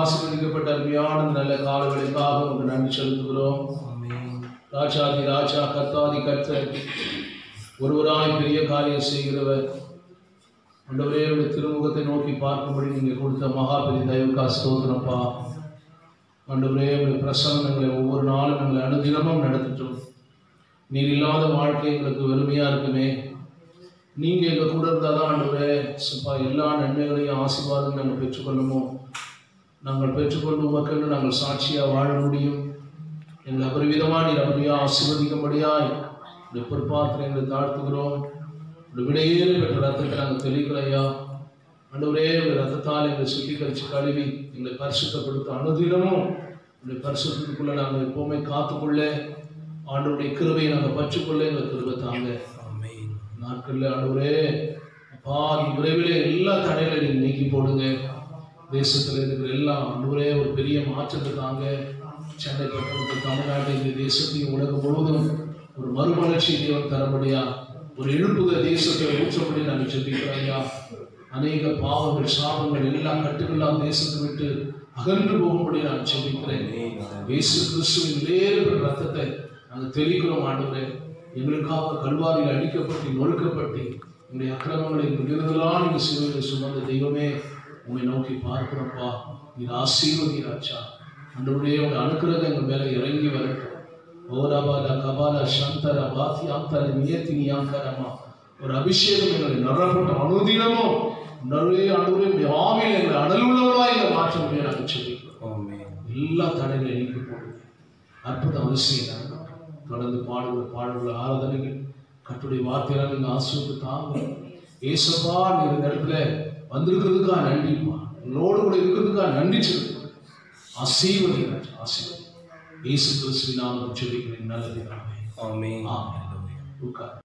ஆசீர்வதிக்கப்பட்ட அருமையான நல்ல காலங்களுக்காக உங்களுக்கு நன்றி செலுத்துகிறோம். ராஜாதி ராஜா, கர்த்தாதி கர்த்தர், ஒருவராய் பெரிய காரியம் செய்கிறவர், ஆண்டவரே உடைய திருமுகத்தை நோக்கி பார்க்கும்படி நீங்கள் கொடுத்த மகா பெரிய தயவுக்கா ஸ்தோத்திரப்பா. ஆண்டவரே உடைய பிரசன்னம் எங்களை ஒவ்வொரு நாளும் எங்களை அனுதினமும் நடத்திட்டோம். நீர் இல்லாத வாழ்க்கை எங்களுக்கு வெறுமையாக இருக்குமே, நீங்கள் எங்கள் கூட இருந்தால் தான் ஆண்டவரே சுப்பா எல்லா நன்மைகளையும் ஆசீர்வாதம் நாங்கள் பெற்றுக்கொள்ளமோ, நாங்கள் பெற்றுக்கொண்டு உமக்கென்று நாங்கள் சாட்சியாக வாழ முடியும். எங்களை அபரிவிதமாக நீர் அப்படியாக ஆசீர்வதிக்கும்படியாய் இந்த பொறுப்பாத்திரை எங்களை தாழ்த்துகிறோம். இந்த விடையேறி பெற்ற ரத்தத்தை நாங்கள் தெளிக்கிறையா ஆண்டவரே, உங்கள் ரத்தத்தால் எங்களை சுத்திகரித்து கழுவி எங்களை பரிசுத்தப்படுத்த அனுதினமும் இந்த பரிசுத்தத்துக்குள்ளே நாங்கள் எப்போவுமே காத்துக்கொள்ள ஆண்டவருடைய கிருபையை நாங்கள் பற்றுக்கொள்ள எங்களை கிருபை தாங்க. நாட்களில் ஆண்டவரே அப்பா, விரைவிலே எல்லா தடைகளையும் நீங்கள் நீக்கி போடுங்க. தேசத்தில் இருக்கிற எல்லாம் ஆண்டவரே ஒரு பெரிய மாற்றத்தை தாங்க. சென்னை பட்டணத்தை, தமிழ்நாட்டை, இந்த தேசத்தையும் உலகம் முழுவதும் ஒரு மறுமலர்ச்சி தேவன் தரப்படியா, ஒரு எழுப்புதல் தேசத்தை ஊற்றப்படி நாங்கள் ஜெபிக்கிறோம்யா. அநேக பாவங்கள், சாபங்கள், எல்லா கட்டுக்கெல்லாம் தேசத்தை விட்டு அகன்று போகும்படி நான் ஜெபிக்கிறேன். இயேசு கிறிஸ்துவின் வேறு ரத்தத்தை நாங்கள் தெளிக்கிறோம் ஆண்டவரே. எங்களுக்காக கல்வாரியில் அடிக்கப்பட்டு நொறுக்கப்பட்டு உங்களுடைய அக்கிரமங்களை விடுதலாக நீங்கள் சிலுவையில் சுமந்த தெய்வமே, உங்களை நோக்கி பார்க்கிறோம்ப்பா. நீர் ஆசீர்வதிராச்சா ஆண்டவரே, உங்களுடைய அனுக்கிரகம் எங்கள் மேலே இறங்கி வரட்டும். ஓராபாலா கபாலா சந்தரா பாத்தி ஆந்தர நியத்தினி ஆங்கரமா, ஒரு அபிஷேகம் எங்களை நிறப்பட்ட அனுதினமும் நிறைய ஆண்டவரே ஆவியில் எங்களை அனலுள்ளவராக எங்களை மாற்ற முடியாது நாங்கள் சொல்லிக்கிறோம். எல்லா தடைகளை நீக்கி போடுங்க. அற்புதம் அவசியம். தொடர்ந்து பாடுகிற ஆராதனைகள் கர்த்தருடைய வார்த்தையால் நீங்கள் ஆசீர்வதித்து தாங்க. ஏசப்பா, நீங்க இந்த இடத்துல வந்திருக்கிறதுக்காக நன்றிப்பா, உங்களோடு கூட இருக்கிறதுக்காக நன்றி சொல்லுங்க. ஆசீர்வதிங்க, ஆசீர்வதி. இயேசு கிறிஸ்துவின் நாமத்தில் ஜெபிக்கிறேன் நல்ல பிதாவே. ஆமென். உட்கார்.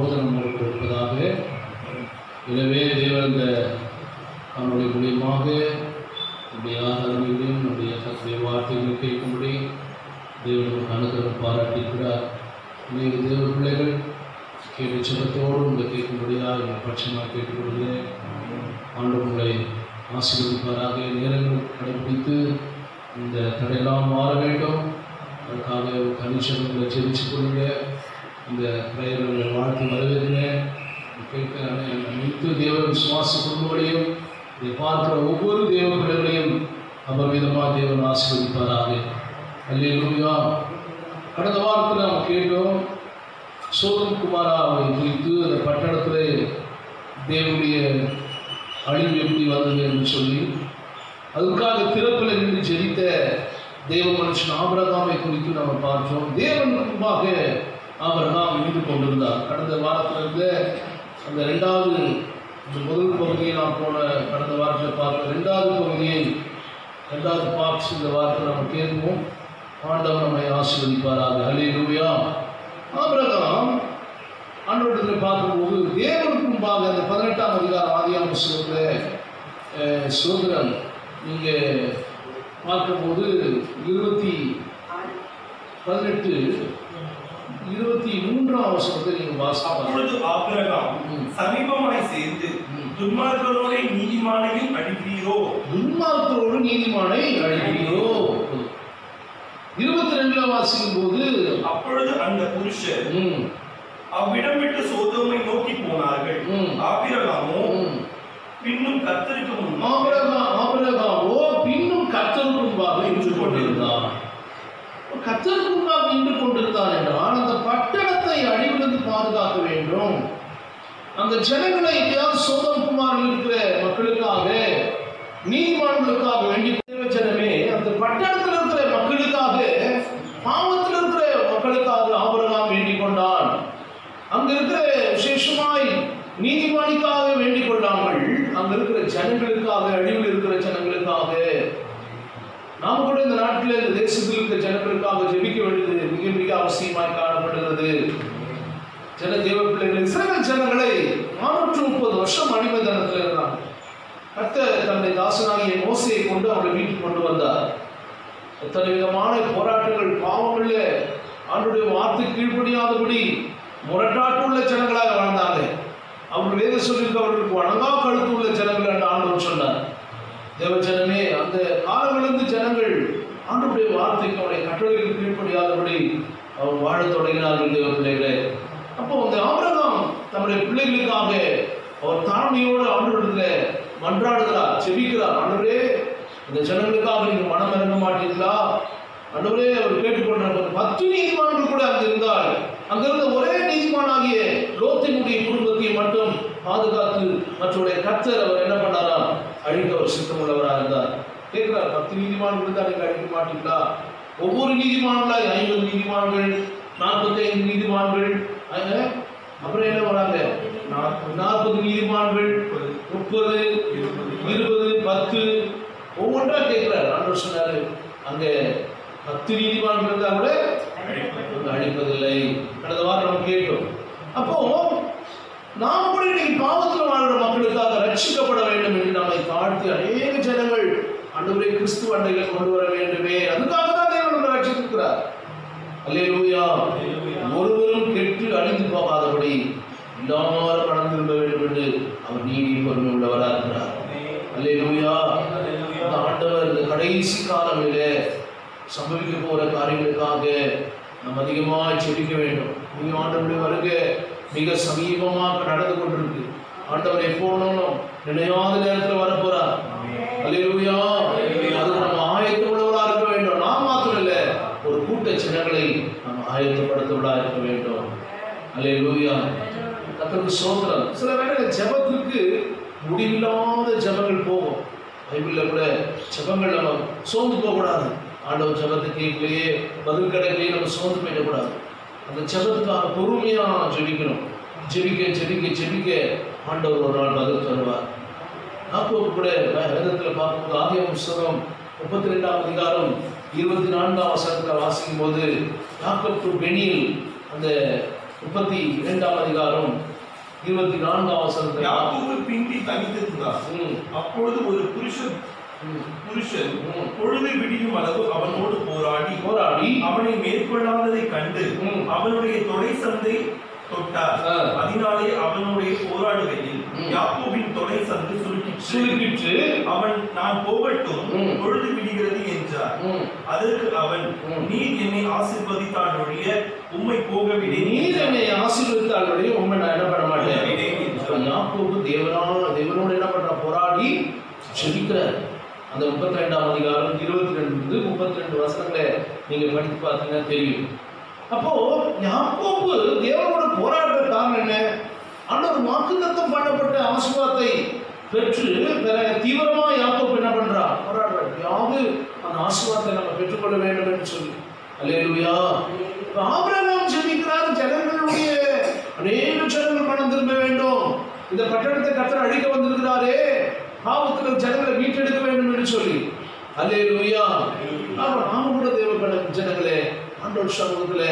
போதனம் உங்களுக்கு இருப்பதாக. எனவே தேவன் இந்த அவனுடைய மூலியமாக நம்முடைய ஆராதனைகளையும் நம்முடைய கருத்துடைய வார்த்தைகளை கேட்கும்படி தேவனுக்கு அனுகிரகம் பாராட்டியிருக்கிறார். அநேக தேவ பிள்ளைகள் கேட்டு செபத்தோடு உங்களை கேட்கும்படியாக எங்கள் பட்சமாக கேட்டுக்கொள்கிறேன். ஆண்டு உங்களை ஆசீர்வதிப்பாராக. நேரங்கள் கடைபிடித்து இந்த தடையெல்லாம் மாற வேண்டும். அதுக்காக தனிச்சபங்களை ஜெபிச்சுக் கொள்ளுங்க. இந்த பிரேயர்களை வாழ்த்து வரவேற்கிறேன். கேட்க அனைத்து தேவ விசுவாச குடும்பங்களையும் இதை பார்க்கிற ஒவ்வொரு தேவ பிள்ளைகளையும் அபவிதமாக தேவன் ஆசீர்வதிப்பாராக. அல்லேலூயா. கடந்த வாரத்தில் நாம் கேட்டோம் சோதம் குமாராவை குறித்து அந்த பட்டணத்தில் தேவனுடைய அழிவு எப்படி வந்தது என்று சொல்லி அதுக்காக திறப்பில் நின்று ஜெபித்த தேவ மனுஷன் ஆபிரகாமை குறித்து நாம் பார்த்தோம். தேவன் முன்பாக ஆபிரகாம் நின்று கொண்டிருந்தார். கடந்த வாரத்திலிருந்து அந்த ரெண்டாவது இந்த முதல் பகுதியை நாம் கடந்த வாரத்தில் பார்த்த ரெண்டாவது பகுதியை ரெண்டாவது பார்ட்ஸ் இந்த வாரத்தில் நம்ம கேட்போம். ஆண்டவர் நம்மை ஆசீர்வதிப்பாராக. அல்லேலூயா. ஆபிரகாம் ஆண்டவரிடத்தில் பார்க்கும்போது தேவனுக்கு முன்பாக அந்த 18ஆம் அதிகாரம் ஆதியாகம புத்தகத்தில் சோதரன் நீங்கள் பார்க்கும்போது 23ஆம் வசனத்தை நீங்கள் வாசிக்கலாம். அப்பொழுது ஆபிரகாம் சமீபமாய் சேர்ந்து துன்மார்க்கரோட நீதிமானையும் அழிப்பீரோ, துன்மார்க்கரோடு நீதிமானை அழிப்பீரோ. 22 வாசிக்கும் போது அப்பொழுது அந்த புருஷர் அவ்விடம் விட்டு சோதோமை நோக்கி போனார்கள். ஆபிரகாமோ பின்னும் கர்த்தருக்கு முன்பாக நின்று கொண்டிருந்தான். கர்த்தருக்கு முன்பாக நின்று கொண்டிருந்தான் என்றால் அந்த பட்டணத்தை அழிவிலிருந்து பாதுகாக்க வேண்டும். அந்த ஜனங்களை எப்படியாவது சோதம் குமாரில் இருக்கிற மக்களுக்காக நீதிமான்களுக்காக வேண்டி ஜனமே அந்த பட்டணத்தில் இருக்கிற மக்களுக்காக பாவத்தில் இருக்கிற மக்களுக்காக ஆபிரகாம் வேண்டிக் கொண்டான். அங்க இருக்கிற விசேஷமாய் நீதிமானிக்காக வேண்டிக் கொள்ளாமல் அங்க இருக்கிற ஜனங்களுக்காக அழிவில் இருக்கிற ஜனங்களுக்காக நாம் கூட இந்த நாட்டில் இந்த தேசத்தில் இருக்கிற ஜனங்களுக்காக ஜெபிக்க வேண்டியது மிக மிக அவசியமாய் காணப்படுகிறது. ஜன தேவ பிள்ளைகள் இஸ்ரவேல் ஜனங்களை 430 வருஷம் அடிமைத்தனத்தில் இருந்தாங்க. கர்த்தர் தன்னுடைய தாசனாகிய மோசேயை கொண்டு அவர்களை வீட்டுக்கு கொண்டு வந்தார். எத்தனை விதமான போராட்டங்கள் பாவங்கள்ல ஆண்டுடைய வார்த்தை கீழ்ப்படியாதபடி முரட்டாட்டு உள்ள ஜனங்களாக வாழ்ந்தாங்க. அவர் வேத சொல்லியிருக்க அவர்களுக்கு வணங்கா கழுத்து உள்ள ஜனங்கள் என்று ஆண்டவர் சொன்னார். தேவஜனமே அந்த காலங்களிலிருந்து ஜனங்கள் ஆண்டுடைய வார்த்தைக்கு அவருடைய கட்டளைக்கு கீழ்ப்படியாதபடி அவர் வாழ தொடங்கினார்கள். தேவ பிள்ளைகளே, அப்போ அந்த ஆபிரகாம் தம்முடைய பிள்ளைகளுக்காக அவர் தாழ்மையோடு ஆண்டவரிடத்தில் மன்றாடுகிறார், செபிக்கிறார். ஆண்டவரே, இந்த ஜனங்களுக்காக நீங்கள் மனம் இறங்க மாட்டீங்களா? ஆண்டவரே, அவர் கேட்டுக்கொண்ட 10 நீதிமான்கள் கூட அங்கு இருந்தால் அங்கிருந்த ஒரே நீதிமானாகிய லோத்தினுடைய குடும்பத்தை மட்டும் பாதுகாத்து மற்றவருடைய கர்த்தர் அவர் என்ன பண்ணாரா? அழிக்க அவர் சித்தம் உள்ளவராக இருந்தார். கேட்கிறார், 10 நீதிமான்கள் இருந்தால் நீங்கள் அழிக்க மாட்டீங்களா? ஒவ்வொரு நீதிமான்களாய் 50 நீதிமான்கள், 45 நீதிமான்கள், அப்புறம் என்ன வராங்க 40 நீதிமான்கள், 30, 20, 10 ஒவ்வொன்றா கேட்கிறார். ஆண்டவர் சொன்னாரு, அங்க 10 நீதிமான்கள் இருந்தா கூட அழிப்பதில்லை. கடந்த வாரம் நம்ம கேட்டோம். அப்போ நாம் கூட இன்னைக்கு பாவத்தில் வாழ்கிற மக்களுக்காக ரட்சிக்கப்பட வேண்டும் என்று நம்மை தாழ்த்தி அநேக ஜனங்கள் ஆண்டவரே கிறிஸ்துவ அண்டைகள் கொண்டு வர வேண்டுமே, அதுக்காக தான் தேவன் ரட்சித்திருக்கிறார். அல்லேலூயா. ஒருவரும் கெட்டு அழிந்து போகாதபடி எல்லாரும் கடந்து விட வேண்டும் என்று அவர் நீதி பொறுமை உள்ளவராக இருக்கிறார். அல்லேலூயா. இந்த ஆண்டவர் இந்த கடைசி காலங்களிலே சம்பவிக்க போகிற காரியங்களுக்காக நாம் அதிகமாக செபிக்க வேண்டும். ஆண்டவருடைய வருகை மிக சமீபமாக நடந்து கொண்டிருக்கு. ஆண்டவர் எப்போதும் நினையாத நேரத்தில் வரப்போறார். அல்லேலூயா. அதுக்கு நம்ம ஆயத்தம் உள்ளவராக இருக்க வேண்டும். நாம் மாத்திரம் இல்லை, ஒரு கூட்ட ஜனங்களை நாம் ஆயத்தப்படுத்தவர்களாக இருக்க வேண்டும். அல்லேலூயா. கர்த்தருக்கு ஸ்தோத்திரம். சில வேளை ஜெபத்திற்கு முடிவில்லாத ஜெபங்கள் போகும். பைபிளில் கூட ஜெபங்கள் நம்ம சோர்ந்து போகக்கூடாது. ஆண்டவர் ஜெபத்தை கேட்கலையே, பதில் கிடைக்கலையே நம்ம சோர்ந்து போயிடக்கூடாது. அந்த ஜெபத்துக்காக பொறுமையாக ஜெபிக்கணும். ஜெபிக்க ஜெபிக்க ஜெபிக்க ஆண்டவர் ஒரு நாள் பதில் தருவார். யாக்கோபு கூட வேதத்தில் பார்க்கும்போது ஆதியாகம புத்தகம் 32ஆம் அதிகாரம் 24ஆம் வசனத்தில் வாசிக்கும் போது யாக்கோபு பெனியில் அந்த 32ஆம் அதிகாரம் 24ஆம் வசனத்தில் யாக்கோபு பிந்தி தனித்திருந்தார். அப்பொழுது ஒரு புருஷன் பொழுது விடியும் அளவு அவனோடு போராடி அவனை மேற்கொள்ளாததை கண்டு அவனுடைய தொடை சந்தை தொட்டார். அதனாலே அவனுடைய போராடுகையில் யாக்கோபின் தொடை சந்து சுருக்கிற்று. அவன் நான் போகட்டும், பொழுது விடுகிறது என்றார். அதற்கு அவன், நீர் என்னை ஆசீர்வதித்தாலொழிய உம்மை போகவிடேன். நீர் என்னை ஆசீர்வதித்தாலொழிய உம்மை நான் என்ன பண்ண மாட்டேன். யாக்கோபு தேவனோடு என்ன பண்ற, போராடி ஜெபிக்கிறார். அந்த 32ஆம் அதிகாரம் 22 32 வசனங்களை நீங்க படித்து பார்த்தீங்கன்னா தெரியும். அப்போ யாக்கோபு தேவனோட போராடுற காரணம் என்ன? ஆண்டவர் வாக்குத்தத்தம் பண்ணப்பட்ட ஆசீர்வாதத்தை பெற்று தீவிரமா யாக்கோபு என்ன பண்றா, போராடுற. யாவது அந்த ஆசீர்வாதத்தை நம்ம பெற்றுக்கொள்ள வேண்டும் என்று சொல்லி. அல்லேலூயா. ஆபிரகாம் ஜெபிக்கிறார், ஜனங்களுடைய அநேக ஜனங்கள் மனம் திரும்ப வேண்டும், இந்த பட்டணத்தை கர்த்தர் அழிக்க வந்திருக்கிறாரே, பாவத்தில் ஜனங்களை மீட்டெடுக்க வேண்டும் என்று சொல்லி. அல்லேலூயா. நாம கூட தேவ ஜனங்களே ஆண்டவர் சமூகத்துல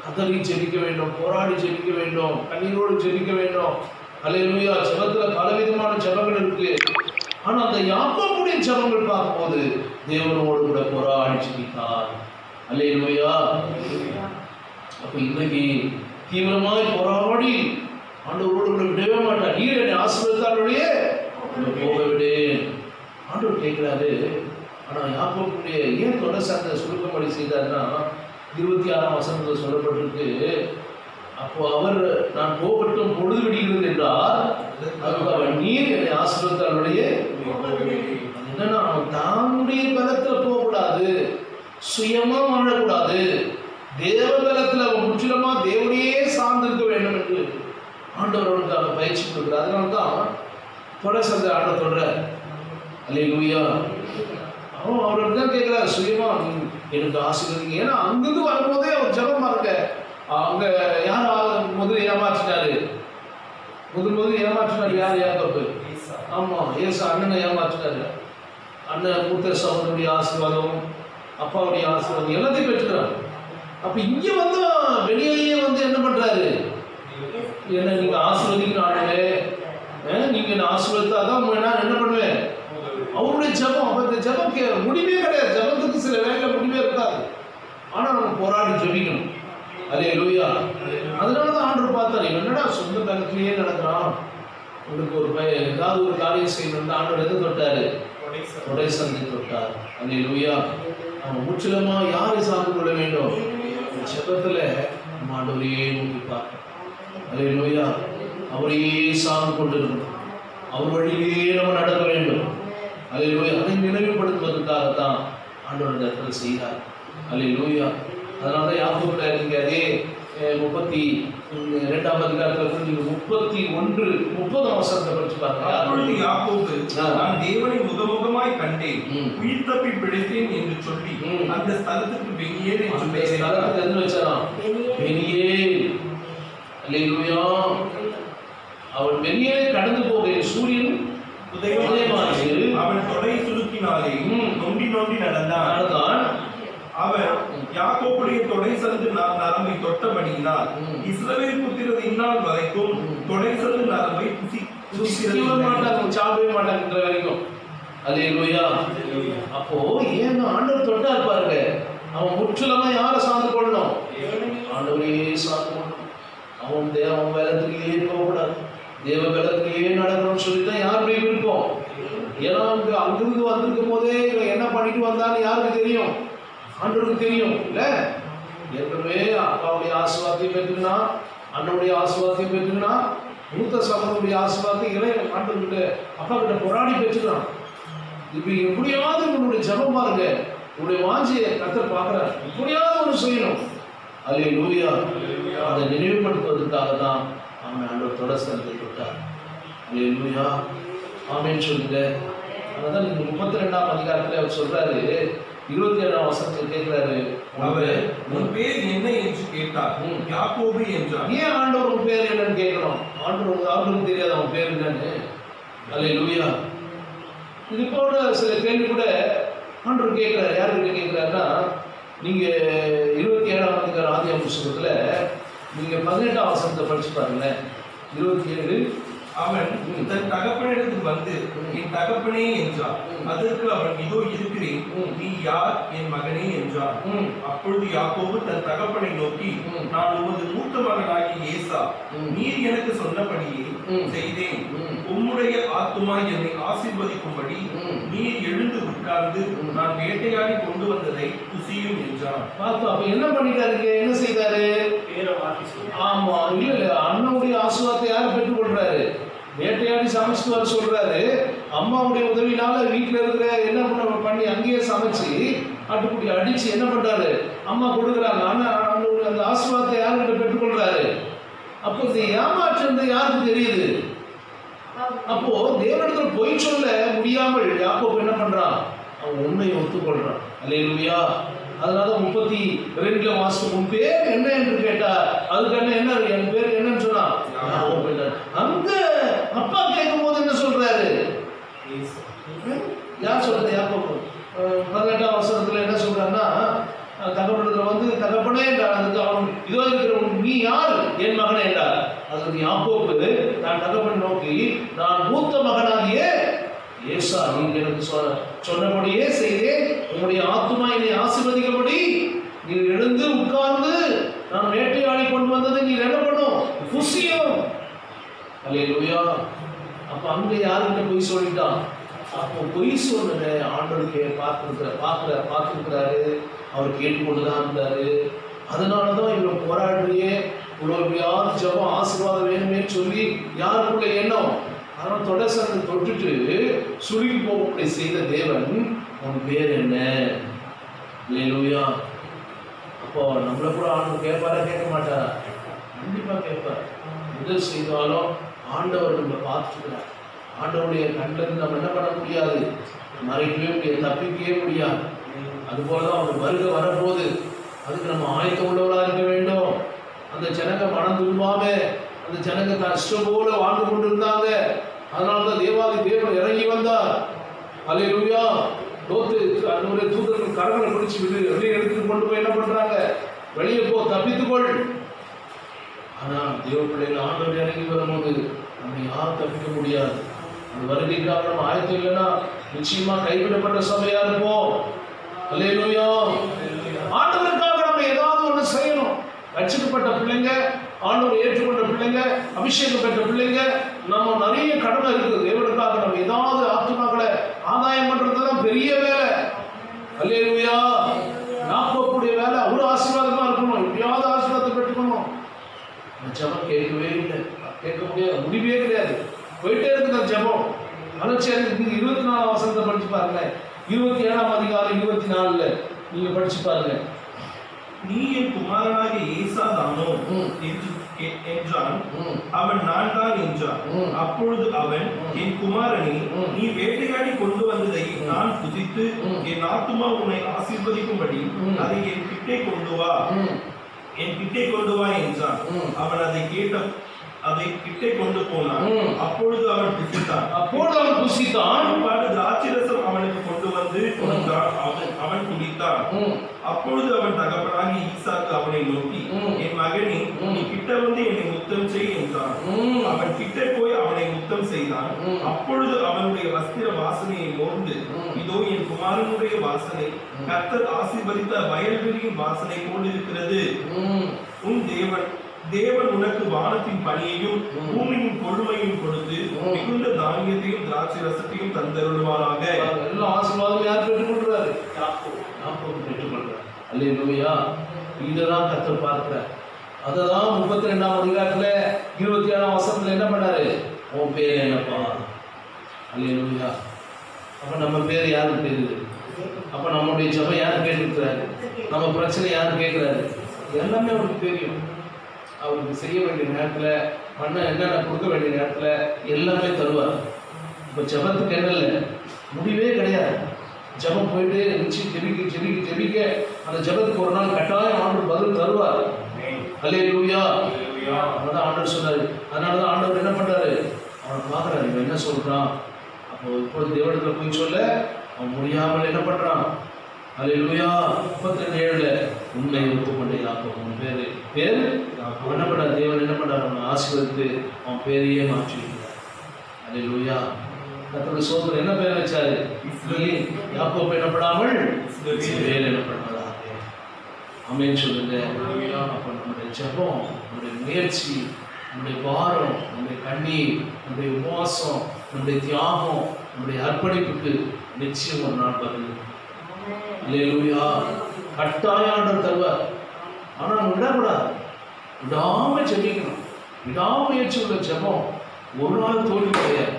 கதறி ஜெபிக்க வேண்டும், போராடி ஜெபிக்க வேண்டும், கண்ணீரோடு ஜெபிக்க வேண்டும். அல்லேலூயா. ஜெபத்துல பலவிதமான ஜெபங்கள் இருக்கு. ஆனா அந்த யாக்கோபுடைய ஜெபங்கள் பார்க்கும்போது தேவனோடு கூட போராடி ஜெபித்தார். அல்லேலூயா. அப்ப இன்னைக்கு தீவிரமாய் போராடி ஆண்டவரோடு கூட விடவே மாட்டார். நீர் என்னை ஆசீர்வதித்தாலொழிய போக விடு. ஆண்டவர் கேட்கிறாரு. ஆனா யாக்கோபுடைய ஏன் தொடை சந்தை சுருக்கமடி செய்தார்னா 26ஆம் வசனத்தில் சொல்லப்பட்டிருக்கு. அப்போ அவர் நான் போகட்டும், பொழுது விடுகிறது என்றார். அதுக்கு அவர் நீர் என்னை ஆசீர்வதித்தாலொழிய என்னன்னா, தானுடைய பலத்துல போகக்கூடாது, சுயமா வாழக்கூடாது, தேவ பலத்துல அவன் முற்றிலுமா தேவனையே சார்ந்திருக்க வேண்டும் என்று ஆண்டவர் அவனுக்கு அவன் பயிற்சி கொடுக்குறார். அதனால்தான் தொடை சந்தை ஆண்டவர் தொடர். அல்லேலூயா. அவன் அவர்கிட்ட தான் கேட்கிறார், சுயமா எனக்கு ஆசீர்வதிங்க. ஏன்னா அங்கிருந்து வரும்போதே அவர் ஜெபம் பாருங்க. அங்க யார் முதல்ல ஏமாற்றினாரு? முதல் ஏமாற்றினார் யார்? யாக்கோபு. ஆமா, ஏசு அண்ணனை ஏமாற்றினாரு. அண்ணன் மூத்த சகோதரனுடைய ஆசீர்வாதம், அப்பாவுடைய ஆசீர்வாதம் எல்லாத்தையும் பெற்றுக்கிறார். அப்ப இங்க வந்து வெளியிலேயே வந்து என்ன பண்றாரு, என்ன நீங்க ஆசீர்வதிக்கணும் ஆண்டவரே, நீங்க என்ன ஆசீர்வதித்தாதான் நான் என்ன பண்ணுவேன். அவருடைய ஜெபம், அப்ப இந்த ஜெபம் முடிவே கிடையாது. ஜெபத்துக்கு சில வேலையில முடிவே இருக்காது. ஆனா நம்ம போராடி ஜெபிக்கணும். அல்லேலூயா. அதனாலதான் ஆண்டவர் பார்த்தாரு, என்னடா சொந்த பலத்திலேயே நடக்கிறான், உங்களுக்கு ஒரு ஏதாவது ஒரு காரியம் செய்யணும்னு ஆண்டவர் எதை தொட்டாரு? தொடை சந்தை தொட்டார். அல்லேலூயா. நம்ம முற்றிலுமா யாரை சார்ந்து கொள்ள வேண்டும்? ஜெபத்துல நம்ம ஆண்டவரையே நோக்கி பார்க்கணும். அல்லேலூயா. அவரையே சார்ந்து கொண்டிருக்கணும். அவர் வழியிலே நம்ம நடக்க வேண்டும். அல்லேலூயா. அதை நினைவுபடுத்துவதற்காகத்தான் ஆண்டவர் இந்த இடத்துல செய்கிறார். அல்லேலூயா. அதனாலதான் யாக்கோபுல நீங்க அதே 32ஆம் அதிகாரத்தில் நீங்க 31-30ஆம் வசனத்தை படிச்சு பாருங்க. அப்பொழுது யாக்கோபு, நான் தேவனை முகமுகமாய் கண்டேன், உயிர் தப்பி பிழைத்தேன் என்று சொல்லி அந்த ஸ்தலத்துக்கு பெனியேல் என்று பெயர். ஸ்தலத்துக்கு எது வச்சாராம்? பெனியேல். அல்லேலூயா. அவன் பெனியேலை கடந்து போக சூரியன் உதயமானது. அவன் தொடை சுருக்கினாலே நொண்டி நடந்தான். அவன் யாக்கோபுடைய தொடை சந்து நரம்பை தொட்டபடியினால் இஸ்ரவேல் புத்திரர் இந்நாள் வரைக்கும் தொடை சந்து நரம்பை சாப்பிடவே மாட்டாங்க வரைக்கும். அல்லேலூயா. அப்போ ஏன் ஆண்டவர் தொட்டார் பாருங்க. அவன் முற்றிலுமா யாரை சார்ந்து கொள்ளணும்? ஆண்டவரையே சார்ந்து கொள்ளணும். அவன் அவன் வேலத்திலேயே போகக்கூடாது, தேவ வேலத்திலேயே நடக்கணும்னு சொல்லிதான் யாருடைய விருப்பம். ஏன்னா அங்கிருந்து வந்திருக்கும் போதே என்ன பண்ணிட்டு வந்தான்னு யாருக்கு தெரியும்? ஆண்டவருக்கு தெரியும் இல்ல. ஏற்கனவே அப்பாவுடைய ஆசீர்வாதத்தை பெற்றுனா, அண்ணனுடைய ஆசீர்வாதத்தை பெற்றுனா, மூத்த சகோதரனுடைய ஆசீர்வாதத்தை இளைய ஆண்டவர்கிட்ட அப்பா கிட்ட போராடி பெற்றுக்கிறான். இப்ப எப்படியாவது உன்னுடைய ஜெபம் பாருங்க, உன்னுடைய வாஞ்சியை கர்த்தர் பார்க்கிறார். எப்படியாவது ஒன்று செய்யணும். அல்லேலூயா. அதை நினைவுபடுத்துவதற்காக தான் அவன் ஆண்டவர் தொடை சந்தை தொட்டார். அல்லேலூயா. ஆமென் சொல்லுங்க. அதான் 32ஆம் அதிகாரத்துல அவர் சொல்றாரு, 27ஆம் வசனத்தில் கேட்கிறாரு, உன் பேர் என்ன என்று கேட்டார். யாக்கோபு என்றார். ஏன் ஆண்டவர் உன் பேர் என்னன்னு கேட்கணும்? அவருக்கு தெரியாது அவன் பேர் என்னன்னு. அல்லேலூயா. இது போன்ற சில கேள்வி கூட ஆண்டவர் கேட்கிறார். யாருக்கிட்ட கேட்கிறாருன்னா, நீங்க 27ஆம் அதிகாரம் ஆதியாகம புத்தகத்துல நீங்க 18ஆம் வசனத்தை படிச்சு பாருங்களேன். 27. அவன் தன் தகப்பனிடத்தில் வந்து என் தகப்பனே என்றான். அதற்கு அவன் இதோ இருக்கிறேன், நீ யார் என் மகனே என்றான். அப்பொழுது யாக்கோபு தன் தகப்பனை நோக்கி, நான் உமது மூத்த மகனாகிய ஏசா, நீர் எனக்கு சொன்னபடியே செய்தேன். உம்முடைய ஆத்துமா என்னை ஆசீர்வதிக்கும்படி நீர் எழுந்து உட்கார்ந்து நான் வேட்டையாடி கொண்டு வந்ததை புசியும் என்றான். பார்த்தா அப்ப என்ன பண்ணிட்டாரு? என்ன செய்தாரு? ஆமா, இல்ல அண்ணனுடைய ஆசீர்வாதத்தை யார் பெற்றுக் கொள்றாரு? வேட்டையாடி சமைச்சிட்டு வர சொல்றாரு. அம்மாவுடைய உதவினால வீட்டுல இருக்கிற என்ன பண்ணி அங்கேயே சமைச்சு ஆட்டுக்குட்டி அடிச்சு என்ன பண்றாரு? அம்மா கொடுக்குறாங்க. ஆனா அந்த ஆசீர்வாதத்தை யாருக்கிட்ட பெற்றுக்கொள்றாரு? அப்போ இந்த ஏமாற்றம் யாருக்கு தெரியுது? அப்போ தேவனிடத்துல பொய் சொல்ல முடியாமல் யாக்கோபு என்ன பண்றான்? அவன் உண்மையை ஒத்துக்கொள்றான். அல்லேலூயா. அதனால 32 மாசம் உன் பேர் என்ன என்று கேட்டார். அதுக்கு என்ன என் பேர் என்னன்னு சொன்னா அந்த அப்பா கேட்கும் போது என்ன சொல்றாரு? யார் சொல்றது? யாக்கோபு 18ஆம் வசனத்துல என்ன சொல்றாருன்னா, தகப்பனிடத்துல வந்து தகப்பனே என்றார். அதுக்கு அவன் இதோ இருக்கிற நீ யார் என் மகனே என்றார். அதுக்கு யாக்கோபு நான் தகப்பனை நோக்கி, நான் மூத்த மகனாகிய ஏசா, நீங்க எனக்கு சொன்னபடியே செய்தேன். உங்களுடைய ஆத்துமா என்னை ஆசீர்வதிக்கும்படி நீர் எழுந்து உட்கார்ந்து நான் வேட்டையாடி கொண்டு வந்ததை நீர் என்ன பண்ணும்? புசியும். அல்லேலூயா. அப்ப அங்க யாருக்கிட்ட பொய் சொல்லிட்டான்? அப்போ பொய் சொன்னதை ஆண்டவருக்கு பார்த்துருக்கிறாரு. அவர் கேட்டுக்கொண்டுதான் இருந்தாரு. அதனாலதான் இவ்வளவு போராடுறியே, இவ்வளவு யார் ஜபம் ஆசீர்வாதம் வேணுமே சொல்லி யாருக்குள்ள எண்ணம். ஆனால் தொடர்ந்து தொட்டுட்டு சுருகி போகப்படி செய்த தேவன் உன் பேர் என்ன? அல்லேலூயா. அப்போ நம்மளை கூட ஆண்டவர் கேட்பாரா? கேட்க மாட்டாரா? கண்டிப்பா கேட்பார். எது செய்தாலும் ஆண்டவர் நம்மளை பார்த்துக்கிறார். ஆண்டவருடைய கண்ணிலிருந்து நம்ம என்ன பண்ண முடியாது? மறைக்கவே முடியாது, தப்பிக்கவே முடியாது. அதுபோலதான் அவர் வருகை வரப்போது. அதுக்கு நம்ம ஆயத்தம் உள்ளவராக இருக்க வேண்டும். அந்த ஜனங்க மனம் திரும்பாம அந்த ஜனங்க கஷ்டம் போல வாழ்ந்து கொண்டிருந்தாங்க. அதனாலதான் தேவாதி தேவன் இறங்கி வந்தார். அல்லேலூயா. தூதர்கள் கரங்களை பிடிச்சு வெளியே எடுத்துட்டு கொண்டு போய் என்ன பண்றாங்க? வெளியே போ, தப்பித்துக்கொள். ஆனா தேவ பிள்ளைகள் ஆண்டவர் இறங்கி வரும்போது நம்ம யாரும் தப்பிக்க முடியாது. அந்த வருகைக்காக நம்ம ஆயத்தம் இல்லைன்னா நிச்சயமா கைவிடப்பட்ட சபையா இருப்போம். அல்லேலூயா. ஆண்டவருக்காக நம்ம ஏதாவது ஒண்ணு செய்யணும். ரட்சிக்கப்பட்ட பிள்ளைங்க, ஆண்டவர் ஏற்றுக்கொண்ட பிள்ளைங்க, அபிஷேகம் பெற்ற பிள்ளைங்க, நம்ம நிறைய கடமை இருக்குது. தேவனுக்காக நம்ம ஏதாவது ஆத்துமாக்களை ஆதாயம் பண்றதுதான் பெரிய வேலை. அல்லேலூயா. யாக்கோபுடைய வேலை அவ்வளவு ஆசீர்வாதமா இருக்கணும். எப்படியாவது ஆசீர்வாதத்தை பெற்றுக்கணும். ஜபம் கேட்கவே இல்லை, கேட்க முடியாது, முடிவே கிடையாது. போயிட்டே இருக்குது அந்த ஜபம். அலட்சியம். 24ஆம் வசனத்தை படிச்சு பாருங்க. 27ஆம் அதிகாரம் 24 நீங்க படிச்சு பாருங்க. நீ என் குமாரனாகிய ஏசா தானோ என்றான். அவன் நான் தான் என்றான். அப்பொழுது அவன், என் குமாரனே, நீ வேட்டையாடி கொண்டு வந்ததை நான் புசித்து என் ஆத்துமா உன்னை ஆசீர்வதிக்கும்படி அதை என் கிட்டே கொண்டு வா என்றான். அவன் அதை கிட்டே கொண்டு போனான். அப்பொழுது அவன் புசித்தான். திராட்சரசம் அவனுக்கு கொண்டு வந்து அவன் குடித்தான். அப்பொழுது அவன் தகப்பனாகி ஈசாக்கு அவனை நோக்கி, என் மகனே, நீ கிட்ட வந்து என்னை முத்தம் செய் என்றான். அவன் கிட்ட போய் அவனை முத்தம் செய்தான். அப்பொழுது அவனுடைய வஸ்திர வாசனையை மோர்ந்து, இதோ என் குமாரனுடைய வாசனை கர்த்தர் ஆசீர்வதித்த வயல்வெளியின் வாசனை போலிருக்கிறது. உன் தேவன் உனக்கு வானத்தின் பனியையும் பூமியின் கொழுமையும் கொடுத்து மிகுந்த தானியத்தையும் திராட்சை ரசத்தையும் தந்தருள்வாராக. எல்லா ஆசீர்வாதம் யார் பெற்றுக்கொள்றாரு? யாக்கோபு பெற்றுக்கொள்றார். அல்லேலூயா. இதெல்லாம் கர்த்தர் பார்க்கிறார். அததான் 32ஆம் அதிகாரத்துல 27ஆம் வசனத்துல என்ன பண்ணாரு? உன் பேர் என்னப்பா? அல்லேலூயா. அப்ப நம்ம பேர் யாருக்கு தெரியுது? அப்ப நம்மளுடைய ஜபம் யார் கேட்டுக்கிறாரு? நம்ம பிரச்சனை யார் கேட்கிறாரு? எல்லாமே அவருக்கு தெரியும். அவருக்கு செய்ய வேண்டிய நேரத்துல என்னென்ன கொடுக்க வேண்டிய நேரத்துல எல்லாமே தருவார். இப்போ ஜபத்துக்கு என்ன இல்லை, முடிவே கிடையாது. ஜபம் போயிட்டு ஜெபிக்க அந்த ஜபத்துக்கு ஒரு நாள் கட்டாயம் ஆண்டவர் பதில் தருவார். அல்லேலூயா. அதான் ஆண்டவர் சொன்னாரு. அதனாலதான் ஆண்டவர் என்ன பண்றாரு? அவன் பார்க்கறாரு, இவன் என்ன சொல்றான். அப்போ இப்பொழுது தேவனிடத்துல போய் சொல்ல அவன் முடியாமல் என்ன பண்றான்? அல்லேலூயா. 32:7 உண்மை ஒப்புக்கொண்ட யாக்கோபு. உன் பேர் என்ன பண்ண தேவன் என்ன பண்ணார்? அவனை ஆசீர்வதித்து அவன் பேரையே மாற்றி வைக்கிறார். அல்லேலூயா. கர்த்தருடைய சோதரர் என்ன பேர் வச்சாரு? யாக்கோபு எனப்படாமல் இஸ்ரவேல் எனப்படுவதாக. ஆமென் சொல்லுங்க. அப்ப நம்முடைய ஜெபம், நம்முடைய முயற்சி, நம்முடைய பாரம், நம்முடைய கண்ணீர், நம்முடைய உபவாசம், நம்முடைய தியாகம், நம்முடைய அர்ப்பணிப்புக்கு நிச்சயம் ஒரு நாள் பதில். அல்லேலூயா. கட்டாயம் ஆண்டவர் தருவார். ஆனா நம்ம விடக்கூடாது. விடாம ஜெபிக்கணும். விடாமுயற்சி உள்ள ஜெபம் ஒரு நாள் தோல்வி கிடையாது.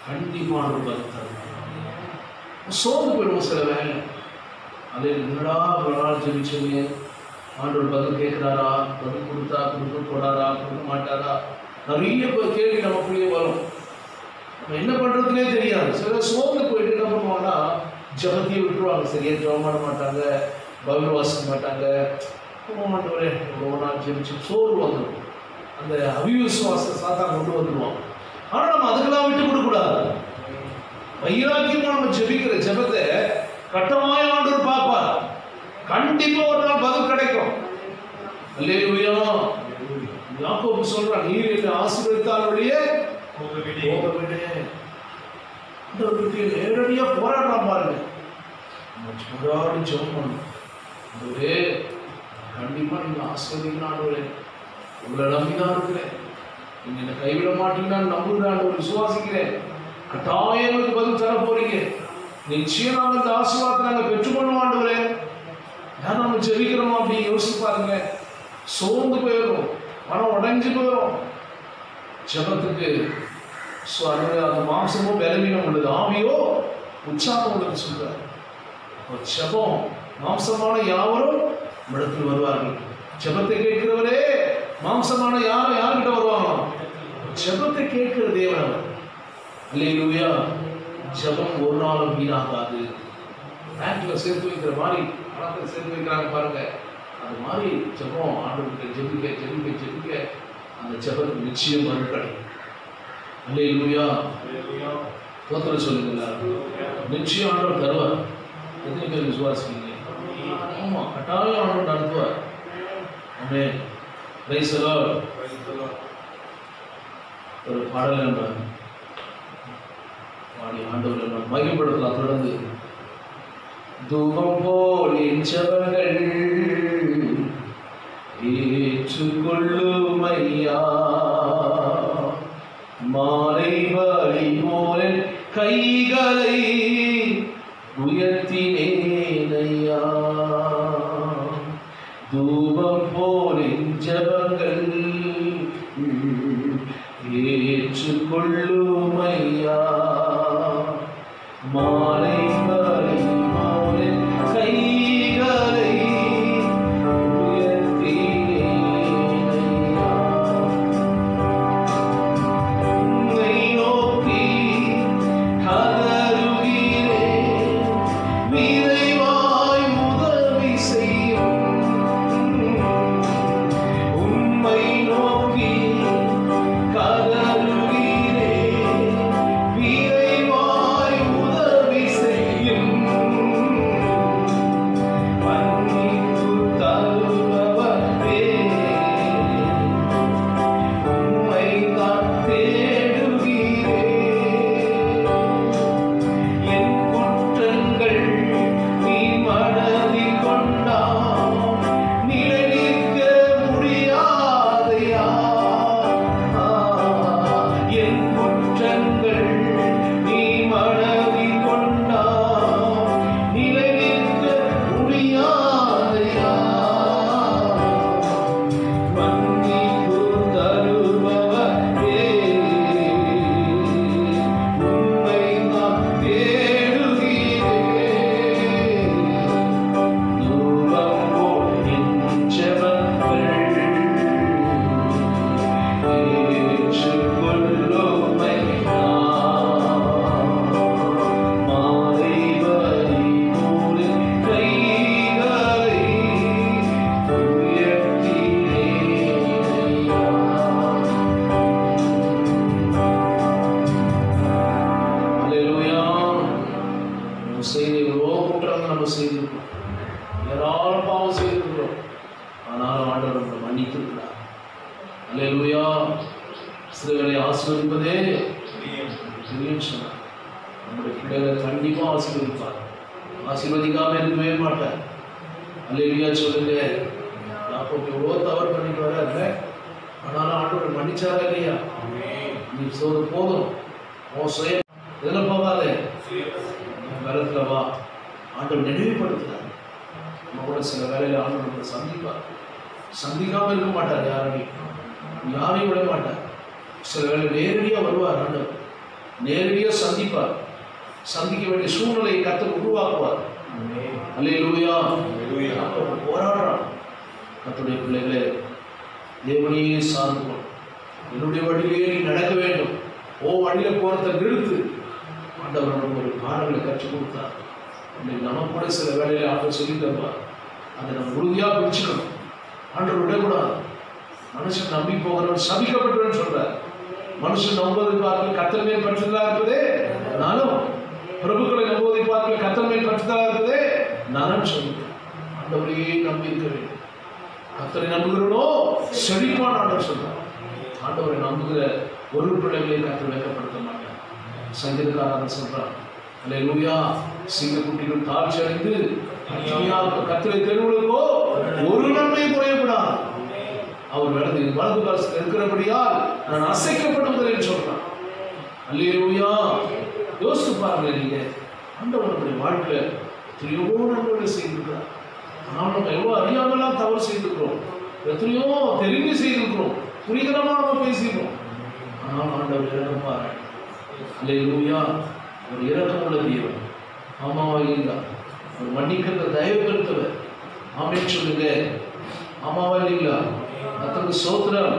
கண்டிப்பான ஒரு பதில் தருவார். சோர்ந்து போயிடுவோம் சில வேலை. அதே என்னடா ஒரு நாள் ஜெபிச்சவங்க ஆண்டவர் பதில் கேட்கிறாரா, பதில் கொடுக்க போறாரா, கொடுக்க மாட்டாரா, நிறைய கேள்வி நமக்குள்ளேயே வரும். நம்ம என்ன பண்றதுன்னே தெரியாது. சில சோர்ந்து போயிட்டு என்ன பண்ணுவாங்கன்னா ஜபத்தையே விட்டுருவாங்க. சரியா ஜபம் பண்ண மாட்டாங்க, பைபிள் வாசிக்க மாட்டாங்க. மாட்டவரே ஒரு நாள் ஜெபிச்சு சோறு வந்துடும். அந்த அவிவிசுவாச சாத்தான் கொண்டு வந்துடுவாங்க. ஆனா நம்ம அதுக்கெல்லாம் விட்டு கொடுக்கூடாது. வைராக்கியமா நம்ம ஜெபிக்கிற ஜெபத்தை கட்டமாய ஆண்டவர் பார்ப்பார். கண்டிப்பா ஒரு நாள் பதில் கிடைக்கும். அல்லேலூயா. யாக்கோபு சொல்றான், நீர் என்னை ஆசீர்வதித்தால் வழியே போகவிடு. நேரடியா போராடுறான் பாருங்க. போராடி ஜெபம் பண்ணணும். ஆண்டவரே கண்டிப்பா நீங்க ஆசீர்வதிக்கணும் ஆண்டவரே, உங்களை நம்பிதான் இருக்கிறேன், நீங்க என்னை கைவிட மாட்டீங்கன்னு நம்புகிறேன் ஆண்டவரே, விசுவாசிக்கிறேன். கட்டாயம் பதில் தர போறீங்க. நிச்சயம் நாங்கள் இந்த ஆசீர்வாதத்தை நாங்கள் பெற்றுக்கொள்ளும் ஆண்டவரே. ஏன் நம்ம ஜெபிக்கிறோமா அப்படின்னு யோசிச்சு பாருங்க. சோர்ந்து போயிடும், மனம் உடைஞ்சு போயிடும். ஜெபத்துக்கு அந்த மாம்சமும் பலவீனம் உள்ளது, ஆவியோ உற்சாகம் உள்ளது சொல்றாரு. ஜெபம் மாம்சமான யாவரும் இடத்தில் வருவார்கள். ஜெபத்தை கேட்கிறவரே மாம்சமான யார்கிட்ட வருவாங்களாம்? ஜெபத்தை கேட்கிற தேவன் அவர். அல்லேலூயா. ஜெபம் ஒரு நாளும் வீணாகாது. பேங்க்ல சேர்த்து வைக்கிற மாதிரி பணத்தை சேர்த்து வைக்கிறாங்க பாருங்க, அது மாதிரி ஜெபம் ஆண்டவருக்கு ஜெபிக்க ஜெபிக்க ஜெபிக்க அந்த ஜெபத்துக்கு நிச்சயம் பதில் கிடைக்கும். அல்லேலூயா. தோத்திரம் சொல்லுங்களா. நிச்சயம் ஆண்டவர் தருவார். எத்தனை பேர் விசுவாசிக்கிறீங்க? ஆமா, கட்டாயம் ஆண்டவர் நடத்துவார். ஆமென். Praise the Lord. ஒரு பாடல் என்றார் ஆண்டவரை மகிமைப்படுத்தலாம். தொடர்ந்து தூபம் போல் என் ஜெபங்கள் ஏற்றுக்கொள்ளும் ஐயா, மாலை வழி போல் கைகளை உயர்த்தினேன் ஐயா. தூபம் போல் என் ஜெபங்கள் ஏற்றுக்கொள்ளும் ஐயா, மாலை வழி போல் கைகளை உயர்த்தினேன் ஐயா. உம்மை நோக்கி கதறுகிறேன், விரைவாய் உதவி செய்யும். உம்மை நோக்கி கதறுகிறேன், விரைவாய் உதவி செய்யும். ஆசீர்வதிப்பதே பிரியம் சொன்னார். நம்முடைய பிள்ளைகளை கண்டிப்பா ஆசீர்வதிப்பார். ஆசீர்வதிக்காம இருக்கவே மாட்டார். அல்லேலூயா சொல்லுங்க. யாக்கோபு எவ்வளோ தவறு பண்ணிட்டு வர்றாருல, ஆனாலும் ஆண்டவர் மன்னிச்சாரா இல்லையா? நீ சோறு போதும், உன் சுய இதெல்லாம் போகாதே, வேலத்துல வா. ஆண்டவர் நினைவுபடுத்துறார். நம்ம கூட சில வேலையில ஆண்டவர் சந்திப்பார். சந்திக்காம இருக்க மாட்டார். யாரையும் விட மாட்டார். சில வேலை நேரடியா வருவார். ஆண்டவர் நேரடியா சந்திப்பார். சந்திக்க வேண்டிய சூழ்நிலையை கர்த்தர் உருவாக்குவார். அல்லேலூயா. போராடுறான். கர்த்தருடைய பிள்ளைகளே, தேவனையே சார்ந்தோம். என்னுடைய வழியிலே நீ நடக்க வேண்டும். வழியில போறதை நிறுத்து. ஆண்டவர் நமக்கு ஒரு பாடங்களை கற்றுக் கொடுத்தார். நமக்கு கூட சில வேலையில ஆண்டவர் சொல்லி தருவார். அதை நம்ம உறுதியா பிடிச்சுக்கணும். ஆண்டவர் விடக்கூடாது. மனுஷன் நம்பி போகிறவன் சபிக்கப்பட்டவன் சொல்றார். மனுஷன் நம்புவதை பார்க்க கர்த்தர் மேல் பற்றுதலா இருக்குதே நானும், பிரபுக்களை நம்புவதை பார்க்க கர்த்தர் மேல் பற்றுதலா இருக்குதே நானும் சொல்லுவேன். ஆண்டவரையே நம்பி இருக்க வேண்டும். கர்த்தரை நம்புகிறவனோ செழிப்பான் ஆண்டவர் சொல்றார். ஆண்டவரை நம்புகிற ஒரு பிள்ளைகளை கர்த்தர் வெட்கப்படுத்த மாட்டார். சங்கீதக்காரன் சொல்றார், அல்லேலூயா, சிங்கக்குட்டிகள் தாழ்ச்சி அடைந்து கர்த்தரை தேடுவதற்கோ ஒரு நன்மை குறையப்படாது. அவர் வலது காலத்தில் இருக்கிறபடியால் நான் அசைக்கப்படுகிறேன் சொல்றான். அல்லேலூயா. யோசித்து பாருங்க. நீங்க ஆண்டவனுடைய வாழ்க்கையில எத்தனையோ நன்மைகளை செய்திருக்கிறார். ஆனால் நம்ம எவ்வளவு அறியாமலாம் தவறு செய்திருக்கிறோம், எத்தனையோ தெரிந்து செய்திருக்கிறோம், புரிதலமா நம்ம பேசிடுறோம். ஆனால் ஆண்டவர் இறக்கம் பாரு. அல்லேலூயா. ஒரு இறக்கம் உள்ள தேவன். ஆமாவா இல்லைங்களா? ஒரு மன்னிக்கிற தயவு பெருத்தவர். ஆமென் சொல்லுங்க. ஆமாவா இல்லைங்களா? கர்த்தருக்கு ஸ்தோத்திரம்.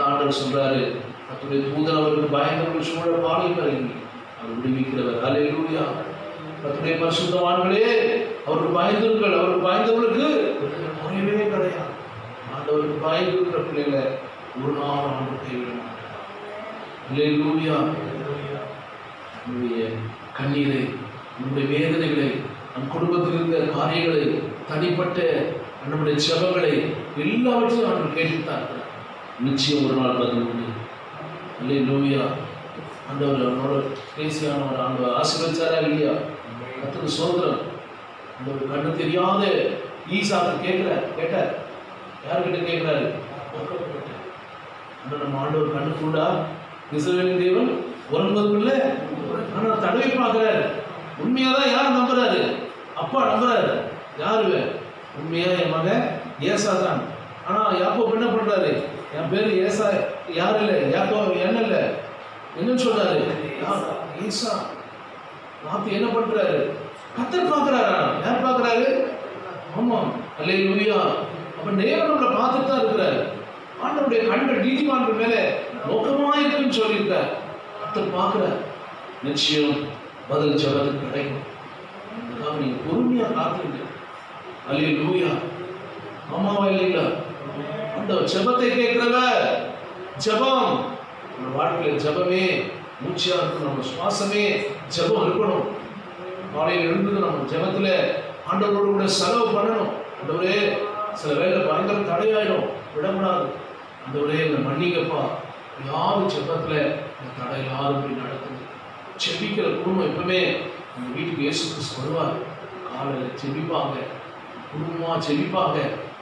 ஆண்டவர் சொல்றாரு, கர்த்தருடைய தூதன் அவருக்கு பயந்தவர்கள் சூழ பாளையம் இறங்கி அவர் விடுவிக்கிறவர். அல்லேலூயா. கர்த்தருடைய பரிசுத்தவான்களே, அவருக்கு பயந்திருங்கள். அவருக்கு பயந்தவர்களுக்கு குறைவே கிடையாது. ஆண்டவருக்கு பயந்திருக்கிற பிள்ளைகளை ஒரு நாள் ஆண்டு கைவிட மாட்டார். அல்லேலூயா. நம்முடைய கண்ணீரை, நம்முடைய வேதனைகளை, நம் குடும்பத்தில் இருந்த காரியங்களை, தனிப்பட்ட நம்முடைய செபங்களை எல்லாவற்றையும் ஆண்டவர் கேட்டுத்தான் இருக்கிறார். நிச்சயம் ஒரு நாள் பதில் உண்டு. அல்லேலூயா. ஆண்டவர் அவனோட பேசியானவர் ஆண்டவர் ஆசீர்வதிச்சாரா இல்லையா? கர்த்தருக்கு ஸ்தோத்திரம். ஆண்டவர் கண்ணு தெரியாத ஈசாக்கு கேட்டார். யார்கிட்ட கேட்கிறாரு? நம்ம ஆண்டவர் கண்ணு கூடா இஸ்ரவேலின் தேவன் உறங்குவதும் இல்லை. ஆனால் தடவை பார்க்கிறாரு. உண்மையாதான் யார் நம்புறாரு? அப்பா நம்புறாரு. யாரு? உண்மையா என் மகன் ஏசா தான். ஆனா யாக்கோபு என்ன பண்றாரு? என் பேரு ஏசா யாரு இல்லை, யாக்கோபு என்ன இல்லை, என்ன சொல்றாரு? ஏசா. நாத்து என்ன பண்றாரு? கர்த்தர் பார்க்கிறாரா? யார் பார்க்கிறாரு? ஆமா. அல்லேலூயா. அப்ப தேவன் நம்மளை பார்த்துட்டு தான் இருக்கிறாரு. ஆண்டவருடைய கண்கள் நீதிமான்கள் மேல நோக்கமா இருக்குன்னு சொல்லியிருக்கார். கர்த்தர் பார்க்கிறார். நிச்சயம் பதில் ஜெபத்துக்கு கிடைக்கும். அதுக்காக நீங்க பொறுமையா காத்துருங்க. அல்லேலூயா. ஆமாவா இல்லைங்களா? அந்த ஜெபத்தை கேட்கிறவர். ஜெபம் நம்ம வாழ்க்கையில ஜெபமே மூச்சியா இருக்கணும். நம்ம சுவாசமே ஜெபம் இருக்கணும். காலையில் எழுந்து நம்ம ஜெபத்துல ஆண்டவரோடு கூட செலவு பண்ணணும். ஆண்டவரே, சில வேலை பயங்கர தடையாயிடும், விடக்கூடாது. ஆண்டவரே, இந்த மன்னிங்கப்பா. யாரும் ஜெபத்துல இந்த தடை யாரும் இப்படி நடக்குது. செபிக்கிற குடும்பம் எப்பவுமே நம்ம வீட்டுக்கு இயேசு கிறிஸ்து வருவார். காலையில் செபிப்பாங்க, குடும்பமாக செபிப்பாங்க.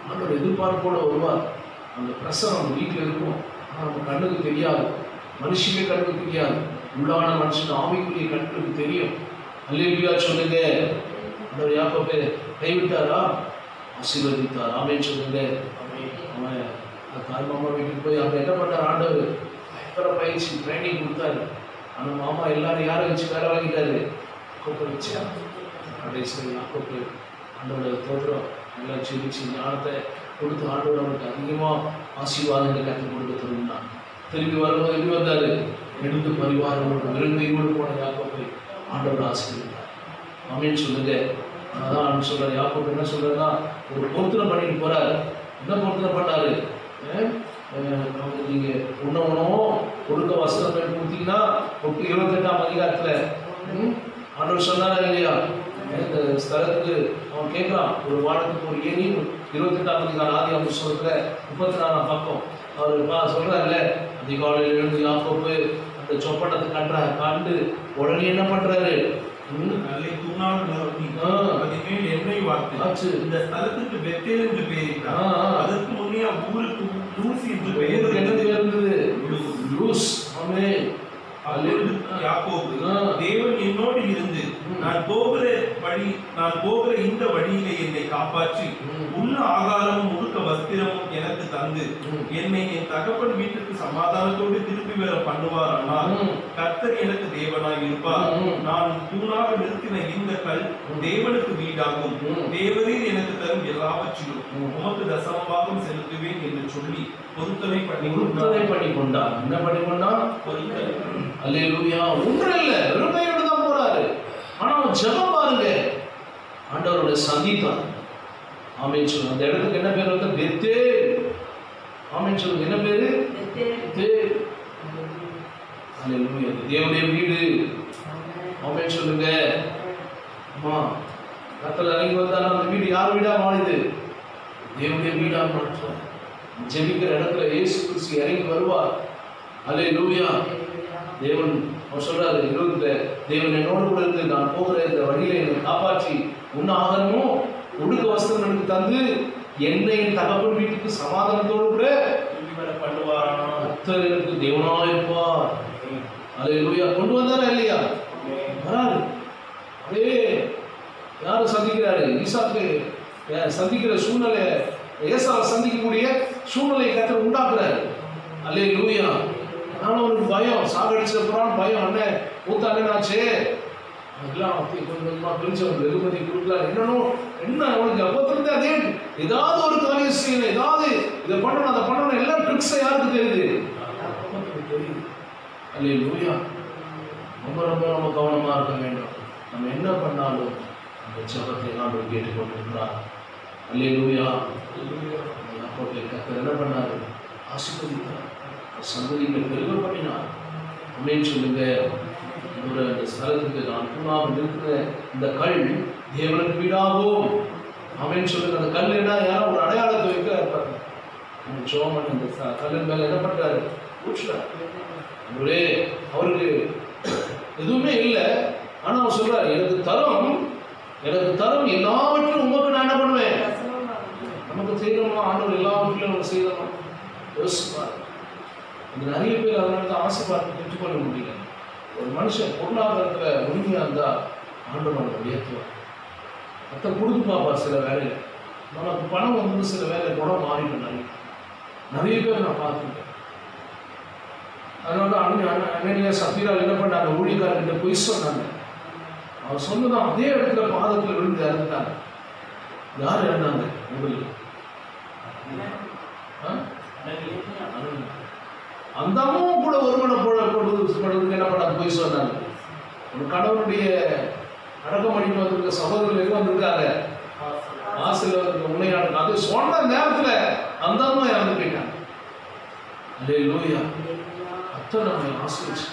ஆண்டவர் எதிர்பார்ப்போட வருவார். அந்த பிரசரம் நம்ம வீட்டில் இருக்கும். ஆனால் நம்ம கண்ணுக்கு தெரியாது, மனுஷனுக்கு கண்ணுக்கு தெரியாது. உள்ளான மனுஷன் ஆவிக்குரிய கண்ணுக்கு தெரியும். அல்லேலூயா சொல்லுங்க. ஆண்டவர் யாக்கோபை கைவிட்டாரா? ஆசீர்வதித்தார். ஆமென் சொல்லுங்க. அவன் தாய் மாமா வீட்டுக்கு போய் அவங்க என்ன பண்ணார்? ஆண்டவர் பயங்கர பயிற்சி ட்ரைனிங் கொடுத்தாரு. ஆனால் மாமா எல்லாரும் யாரை வச்சு வேலை வாங்கிட்டாரு? யாக்கோபை வச்சு. கடைசியில் யாக்கோபு ஆண்டவரோட தோற்றம் நல்லா செபிச்சு ஞானத்தை கொடுத்து ஆண்டவர் அவனுக்கு அதிகமாக ஆசீர்வாதங்களை கற்றுக் கொடுக்க திரும்பினான். திரும்பி வரும்போது எப்படி வந்தாரு? எடுத்து பரிவாரோடு விருந்தையோடு போன யாக்கோபை ஆண்டவர் ஆசீர்வதித்தார். ஆமென் சொல்லுங்க. அதான் சொல்றாரு. யாக்கோபு என்ன சொல்றாருன்னா, ஒரு பொருத்தனை பண்ணிட்டு போறாரு. என்ன பொருத்தனை பண்ணாரு? நீங்க உணவனும் கொடுக்க வஸ்திரம் கொடுத்தீங்கன்னா 28ஆம் அதிகாரத்துல ஆண்டவர் சொன்னாரா இல்லையா? இந்த ஸ்தலத்துக்கு அவன் கேட்கறான். ஒரு வாரத்துக்கு ஒரு ஏணி 28ஆம் அதிகாரம் ஆதியாகம புத்தகத்துல 34ஆம் பக்கம் அவர் சொல்றாருல்ல, அதிகாலையில் எழுந்து யாக்கோபு அந்த சொப்பனத்தை கண்டு உடனே என்ன பண்றாரு, நல்லை தூணாக நிறுத்தி அதின்மேல் எண்ணெய் வார்த்து இந்த ஸ்தலத்துக்கு பெத்தேல் என்று பெயரிட்டார். அதற்கு முன்னே ஊருக்கு லூஸ் என்று பெயர் இருந்தது. லூஸ். ஆமென். அப்பொழுது யாக்கோபு, தேவன் என்னோடு இருந்து நான் போகிற இந்த வழியிலே என்னை காப்பாற்றி உண்ண ஆகாரமும் உடுக்க வஸ்திரமும் எனக்கு தந்து என்னை என் தகப்பன் வீட்டுக்கு சமாதானத்தோடு திருப்பி வர பண்ணுவார். ஆனால் கர்த்தர் எனக்கு தேவனாய் இருப்பார். நான் தூணாக நிறுத்தின இந்த கல் தேவனுக்கு வீடாகும். தேவரீர் எனக்கு தரும் எல்லாவற்றிலும் உமக்கு தசமபாகம் செலுத்துவேன் என்று சொல்லி பொருத்தனை பண்ணி கொண்டார். என்ன பண்ணி கொண்டார்? அல்லேலூயா. ஒன்றல்ல, வெறுமையோடு தான் போறாரு. ஆனா அவன் ஜெபம் பாருங்க, ஆண்டவரோட சந்தித்தார். ஆமென் சொல்லுங்க. அந்த இடத்துக்கு என்ன பேர் வந்து? பெத்தேல். ஆமென் சொல்லுங்க. என்ன பேரு? பெத்தேல். அல்லேலூயா. தேவனுடைய வீடு. ஆமென் சொல்லுங்க. அம்மா கர்த்தர் இறங்கி வந்தாலும் அந்த வீடு யார் வீடா மாறுது? தேவனுடைய வீடா மாற்றார். ஜெபிக்கிற இடத்துல இயேசு கிறிஸ்து இறங்கி வருவார். அல்லேலூயா. தேவன் அவர் சொல்றாரு, தேவன் என்னோடு கூட இருந்து நான் போகிற இந்த வழியில என்னை காப்பாற்றி உண்ண ஆகாரமும் உடுக்க வஸ்திரம் எனக்கு தந்து என்னை என் தகப்பன் வீட்டுக்கு சமாதானத்தோடு கூட பண்ணுவார். கர்த்தர் எனக்கு தேவனாக இருப்பார். அல்லேலூயா. கொண்டு வந்தாரா இல்லையா? வராரு. அதே யாரும் சந்திக்கிறாரு? ஈசாக்கு சந்திக்கிற சூழ்நிலை, ஏசாவை சந்திக்கக்கூடிய சூழ்நிலையை கர்த்தர் உண்டாக்குறாரு. அல்லேலூயா. ஆனாலும் அவனுக்கு பயம், சாகடிச்சப்புறம் பயம். அண்ணன் மூத்த அண்ணனாச்சே, எல்லாம் கொஞ்சம் கொஞ்சமாக பிரிச்சு அவனுக்கு வெகுமதி கொடுக்கலாம். என்ன அவனுக்கு அப்பத்திலிருந்து அதே ஏதாவது ஒரு காரியம் செய்யணும், ஏதாவது இதை பண்ணணும் அதை பண்ணணும், எல்லாம் ட்ரிக்ஸை யாருக்கு தெரியுது? தெரியுது. அல்லேலூயா. ரொம்ப ரொம்ப ரொம்ப கவனமாக இருக்க வேண்டும். நம்ம என்ன பண்ணாலும் அந்த ஜெபத்தை ஆண்டவர் கேட்டுக்கொண்டிருக்கிறார். அல்லேலூயா. அப்போது கர்த்தர் என்ன பண்ணாரு? ஆசீர்வதித்தார். சந்ததிகள் பெருக பண்ணினார். அப்படின்னு சொல்லுங்க. அந்த ஸ்தலத்துக்கு நான் தூணாக இருக்கிற இந்த கல் தேவனுக்கு வீடாகும். அப்படின்னு சொல்லுங்க. அந்த கல் என்ன, யாரும் ஒரு அடையாளத்தை வைக்கிறார். ஜோமன் அந்த கல்லின் மேல என்ன பண்றாரு? ஊற்றுறாரு. அவருக்கு எதுவுமே இல்லை. ஆனா அவர் சொல்றாரு, எனக்கு தரும் எல்லாவற்றிலும் உமக்கு நான் என்ன பண்ணுவேன்? நமக்கு செய்யணுமா? ஆண்டவர் எல்லாவற்றிலும் நம்ம செய்யணுமா? யோசிப்பார். இது நிறைய பேர் அதனால தான் ஆசைப்பாட்டு பெற்றுக்கொள்ள முடியல. ஒரு மனுஷன் பொருளாதாரத்தில் உண்மையாக இருந்தால் ஆண்டவர் அவனை உயர்த்துவார். மற்ற கொடுத்து பார்ப்பார். சில வேலையில் நமக்கு பணம் வந்து சில வேலை குணம் மாறிடும். நிறைய பேர் நான் பார்த்துருக்கேன். அதனால அண்ணனியா சபீரா என்ன பண்ணாங்க? ஊழியக்காரர்கிட்ட போய் சொன்னாங்க. அவர் சொன்னதான் அதே இடத்துல பாதத்தில் விழுந்து இறந்துட்டாங்க. யார் இறந்தாங்க? உங்களுக்கு அந்த அம்மாவும் கூட ஒருமனை போடுறதுக்கு என்ன பண்ணாங்க? போய் சொன்னாங்க. ஒரு கணவனுடைய அடக்கம் பண்ணிட்டு வந்திருக்க சகோதரர்கள் எங்க வந்திருக்காங்க? ஆசிரியர் வந்து உண்மையான அது சொன்ன நேரத்தில் அந்த அம்மா இறந்து போயிட்டாங்க. அல்லேலூயா. அத்தனை நம்மை ஆசீர்வதிச்சு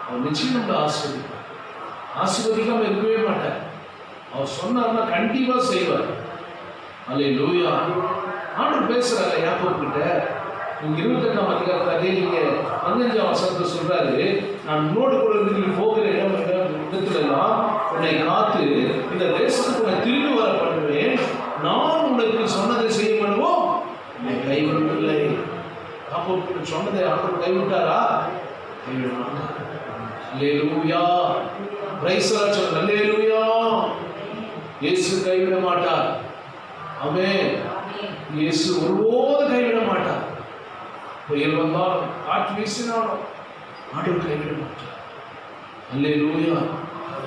அவர் நிச்சயம் நம்மளை ஆசீர்வதிக்காம இருக்கவே மாட்டார். அவர் சொன்னார்னா கண்டிப்பா செய்வார். அல்லேலூயா. ஆண்டவர் பேசுறாரு யாக்கோபு கிட்ட. 28ஆம் அதிகாரத்தில் அதே நீங்க 15ஆம் வசனத்தை சொல்றாரு, நான் உன்னோடு கூட இருந்து போகிற இடத்துல எல்லாம் உன்னை காத்து இந்த தேசத்துக்கு உன்னை திரும்பி வர பண்ணுவேன். நான் உனக்கு சொன்னதை செய்ய பண்ணுவோம், உன்னை கைவிடவில்லை. யாக்கோபு சொன்னதை ஆண்டவர் கைவிட்டாரா? கைவிட. Alleluia. Praise the Lord. Alleluia. இயேசு கைவிட மாட்டார். ஆமென். இயேசு ஒருபோதும் கைவிட மாட்டார். புயல் வந்தாலும் காற்று வீசினாலும் ஆண்டவர் கைவிட மாட்டார். அல்லேலூயா.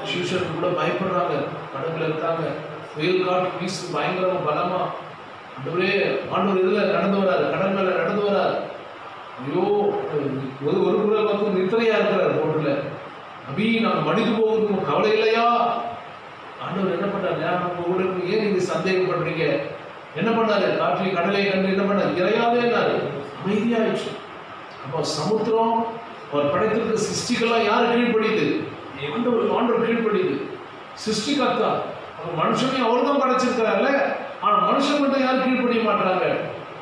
சீஷர்கள் கூட பயப்படுறாங்க. கடவுள் இருக்காங்க, புயல் காற்று வீசு பயங்கரமா பலமா. ஆண்டவர் இதுல நடந்து வராரு, கடல் மேல நடந்து வராரு. ஐயோ, ஒரு குரல் வந்து நித்திரையா இருக்கிறார் போட்டுல. அபி நான் மடித்து போகுது கவலை இல்லையா? ஆண்டவர் என்ன பண்றாரு? ஏன் நீங்க சந்தேகம் பண்றீங்க? என்ன பண்ணாரு? காற்றை கடலை கண்டு என்ன பண்ணாரு? இறையாதே என்னாரு? அமைதியாயிடுச்சு. அப்போ சமுத்திரம் அவர் படைத்திருக்க சிருஷ்டிகள்லாம் யாரு கீழ்படியுது? ஆண்டவர் கீழ்படியுது. சிருஷ்டிகர்த்தா. அப்ப மனுஷனையும் அவர் தான் படைச்சிருக்கிறார்ல. ஆனா மனுஷன் மட்டும் யாரும் கீழ்ப்படிய மாட்டாங்க,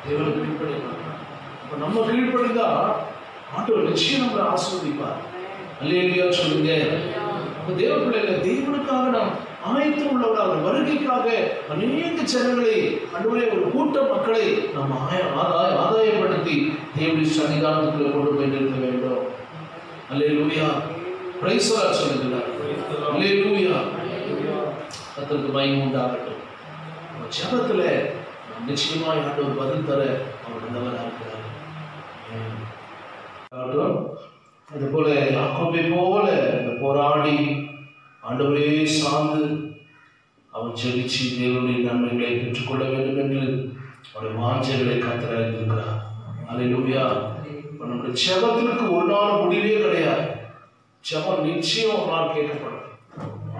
தேவனுக்கு கீழ்ப்படிய மாட்டாங்க. அப்ப நம்ம கீழ்ப்படிந்தா ஆண்டவர் நிச்சயம் நம்மளை ஆசீர்வதிப்பார். அல்லேலூயா சொல்லுங்க. அப்ப தேவ பிள்ளைகளை தேவனுக்காக நாம் ஆயத்தம் உள்ளவர்கள், அவர் வருகைக்காக அநேக ஜனங்களை, அன்றுவரே ஒரு கூட்ட மக்களை நாம் ஆதாயப்படுத்தி தேவனுடைய சன்னிதானத்துக்குள்ள கொண்டு போய் நிறுத்த வேண்டும். அல்லேலூயா. பிரைஸ் தி லார்ட் சொல்லுகிறார். அல்லேலூயா. கர்த்தருக்கு மகிமை உண்டாகட்டும். ஜெபத்துல நிச்சயமாய் ஆண்டவர் பதில் தர அவர் நல்லவராக இருக்கிறார். அதுபோல யாக்கோபை போல இந்த போராடி ஆண்டவரே சார்ந்து அவன் ஜெபிச்சு தேவனுடைய நன்மைகளை பெற்றுக்கொள்ள வேண்டும் என்று அவருடைய வாஞ்சைகளை கர்த்தர் அறிந்திருக்கிறார். அல்லேலூயா. நம்முடைய ஜெபத்திற்கு ஒரு நாள் முடிவே கிடையாது. ஜெபம் நிச்சயம் ஒரு நாள் கேட்கப்படும்.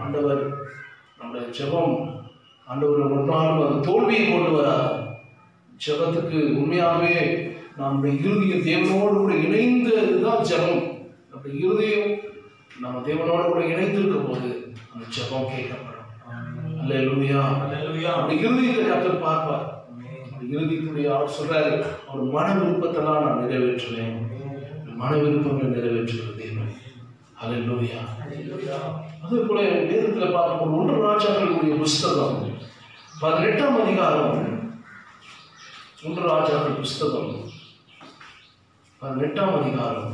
ஆண்டவர் நம்முடைய ஜெபம் ஆண்டவர் ஒரு நாளும் அது தோல்வியை கொண்டு வராது. ஜெபத்துக்கு உண்மையாகவே நம்முடைய இருதயம் தேவனோடு கூட இணைந்ததுதான் ஜெபம். நம்முடைய இருதயம் நம்ம தேவனோடு கூட இணைந்திருக்கும் போது அந்த ஜெபம் கேட்கப்படும். அல்லேலூயா. அப்படி இருதயத்தை கர்த்தர் பார்ப்பார். இறுதிக்குடைய அவர் சொல்றாரு, அவர் மன விருப்பத்தெல்லாம் நான் நிறைவேற்றுவேன். மன விருப்பங்களை நிறைவேற்றுகிற தேவன். அல்லேலூயா. அதே போல வேதத்தில் பார்க்கும் 1 ராஜாக்களுடைய புஸ்தகம் 18ஆம் அதிகாரம், 1 ராஜாக்கள் புஸ்தகம் 18ஆம் அதிகாரம்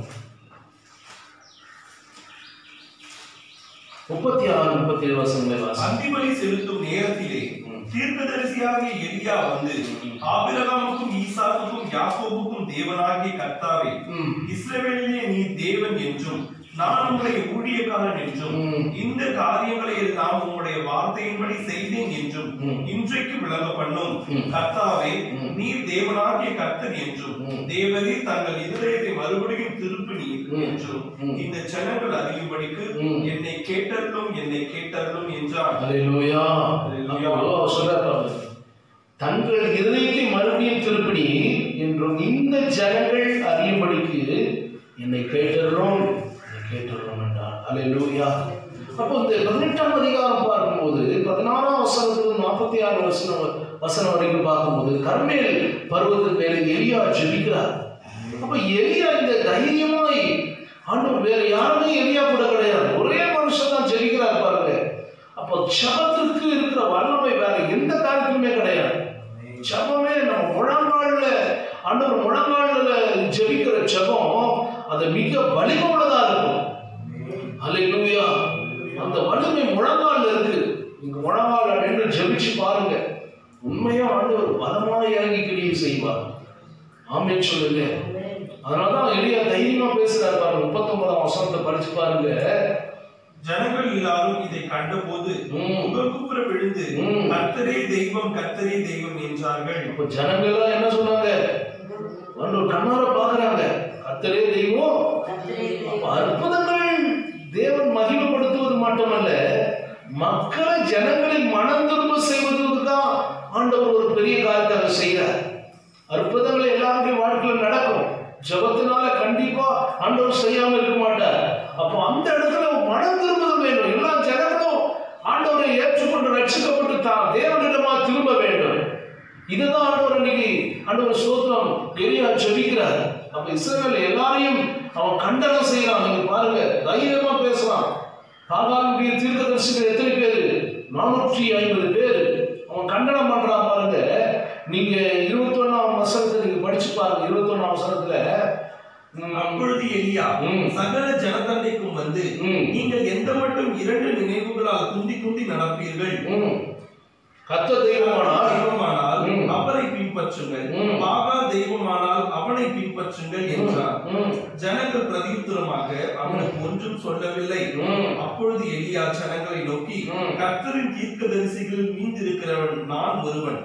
36-37 வசனங்களை வாசி. அந்திபலி செலுத்தும் நேரத்திலே தீர்க்கதரிசியாகிய எலியா வந்து, ஆபிரகாமுக்கும் ஈசாக்குக்கும் யாக்கோபுக்கும் தேவனாகிய கர்த்தாவே, இஸ்ரவேலிலே நீ தேவன் என்றும் நான் உம்முடைய ஊழியக்காரன் என்றும் இந்த காரியங்களை எல்லாம் உம்முடைய வார்த்தையின்படி செய்தேன் என்றும் இன்றைக்கு விளங்க பண்ணும். கர்த்தாவே, நீர் தேவனாகிய கர்த்தர் என்றும் தேவரீர் தங்கள் இதயத்தை மறுபடியும் திருப்பினீர் என்றும் இந்த ஜனங்கள் அறியும்படிக்கு என்னை கேட்டருளும், என்னை கேட்டருளும் என்றார். அல்லேலூயா. தங்கள் இதயத்தை மறுபடியும் திருப்பினி என்றும் இந்த ஜனங்கள் அறியும்படிக்கு என்னை கேட்டருளும், கேட்டருளும் என்றார். அல்லேலூயா. அப்போ இந்த 18ஆம் அதிகாரம் பார்க்கும்போது 16ஆம் வசனத்துல 46 வசனம் வரைக்கும் பார்க்கும்போது கர்மேல் பர்வதத்தின் மேலே எலியா ஜெபிக்கிறார். அப்ப எலியா இந்த தைரியமாய், ஆண்டவர் வேற யாருமே எலியா கூட கிடையாது, ஒரே மனுஷன் தான் ஜெபிக்கிறார் பாருங்க. அப்போ ஜெபத்திற்கு இருக்கிற வல்லமை வேற எந்த காரியத்திலுமே கிடையாது. ஜெபமே நம்ம முழங்கால்ல, ஆண்டவர் முழங்கால்ல ஜெபிக்கிற ஜெபம் அது மிக வலிமை உள்ளதா இருக்கும். அல்லேலூயா. அந்த வலிமை முழங்கால்ல இருக்கு. நீங்க முழங்கால் நின்று ஜெபிச்சு பாருங்க, உண்மையா ஆண்டவர் பலமாக இறங்கி கிரியை செய்வார். ஆமென் சொல்லுங்க. அதனாலதான் எலியா தைரியமா பேசுறாரு பாருங்க. 39ஆம் வசனத்தை படிச்சு பாருங்க. ஜனங்கள் எல்லாரும் இதை கண்டபோது முகங்குப்புற விழுந்து கர்த்தரே தெய்வம், கர்த்தரே தெய்வம் என்றார்கள். இப்ப ஜனங்கள் எல்லாம் என்ன சொன்னாங்க? கண்ணார பாக்குறாங்க, கர்த்தரே தெய்வம். அற்புதங்கள் தேவன் மகிமைப்படுத்துவது மட்டுமல்ல, மக்களை ஜனங்களை மனம் திரும்ப செய்வதுதான் ஆண்டவர் ஒரு பெரிய காரியத்தை செய்கிறார். அற்புதங்களை எல்லாருடைய வாழ்க்கையில நடக்கும். ஜபத்தினால கண்டிப்பா ஆண்டவர் செய்யாம இருக்க மாட்டார். அப்போ அந்த இடத்துல மனம் திரும்புதல் வேண்டும். எல்லா ஜனங்களும் ஆண்டவரை ஏற்றுக்கொண்டு ரட்சிக்கப்பட்டு தான் தேவனிடமா திரும்ப வேண்டும். இதுதான் ஆண்டவர் இன்னைக்கு ஆண்டவர் ஸ்தோத்திரம் எலியா ஜெபிக்கிறார். அப்ப இஸ்ரவேல் எல்லாரையும் அவன் கண்டனம் செய்யறான். நீங்க பாருங்க, தைரியமா பேசலாம். பாகாலுடைய தீர்க்கதரிசிகள் எத்தனை பேரு? 450 பேர். அவன் கண்டனம் பண்றான் பாருங்க. நீங்க 21ஆம் வசனத்தை நீங்க படிச்சு பாருங்க. 21ஆம் வசனத்துல, அப்பொழுது எலியா சகல ஜனத்தண்டைக்கும் வந்து, நீங்கள் எந்த மட்டும் 2 நினைவுகளால் குந்தி குந்தி நடப்பீர்கள்? கர்த்தர் தெய்வமானால் அவரை பின்பற்றுங்கள், பாகா தெய்வமானால் அவனை பின்பற்றுங்கள் என்றார். ஜனங்கள் பிரதியுத்தரமாக அவனுக்கு ஒன்றும் சொல்லவில்லை. அப்பொழுது எலியா ஜனங்களை நோக்கி, கர்த்தரின் தீர்க்கதரிசிகளில் மீந்திருக்கிறவன் நான் ஒருவன்,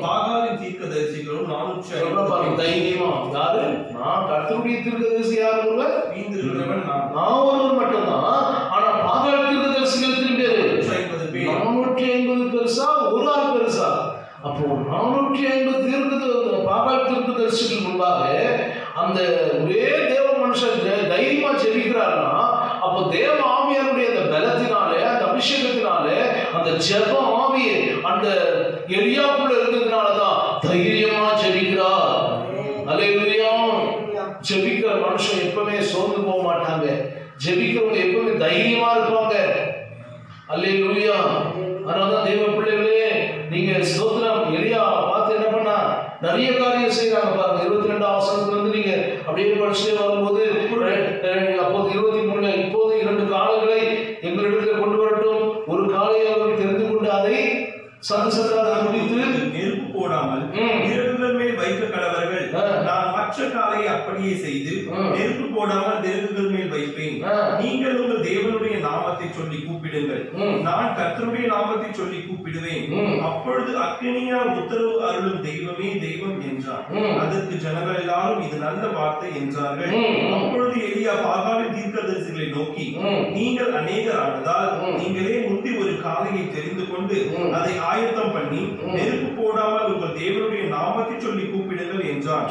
பாகாலின் தீர்க்கதரிசிகளும் 450. தைரியமா யாரு? நான் கர்த்தருடைய தீர்க்கதரிசி யார்? ஒருவர் மீந்திருக்கிறவன் நான் ஒருவர் மட்டும்தான். ஆனா பாகால் தீர்க்கதரிசிகள் எத்தனை பேரு? 450 பேர். 450 பெருசா, ஒரு ஆள் பெருசா? அப்போ 450 பாகால் தீர்க்கதரிசிகள் முன்பாக அந்த ஒரே தேவ மனுஷன் தைரியமா ஜெபிக்கிறார்னா, அப்போ தேவ ஆவியாருடைய அந்த பலத்தினாலே, அந்த அபிஷேகத்தினாலே ஜெப ஆவி அந்த எலியாவுக்குள்ள இருந்ததுனாலதான் தைரியமா ஜெபிக்கிறார். அல்லேலூயா. ஜெபிக்கிற மனுஷன் எப்பவுமே சோர்ந்து போக மாட்டாங்க. ஜெபிக்கிறவங்க எப்பவுமே தைரியமா இருப்பாங்க. அல்லேலூயா. அதனாலதான் தேவ பிள்ளைகளே, நீங்க ஸ்தோத்திரம். எலியா பார்த்து என்ன பண்ணா, நிறைய காரியம் செய்யறாங்க பாருங்க. 22ஆம் வசனத்துல இருந்து நீங்க அப்படியே படிச்சுட்டே வரும்போது, அப்போது 23 இப்போது 2 காளைகளை எங்களிடத்தில் கொண்டு வரட்டும், ஒரு காளையை அவர்கள் தெரிந்து கொண்டு அதை சதுசதாக முடித்து நெருப்பு போடாமல் விறகுகள் மேல் வைக்க கடவர்கள். நான் மற்ற காளையை அப்படியே செய்து நெருப்பு போடாமல் விறகுகள் மேல் வைப்பேன். நீங்கள் உங்கள் தேவனுடைய நாமத்தை சொல்லி கூப்பிடுங்கள். நான் கர்த்தருடைய நாமத்தை சொல்லி கூப்பிடுவேன். அப்பொழுது அக்கினியால் உத்தரவு அருளும் தெய்வமே தெய்வம் என்றார். அதற்கு ஜனங்கள் எல்லாரும் இது நல்ல வார்த்தை என்றார்கள். அப்பொழுது எலியா பாகாலின் தீர்க்கதரிசிகளை நோக்கி, நீங்கள் அநேகர் ஆனதால் நீங்களே முந்தி ஒரு காளையை தெரிந்து கொண்டு அதை ஆயத்தம் பண்ணி நெருப்பு போடாமல் உங்கள் தேவனுடைய நாமத்தை சொல்லி கூப்பிடுங்கள் என்றார்.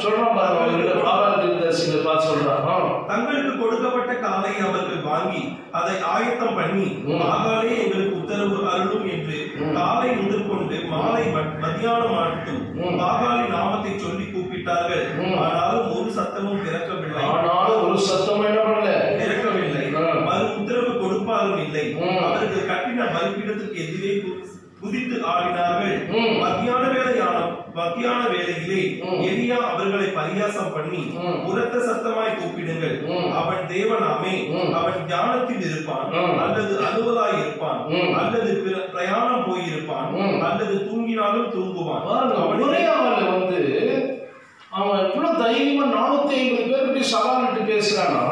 தங்களுக்கு கொடுக்கப்பட்ட காலை அவர்கள் வாங்கி அதை ஆயத்தம் பண்ணி, பாகாலே எங்களுக்கு உத்தரவு அருளும் என்று காலை முதற்கொண்டு மாலை மத்தியானம் மட்டும் பாகாலின் நாமத்தை சொல்லி கூப்பிட்டார்கள். ஆனாலும் ஒரு சத்தமும் பிறக்கவில்லை. மறு உத்தரவு கொடுப்பாரும் இல்லை. அவர்கள் கட்டின பலிபீடத்துக்கு எதிரே குதித்து ஆடினார்கள். மத்தியான வேளையிலே எலியா அவர்களை பரியாசம் பண்ணி, உரத்த சத்தமாய் கூப்பிடுங்கள், அவன் தேவனாமே, அவன் தியானத்தில் இருப்பான், அல்லது அலுவலாய் இருப்பான், அல்லது பிரயாணம் போயிருப்பான், அல்லது தூங்கினாலும் தூங்குவான். அவன் எவ்வளவு தைரியமா 450 பேருக்கு சவாலிட்டு பேசுறானா.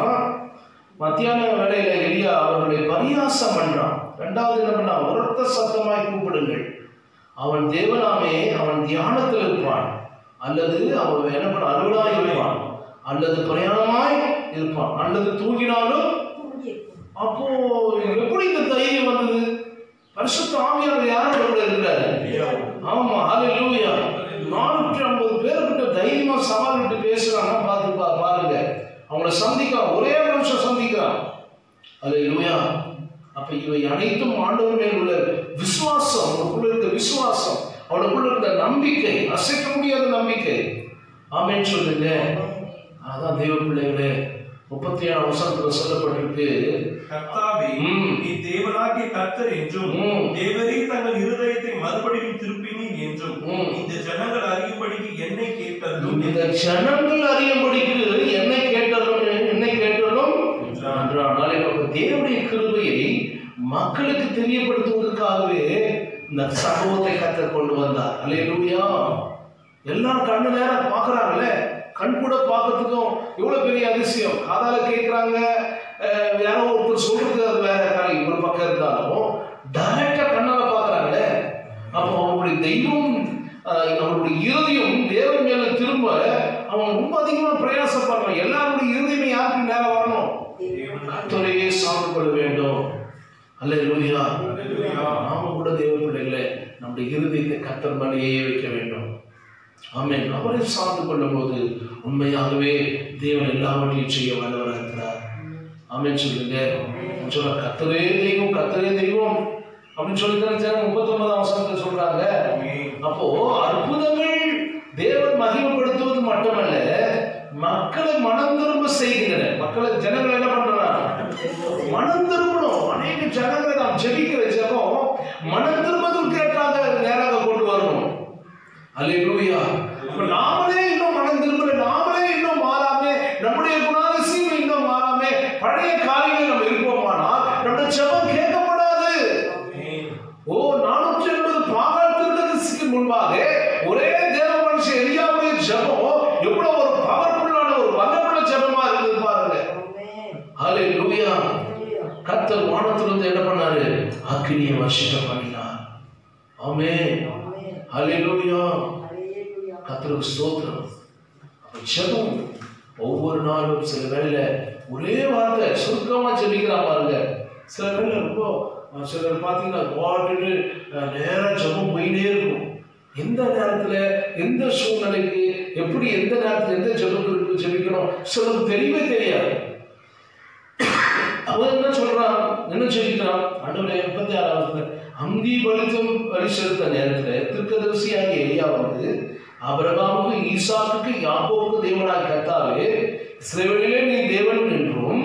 மத்தியான வேளையில எலியா அவர்களை பரியாசம் பண்றான். 2வது என்ன பண்ணா, உரத்த சத்தமாய் கூப்பிடுங்கள், அவன் தேவனாமே, அவன் தியானத்தில் இருப்பான், அல்லது அவன் என்ன பண்ண அலுவலாய் இருப்பான், அல்லது பிரயாணமாய் இருப்பான், அல்லது தூங்கினாலும். அப்போ எப்படி இந்த தைரியம் வந்தது? பரிசுத்த ஆவியானவர் யாரோட இருக்கிறாரு? ஆமா, ஹல்லேலூயா. 450 பேர்கிட்ட தைரியமா சவால் விட்டு பேசுறாங்க. பாருங்க, அவங்கள சந்திக்கிறான், ஒரே மனுஷன் சந்திக்கிறான். ஹல்லேலூயா. அப்ப இவை அனைத்தும் ஆண்டவர் மேல் உள்ள விசுவாசம், அவனுக்குள்ள இருக்க விசுவாசம், அவனுக்குள்ள இருக்க நம்பிக்கை, அசைக்க முடியாத நம்பிக்கை. ஆமென் சொல்லுங்க. அதான் தேவ பிள்ளைகளே, 37ஆம் வசனத்துல சொல்லப்பட்டிருக்கு, கர்த்தாவே நீ தேவனாகிய கர்த்தர் என்றும் தேவரே தங்கள் இருதயத்தை மறுபடியும் திருப்பினீர் என்றும் இந்த ஜனங்கள் அறியும்படிக்கு என்னை கேட்டதும், இந்த ஜனங்கள் அறியும்படிக்கு என்னை கேட்டதும் தேவனுடைய கிருபையை மக்களுக்கு தெரியப்படுத்துவதற்காகவே இந்த சம்பவத்தை கர்த்தர் கொண்டு வந்தார். அல்லேலூயா. எல்லாம் கண்ணு நேரம் பாக்குறாங்கல்ல, கண் கூட பார்க்கறதுக்கும் எவ்வளவு பெரிய அதிசயம். காதால கேட்கிறாங்க, யாரோ ஒருத்தர் சொல்றது அது வேற காரியம் ஒரு பக்கம் இருந்தாலும் டைரக்டா கண்ணால பாக்குறாங்கல்ல. அப்போ அவங்களுடைய தெய்வம், அவங்களுடைய இருதயம் தேவன் மேல திரும்ப அவன் ரொம்ப அதிகமா பிரயாசப்படுறான். எல்லாருடைய இருதயமே யாருக்கு நேரம் வரணும்? கர்த்தரையே சார்ந்து கொள்ள வேண்டும். அல்லேலூயா. நாம கூட தேவ பிள்ளைகளே நம்முடைய இருதயத்தை கர்த்தர் மேலேயே வைக்க வேண்டும். ஆமென். அவரை சார்ந்து கொள்ளும் போது உண்மையாகவே தேவன் எல்லாவற்றையும் செய்ய வல்லவராக இருக்கிறார். ஆமென் சொல்லுங்க. சொல்ல கர்த்தரே தெய்வம், கர்த்தரே தெய்வம் அப்படின்னு சொல்லி 39ஆம் வசனத்துல சொல்றாங்க. அப்போ அற்புதங்கள் தேவன் மகிமைப்படுத்துவது மட்டுமல்ல, மக்களை மனம் திரும்ப செய்கின்றன. மக்களை ஜனங்கள் என்ன பண்றாங்க? மனம் திரும்பணும். அநேக ஜனங்களை நாம் ஜெபிக்கிற ஜெபம் மனம் திரும்புவதற்கு ஏற்றாக நேராக கொண்டு வரணும். அல்லேலூயா. நாமளே இன்னும் மனம் திரும்பல, நாமளே இன்னும் மாறாம, நம்முடைய குணாதிசயம் இன்னும் மாறாம பழைய காரியங்கள் நம்ம இருப்போமானால் நம்முடைய ஜெபம் கேட்கப்படாது. ஓ 480 பாகால் தீர்க்கதரிசிக்கு முன்பாக ஒரே தேவ மனுஷன் எலியாவுடைய ஜெபம் எவ்வளவு ஒரு பவர்ஃபுல்லான ஒரு வல்லமுள்ள ஜெபமா இருக்குது பாருங்க. ஹல்லேலூயா. கர்த்தர் வானத்திலிருந்து என்ன பண்ணாரு? அக்கினியை வர்ஷிக்க பண்ணினார். ஆமென். ஹல்லேலூயா. கர்த்தருக்கு ஸ்தோத்திரம். ஜெபம் ஒவ்வொரு நாளும் சில வேளையில ஒரே வார்த்தை சுருக்கமா ஜெபிக்கிறா பாருங்க. சில வேளையில ரொம்ப சிலர் பார்த்தீங்கன்னா பாட்டுட்டு நேரம் ஜெபம் போயிட்டே இருக்கும். எந்த நேரத்துல எந்த சூழ்நிலைக்கு எப்படி எந்த நேரத்துல எந்த ஜெபத்திற்கு ஜெபிக்கணும் சிலருக்கு தெரியவே தெரியாது. அவன் என்ன சொல்றான்? என்ன சொல்லிக்கிறான்? ஆண்டவரே 36 அந்தி பலித்தும் பலி செலுத்த நேரத்தில் தீர்க்கதரிசியாகிய எலியா வந்து ஆபிரகாமுக்கு, ஈசாக்குக்கு, யாக்கோபுக்கு தேவனாய் கர்த்தாவே, இஸ்ரவேலிலே நீ தேவன் என்றும்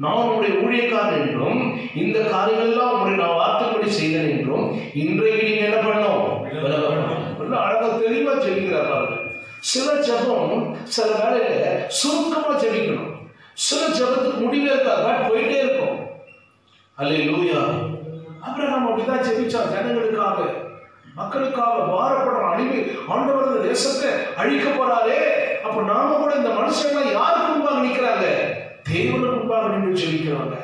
நான் உன்னுடைய ஊழியக்காரன் என்றும் இந்த காரியங்கள் எல்லாம் உங்களுடைய நான் வார்த்தைப்படி செய்தேன் என்றும் இன்றைக்கு நீங்க என்ன பண்ணோம்? அழகா தெளிவா ஜெபிக்கிறார்கள். சில ஜெபம் சில வேலையில சுருக்கமா ஜெபிக்கணும். சில ஜெபத்துக்கு முடிவே இருக்காது, போயிட்டே இருக்கும். அல்லேலூயா. ஆபிரகாம் அப்படிதான் ஜெபிச்சான். ஜனங்களுக்காக, மக்களுக்காக பாரப்படுற அழிவு ஆண்டவர் தேசத்தை அழிக்க போறாரே. அப்ப நாம கூட இந்த மனுஷன் யாருக்கு முன்பாக நிற்கிறாங்க? தேவனுக்கு முன்பாக நின்று ஜெபிக்கிறாங்க.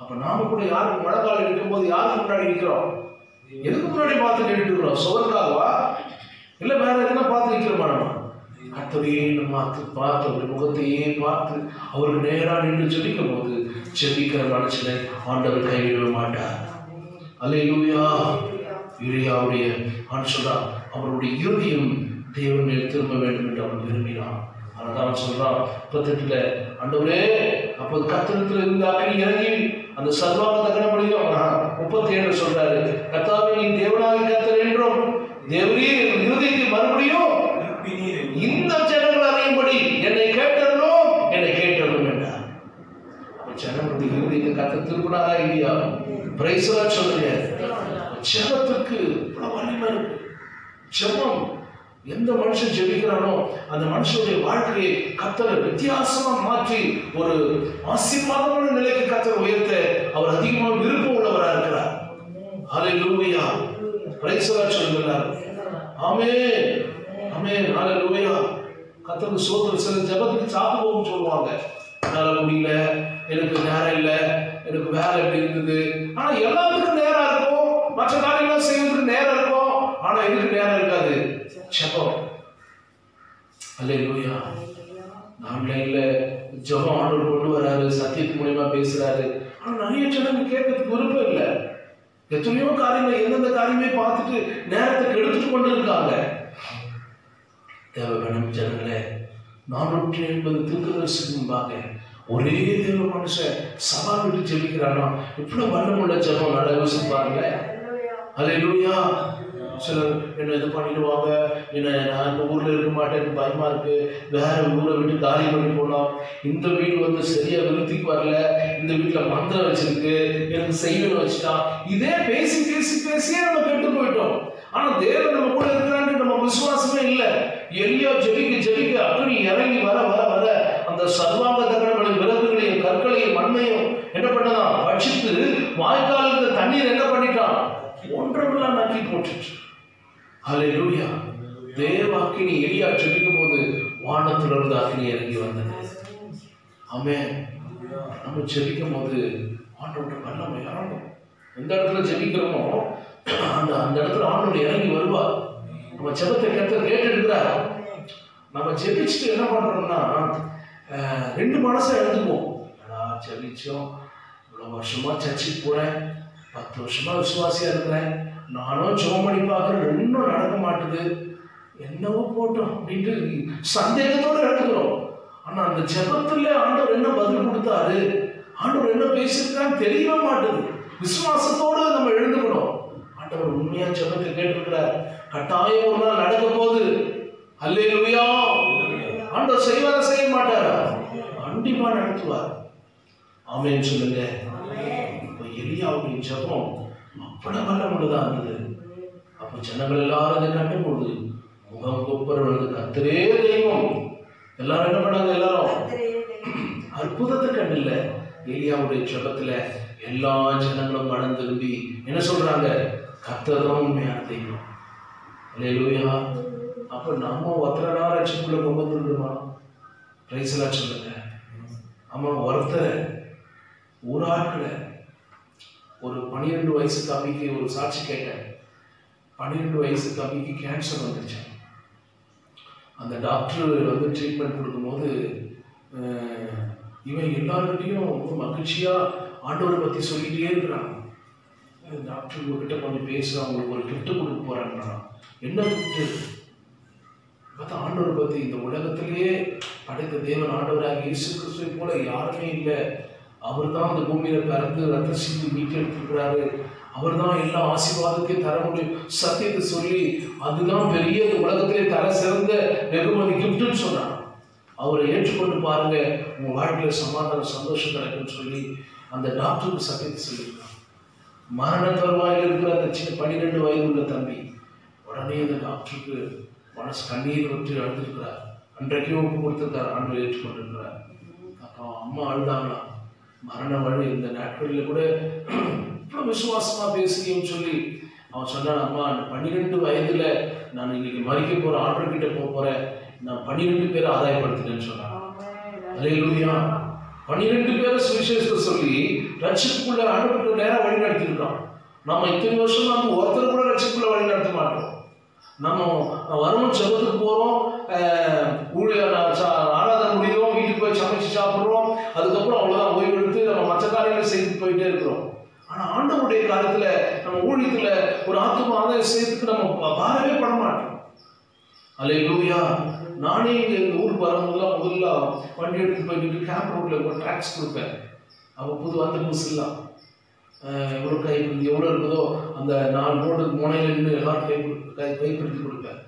அப்ப நாம கூட யாருக்கு மழைக்காலம் இருக்கும் போது யாருக்கு முன்னாடி நிற்கிறோம்? எதுக்கு முன்னாடி பார்த்து நின்றுக்கிறோம்? சுவர்க்காகவா இல்ல வேற எதுனா பார்த்து நிற்கிறோமா? நம்ம கர்த்தரையே பார்த்து அவருடைய முகத்தையே பார்த்து அவருக்கு நேரா நின்று ஜெபிக்கும் போது ஜெபிக்கிற மனுஷனை ஆண்டவர் கைவிட மாட்டார். அல்லேலூயா. எலியாவுடைய சொல்றான், அவருடைய இறுதியும் தேவன் மேல் திரும்ப வேண்டும் என்று அவன் விரும்பினான். அதனால அவன் சொல்றான் 38 ஆண்டவரே, அப்போது கர்த்தரிடத்தில் இருந்த அக்கினி இறங்கி அந்த சர்வாங்க தகன முடியும். 37 சொல்றாரு, கர்த்தாவே நீ தேவனாகிய கர்த்தர் என்றும் தேவரே இருதயத்தை மறுபடியும் இந்த ஜனங்கள் அறியும்படி என்னை கேட்டறணும் என்றார். ஜனங்களுடைய இருதயத்தை கர்த்தர் திருப்பினாரா இல்லையா? பிரைஸ் லார்ட் சொல்லுங்க. ஜெபத்துக்கு வலிமை இருக்கு. ஜெபம் எந்த மனுஷன் ஜெபிக்கிறானோ அந்த மனுஷனுடைய வாழ்க்கையை கர்த்தர் வித்தியாசமா மாற்றி ஒரு ஆசீர்வாதமான நிலைக்கு கர்த்தர் உயர்த்த அவர் அதிகமாக விருப்பம் உள்ளவராக இருக்கிறார். ஹல்லேலூயா. பிரைஸ் லார்ட் சொல்லுங்க. ஆமென் ஆமென். ஹல்லேலூயா. கர்த்தருக்கு ஸ்தோத்திரம். சில ஜெபத்துக்கு சாக்கு போகும் சொல்லுவாங்க. என்னால முடியல, எனக்கு நேரம் இல்லை, எனக்கு வேலை எப்படி இருக்குது. ஆனா எல்லாத்துக்கும் நேரம் இருக்கும், மற்ற காரியங்கள் செய்வதற்கு நேரம் இருக்கும். ஆனா இதுக்கு நேரம் இருக்காது. ஜெபம். அல்லேலூயா. ஆன்லைன்ல ஜெபம் ஆண்டவர் கொண்டு வராரு, சத்தியத்து மூலமா பேசுறாரு. ஆனா நிறைய ஜனங்க கேட்கறதுக்கு விருப்பம் இல்லை. எத்தனையோ காரியங்கள் எந்தெந்த காரியமே பார்த்துட்டு நேரத்தை கெடுத்துட்டு கொண்டு இருக்காங்க. தேவையான ஜனங்களே, 480 தீர்க்கதரிசிக்கு முன்பாக ஒரே தேவ மனுஷன் சவால் விட்டு ஜெபிக்கிறானா? இவ்வளவு வல்லமுள்ள ஜெபம். நல்லா யோசிப்பாங்க. அல்லேலூயா. சிலர் என்ன இது பண்ணிடுவாங்க, என்ன நான் இந்த ஊர்ல இருக்க மாட்டேன்னு பயமா இருக்கு, வேற ஊரை விட்டு காலி பண்ணி போனோம், இந்த வீடு வந்து சரியா விருத்திக்கு வரல, இந்த வீட்டுல மந்திரம் வச்சிருக்கு, எனக்கு செய்வன வச்சுட்டான். இதே பேசி பேசி பேசியே நம்ம கெட்டு போயிட்டோம். ஆனா தேவன் நம்ம கூட இருக்கிறான்னு நம்ம விசுவாசமே இல்லை. எலியா ஜெபிக்க ஜெபிக்க அக்னி இறங்கி வர வர வர அந்த சர்வாங்க தகனங்களையும் விறகுகளையும் கற்களையும் மண்ணையும் என்ன பண்ணதான் பட்சித்து வாய்க்கால் இருந்த தண்ணீர் என்ன பண்ணிட்டான்? ஒன்றெல்லாம் நக்கி போட்டுச்சு. ஹல்லேலூயா. தேவ அக்கினி எலியா ஜெபிக்கும் போது வானத்திலிருந்து அக்கினி இறங்கி வந்தது. ஆமென். நம்ம ஜெபிக்கும் போது ஆண்டவருடைய வல்லமை இறங்கும். எந்த இடத்துல ஜெபிக்கிறோமோ அந்த இடத்துல ஆண்டவர் இறங்கி வருவார். நம்ம ஜெபத்தை கேட்டெடுக்கிறார். நம்ம ஜெபிச்சுட்டு என்ன பண்றோம்னா 2 மனசை எழுதுவோம். ஜெபிச்சோம், இவ்வளவு வருஷமா சர்ச்சுக்கு போறேன், 10 வருஷமா விசுவாசியா இருக்கிறேன், நானும் ஜெபம் பண்ணி பார்க்கறேன், இன்னும் நடக்க மாட்டுது, என்னவோ போட்டோம் அப்படின்ட்டு சந்தேகத்தோடு எடுத்துக்கிறோம். ஆனா அந்த ஜெபத்துல ஆண்டவர் என்ன பதில் கொடுத்தாரு, ஆண்டவர் என்ன பேசியிருக்கான்னு தெரியவே மாட்டுது. விசுவாசத்தோடு நம்ம எழுந்துக்கணும். ஆண்டவர் உண்மையா ஜெபத்தை கேட்டிருக்கிறார். கட்டாயம் ஒரு நாள் நடக்க போகுது. அல்லேலூயா. ஆண்டவர் செய்வாரா செய்ய மாட்டாரா? கண்டிப்பா நடத்துவார். ஆமென் சொல்லுங்க. எலியாவுடைய ஜெபம் அவ்வளவு வல்லமுள்ளதா இருந்தது. அப்ப ஜனங்கள் எல்லாரும் அதை கண்டுபோது முகம் கொப்பர வந்து கர்த்தரே தெய்வம். எல்லாரும் என்ன பண்ணாங்க? எல்லாரும் அற்புதத்தை கண்டில்ல. எலியாவுடைய ஜெபத்துல எல்லா ஜனங்களும் மனம் திரும்பி என்ன சொல்றாங்க? கர்த்தர் தான் உண்மையான தெய்வம். அல்லேலூயா. அப்ப நம்ம ஒருத்தர ரட்சிப்புள்ள கொண்டு வந்துருமா? பிரைஸ் எல்லாம் சொல்லுங்க. ஆமா, ஒருத்தரை ஒரு ஆட்களை ஒரு 12 வயசு தம்பிக்கு ஒரு சாட்சி கேட்டேன். 12 வயசு தம்பிக்கு கேன்சர் வந்துருச்சு. அந்த டாக்டர் வந்து ட்ரீட்மெண்ட் கொடுக்கும்போது இவன் எல்லார்கிட்டையும் ரொம்ப மகிழ்ச்சியா ஆண்டவரை பத்தி சொல்லிட்டே இருக்கிறான். டாக்டர் உங்ககிட்ட கொஞ்சம் பேசுறான், உங்களுக்கு ஒரு கிஃப்ட் கொடுக்க போறாங்கன்னா என்ன கிஃப்ட் பார்த்தா ஆண்டவரை பத்தி, இந்த உலகத்திலேயே படைத்த தேவன் ஆண்டவராக இயேசு கிறிஸ்துவை போல யாருமே இல்லை, அவர் தான் அந்த பூமியில பிறந்து ரத்த சிந்தி மீட்டெடுத்திருக்கிறாரு. அவர் தான் எல்லா ஆசீர்வாதத்தையும் தர முடியும் சத்தியத்தை சொல்லி அதுதான் பெரிய உலகத்திலே தர சிறந்த வெகுமதி கிஃப்ட்னு சொன்னார். அவரை ஏற்றுக்கொண்டு பாருங்க, உங்க வாழ்க்கையில சமாதானம் சந்தோஷம் கிடைக்கும்னு சொல்லி அந்த டாக்டருக்கு சத்தியத்தை சொல்லியிருக்காங்க. மரண தருவாயில் இருக்கிற அந்த சின்ன 12 வயது உள்ள தம்பி உடனே அந்த டாக்டருக்கு மனசு கண்ணீர் விட்டு அழுந்திருக்கிறார். அன்றைக்கே ஒப்பு கொடுத்திருக்கார், ஆண்டு ஏற்றுக்கொண்டிருக்கிறார். அப்புறம் அம்மா அழுதாங்களாம். மரண வழி இந்த நாட்களில் கூட இவ்வளோ விசுவாசமா பேசுறீங்கன்னு சொல்லி அவன் சொன்னான், அம்மா 12 வயதுல நான் இன்னைக்கு மறிக்க போற ஆண்டவர் கிட்ட போறேன், நான் 12 பேரை ஆதாயப்படுத்தினேன்னு சொன்னான். அல்லேலூயா. 12 பேரை சுவிசேஷத்தை சொல்லி ரட்சிப்புக்குள்ள ஆண்டவருக்கு நேரம் வழி நடத்திருக்கோம். நம்ம இத்தனை வருஷம் வந்து ஒருத்தர் கூட ரட்சிப்புக்குள்ள வழி நடத்த மாட்டோம். நம்ம வரணும், செபத்துக்கு போறோம், ஆராதனை முடியும், வீட்டுக்கு போய் சமைச்சு சாப்பிட்றோம், அதுக்கப்புறம் அவ்வளோதான் ஓய்வு எடுத்து நம்ம மற்ற காரியங்களை செய்து போயிட்டே இருக்கிறோம். ஆனால் ஆண்டவருடைய காலத்துல நம்ம ஊழியத்துல ஒரு ஆத்மா ஆதாயம் செய்யறதுக்கு நம்ம பாரவே பட மாட்டோம். அல்லேலூயா. நானே எங்கள் ஊருக்கு வரும்போதுலாம் முதல்ல வண்டி எடுத்து போயிட்டு கேம்ப் ரோட்ல ஒரு ட்ராக்ஸ் கொடுப்பேன். அப்போ வந்த புதுசுலாம் எவ்வளோ கைப்பிடித்து எவ்வளோ இருக்குதோ அந்த 4 ரோடு முனையில நின்று எல்லாரும் கைப்பிடித்து கொடுப்பேன்.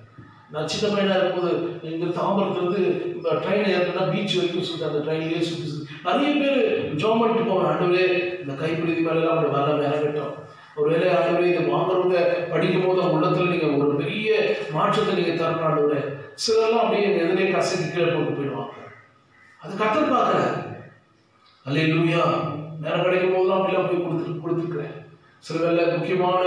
நான் சின்ன பையனாக இருக்கும்போது இங்கே தாம்பரத்துலேருந்து இப்போ ட்ரெயின் ஏறினா பீச் வரைக்கும் சுற்றி அந்த ட்ரெயின்லேயே சுற்றி நிறைய பேர் ஜாம் பண்ணிட்டு போவேன். ஆண்டவே இந்த கைப்பிடித்து மேலாம் அப்படி வரலாம் இறங்கட்டும். ஒருவேளை ஆண்டவே இதை வாங்குறவங்க படிக்கும் போது உள்ளத்தில் நீங்கள் ஒரு பெரிய மாற்றத்தை நீங்கள் தரணும் ஆண்டவரே. சிலர்லாம் அப்படியே எதிரே கசைக்கு கீழே போட்டு போயிடுவாங்க. அது கத்தர் பார்க்குறாரு. அல்லேலூயா. நேரம் கிடைக்கும் போதுலாம் அப்படிலாம் போய் கொடுத்துருக்குறேன். சில வேளை முக்கியமான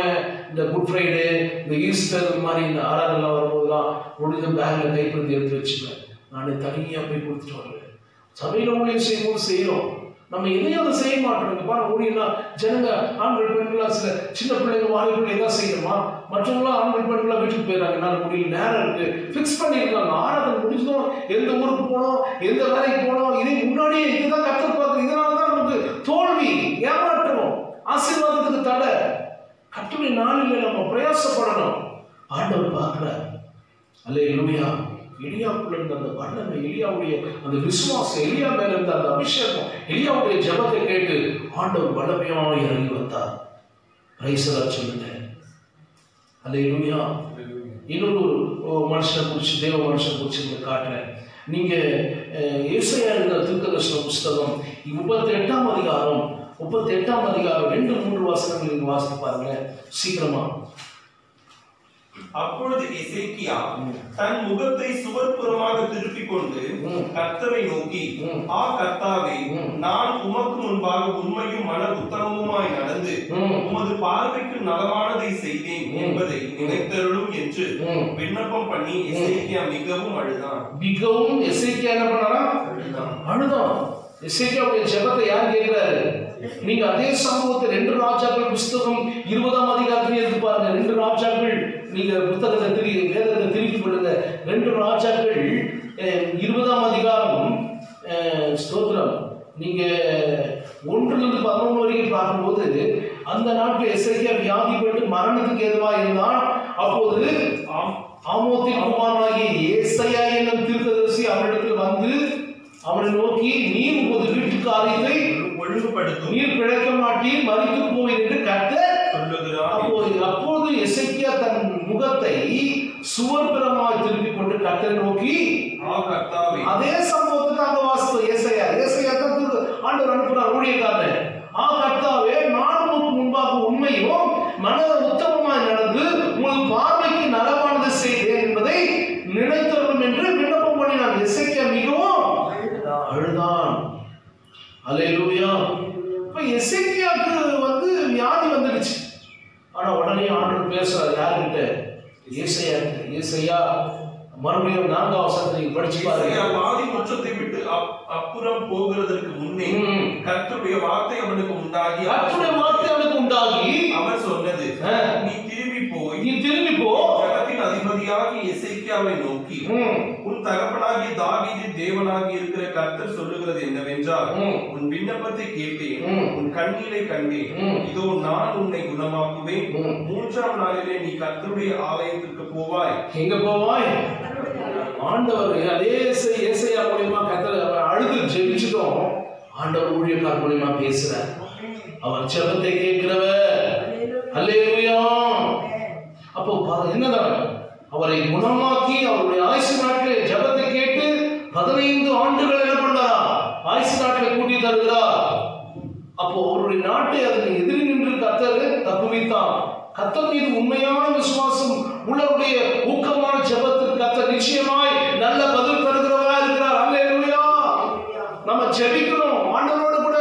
இந்த குட் ஃப்ரைடே, இந்த ஈஸ்டர், இந்த மாதிரி இந்த ஆராதனைலாம் வரும்போதுலாம் முடிஞ்ச பேக்கில் கைப்பிடித்து எடுத்து வச்சுக்குவேன். நான் தனியாக போய் கொடுத்துட்டு வருவேன். சபையில் ஊழியம் செய்யும்போது செய்கிறோம், நம்ம எதையும் அதை செய்ய மாட்டோம். பாருங்க, ஊழியர்னா ஜனங்க ஆண்கள் பெண்களாக சில சின்ன பிள்ளைங்க வாலிபர்கள் எதாவது செய்யணுமா, மற்றவங்களாம் ஆண்கள் பெண்களாக வீட்டுக்கு போயிடறாங்க. என்னால் முடியல, நேரம் இருக்கு, ஃபிக்ஸ் பண்ணியிருக்காங்க. ஆராதனை முடிஞ்சதும் எந்த ஊருக்கு போனோம், எந்த வேலைக்கு போனோம், இதை முன்னாடியே இதுதான் கற்றுக் பார்த்து. இதனால தான் நமக்கு தோல்வி, ஏமாற்றம், ஆசீர்வாதத்துக்கு தடை. கர்த்தருடைய நாளில் நம்ம பிரயாசப்படணும். ஆண்டவர் பார்க்கிறார். அல்லேலூயா. எலியாவுக்குள்ள இருந்த அந்த வல்லமை, எலியாவுடைய அந்த விசுவாசம், எலியா மேல இருந்த அந்த அபிஷேகம், எலியாவுடைய ஜெபத்தை கேட்டு ஆண்டவர் வல்லமையாக இறங்கி வந்தார். பிரைஸ் தி லார்ட் சொல்லுங்க. அல்லேலூயா. இன்னொரு மனுஷனை குறிச்சு, தேவ மனுஷனை குறிச்சு உங்களுக்கு காட்டுறேன். நீங்க ஏசாயா எழுதின தீர்க்கதரிசன புஸ்தகம் 38ஆம் அதிகாரம் 2-3 வசனங்கள் நீங்க வாசித்து பாருங்க சீக்கிரமா. அப்பொழுது எசேக்கியா தன் முகத்தை சுவர்புறமாக திருப்பிக் கொண்டு கர்த்தரை நோக்கி, ஆ கர்த்தாவே, நான் உமக்கு முன்பாக உண்மையும் மன உத்தமமுமாய் நடந்து உமது பார்வைக்கு நலமானதை செய்தேன் என்பதை நினைத்தருளும் என்று விண்ணப்பம் பண்ணி எசேக்கியா மிகவும் அழுதான். எசேக்கியா என்ன பண்ணாரா? அழுதான். எசேக்கியாவுடைய ஜெபத்தை யார் கேட்கிறாரு? நீங்க அதே சம்பவத்தை 2 ராஜாக்கள் புஸ்தகம் 20ஆம் அதிகாரத்திலே எடுத்து பாருங்க. 2 ராஜாக்கள், நீங்க புத்தகத்தை வேதத்தை திருப்பி பண்ணுங்க. 2 ராஜாக்கள் 20ஆம் அதிகாரம் ஸ்தோத்திரம், நீங்க 1-11 வரைக்கும் பார்க்கும்போது அந்த நாட்டில் எசேக்கியா வியாதிப்பட்டு மரணத்துக்கு ஏதுவா இருந்தான். அப்போது ஆமோத்தின் குமாரனாகிய ஏசாயா என்னும் தீர்க்கதரிசி அவரிடத்தில் வந்து அவனை நோக்கி, நீர் உமது வீட்டு காரியத்தை ஒழுங்குபடுத்தும், நீர் பிழைக்க மாட்டீர், மரித்து போய் என்று கர்த்தர் சொல்லுகிறார். அப்போது எசேக்கியா தன் முகத்தை சுவர்புறமாய் திருப்பிக் கொண்டு கர்த்தரை நோக்கி, அதே சம்பவத்துக்கு அங்க வாசித்தோம். ஏசாயா தான் ஆண்டவர் அனுப்புறார் ஊழியக்காரன். கர்த்தாவே, நான் உமக்கு முன்பாக உண்மையும் மன உத்தமமாய் நடந்து உங்கள் பார்வைக்கு நலமானது செய்தேன் என்பதை நினைத்தருளும் என்று விண்ணப்பம் பண்ணினான். எசேக்கியா மிகவும் அழுதான். அல்லேலூயா. இப்ப எசேக்கியாவுக்கு வந்து வியாதி வந்துடுச்சு. ஆனா உடனே ஆண்டவர் பேசுறார் யாருக்கிட்ட? ஏசாயா கிட்ட. ஏசாயா மறுபடியும் 4ஆம் வசனத்தை நீங்க படிச்சு பாருங்க. பாதி மோட்சத்தை விட்டு அப்புறம் போகிறதற்கு முன்னே கர்த்தருடைய வார்த்தை அவனுக்கு உண்டாகி அவர் சொன்னது, நீ திரும்பி போ ஜகத்தின் அதிபதியாகி எசேக்கியாவை நோக்கி, உன் தகப்பனாகிய தாவீதின் தேவனாகி இருக்கிற கர்த்தர் சொல்லுகிறது என்னவென்றால், உன் விண்ணப்பத்தை கேட்டேன், உன் கண்ணீரை கண்டேன், இதோ நான் உன்னை குணமாக்குவேன். 3ஆம் நாளிலே நீ கர்த்தருடைய ஆலயத்திற்கு போவாய். எங்க போவாய்? ஆண்டவர் அதே ஏசாயா மூலமா கர்த்தர் அழுது ஜெபிச்சிட்டோம். ஆண்டவர் ஊழியக்காரர் மூலமா பேசுறார். அவர் ஜெபத்தை கேட்கிறவர். அல்லேலூயா. அப்போ என்னதான் அவரை குணமாக்கி அவருடைய ஆயுசு நாட்களை ஜெபத்தை கேட்டு 15 ஆண்டுகள் என்ன பண்ணாரா? ஆயுசு நாட்களை கூட்டி தருகிறார். அப்போ அவருடைய நாட்டை அதற்கு எதிரி நின்று கர்த்தர் தப்புவித்தார். கர்த்தர் மீது உண்மையான விசுவாசம் உள்ளவருடைய ஊக்கமான ஜெபத்திற்கு கர்த்தர் நிச்சயமாய் நல்ல பதில் தருகிறவரா இருக்கிறார். அல்லேலூயா. நம்ம ஜெபிக்கிறோம் ஆண்டவரோடு கூட.